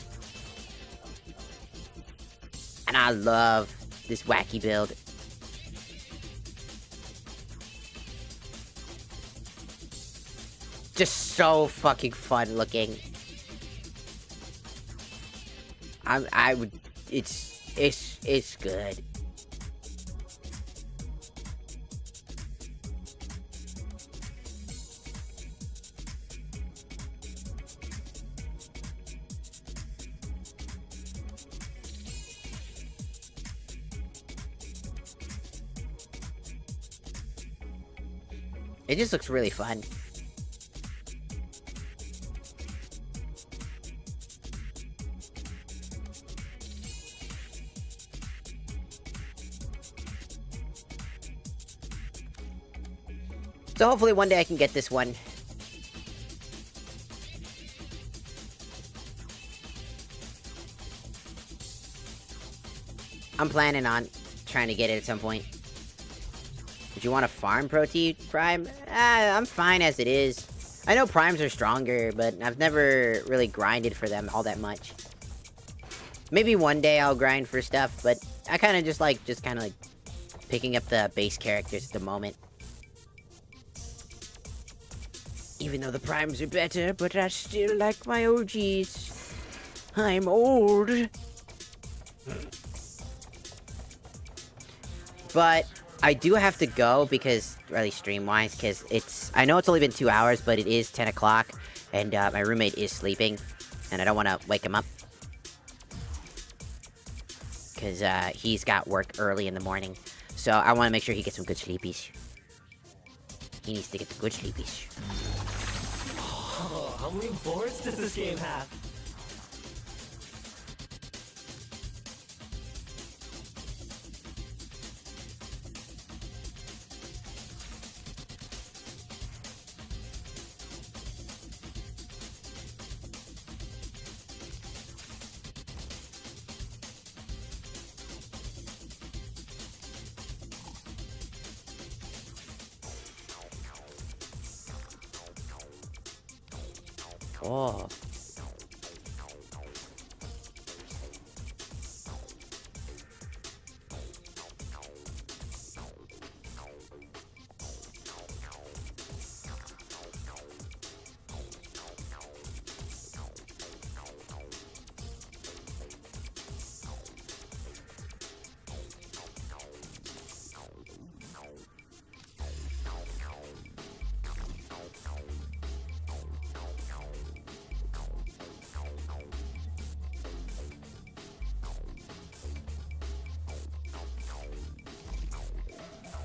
And I love this wacky build. Just so fucking fun looking. It's good. It just looks really fun. So hopefully one day I can get this one. I'm planning on trying to get it at some point. Would you want to farm Protein Prime? I'm fine as it is. I know Primes are stronger, but I've never really grinded for them all that much. Maybe one day I'll grind for stuff, but I kind of just like picking up the base characters at the moment. Even though the Primes are better, but I still like my OGs. I'm old. But I do have to go because, really stream-wise, because I know it's only been 2 hours, but it is 10 o'clock, and my roommate is sleeping, and I don't want to wake him up. Because he's got work early in the morning, so I want to make sure he gets some good sleepies. He needs to get the good sleepies. Oh, how many boards does this game have? Oh.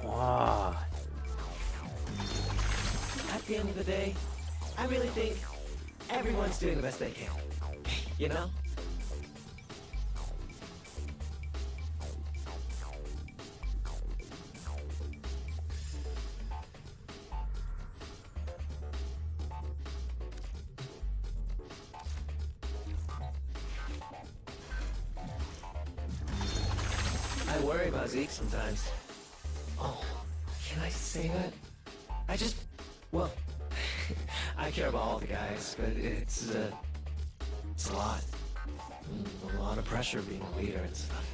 Oh. At the end of the day, I really think everyone's doing the best they can. You know? I worry about Zeke sometimes. Oh, can I say that? Well, I care about all the guys, but it's a lot. A lot of pressure being a leader and stuff.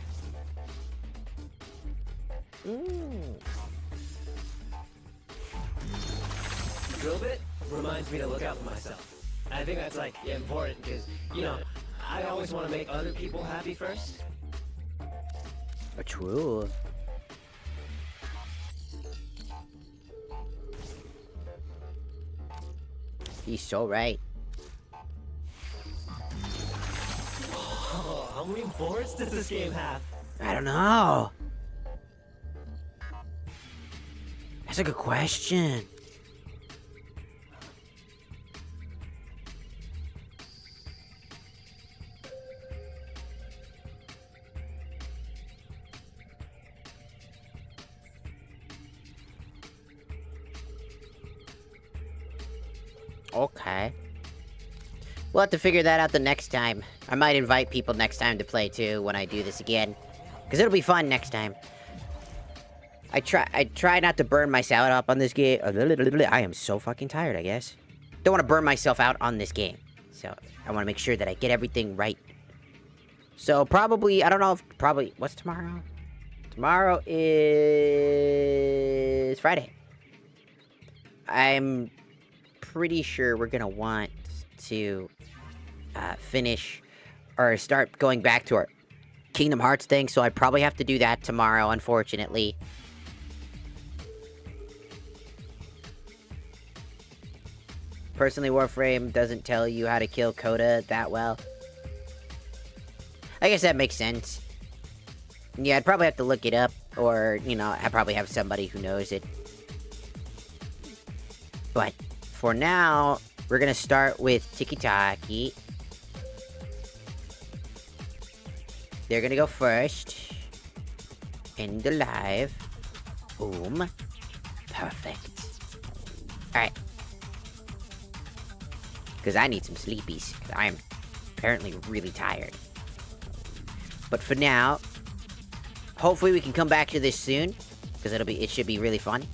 Drill bit reminds me to look out for myself. I think that's like important because, you know, I always want to make other people happy first. True. He's so right. Oh, how many boards does this game have? I don't know. That's a good question. Okay. We'll have to figure that out the next time. I might invite people next time to play too when I do this again. Because it'll be fun next time. I try not to burn myself out on this game. I am so fucking tired, I guess. Don't want to burn myself out on this game. So, I want to make sure that I get everything right. So, probably, I don't know if, what's tomorrow? Tomorrow is Friday. I'm pretty sure we're gonna want to finish or start going back to our Kingdom Hearts thing, so I probably have to do that tomorrow, unfortunately. Personally, Warframe doesn't tell you how to kill Coda that well. I guess that makes sense. Yeah, I'd probably have to look it up, or, you know, I probably have somebody who knows it. But for now, we're gonna start with Tiki-Taki. They're gonna go first. End the live. Boom. Perfect. Alright. Because I need some sleepies. 'Cause I am apparently really tired. But for now, hopefully we can come back to this soon. Because it should be really fun.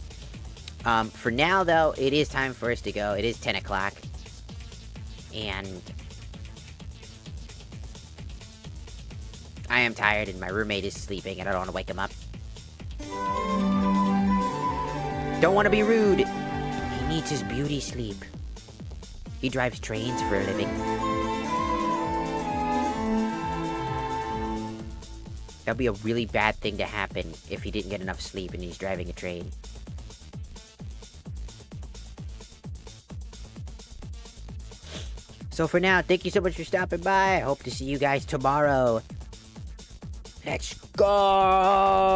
For now, though, it is time for us to go. It is 10 o'clock. And I am tired and my roommate is sleeping and I don't want to wake him up. Don't want to be rude. He needs his beauty sleep. He drives trains for a living. That'd be a really bad thing to happen if he didn't get enough sleep and he's driving a train. So for now, thank you so much for stopping by. I hope to see you guys tomorrow. Let's go!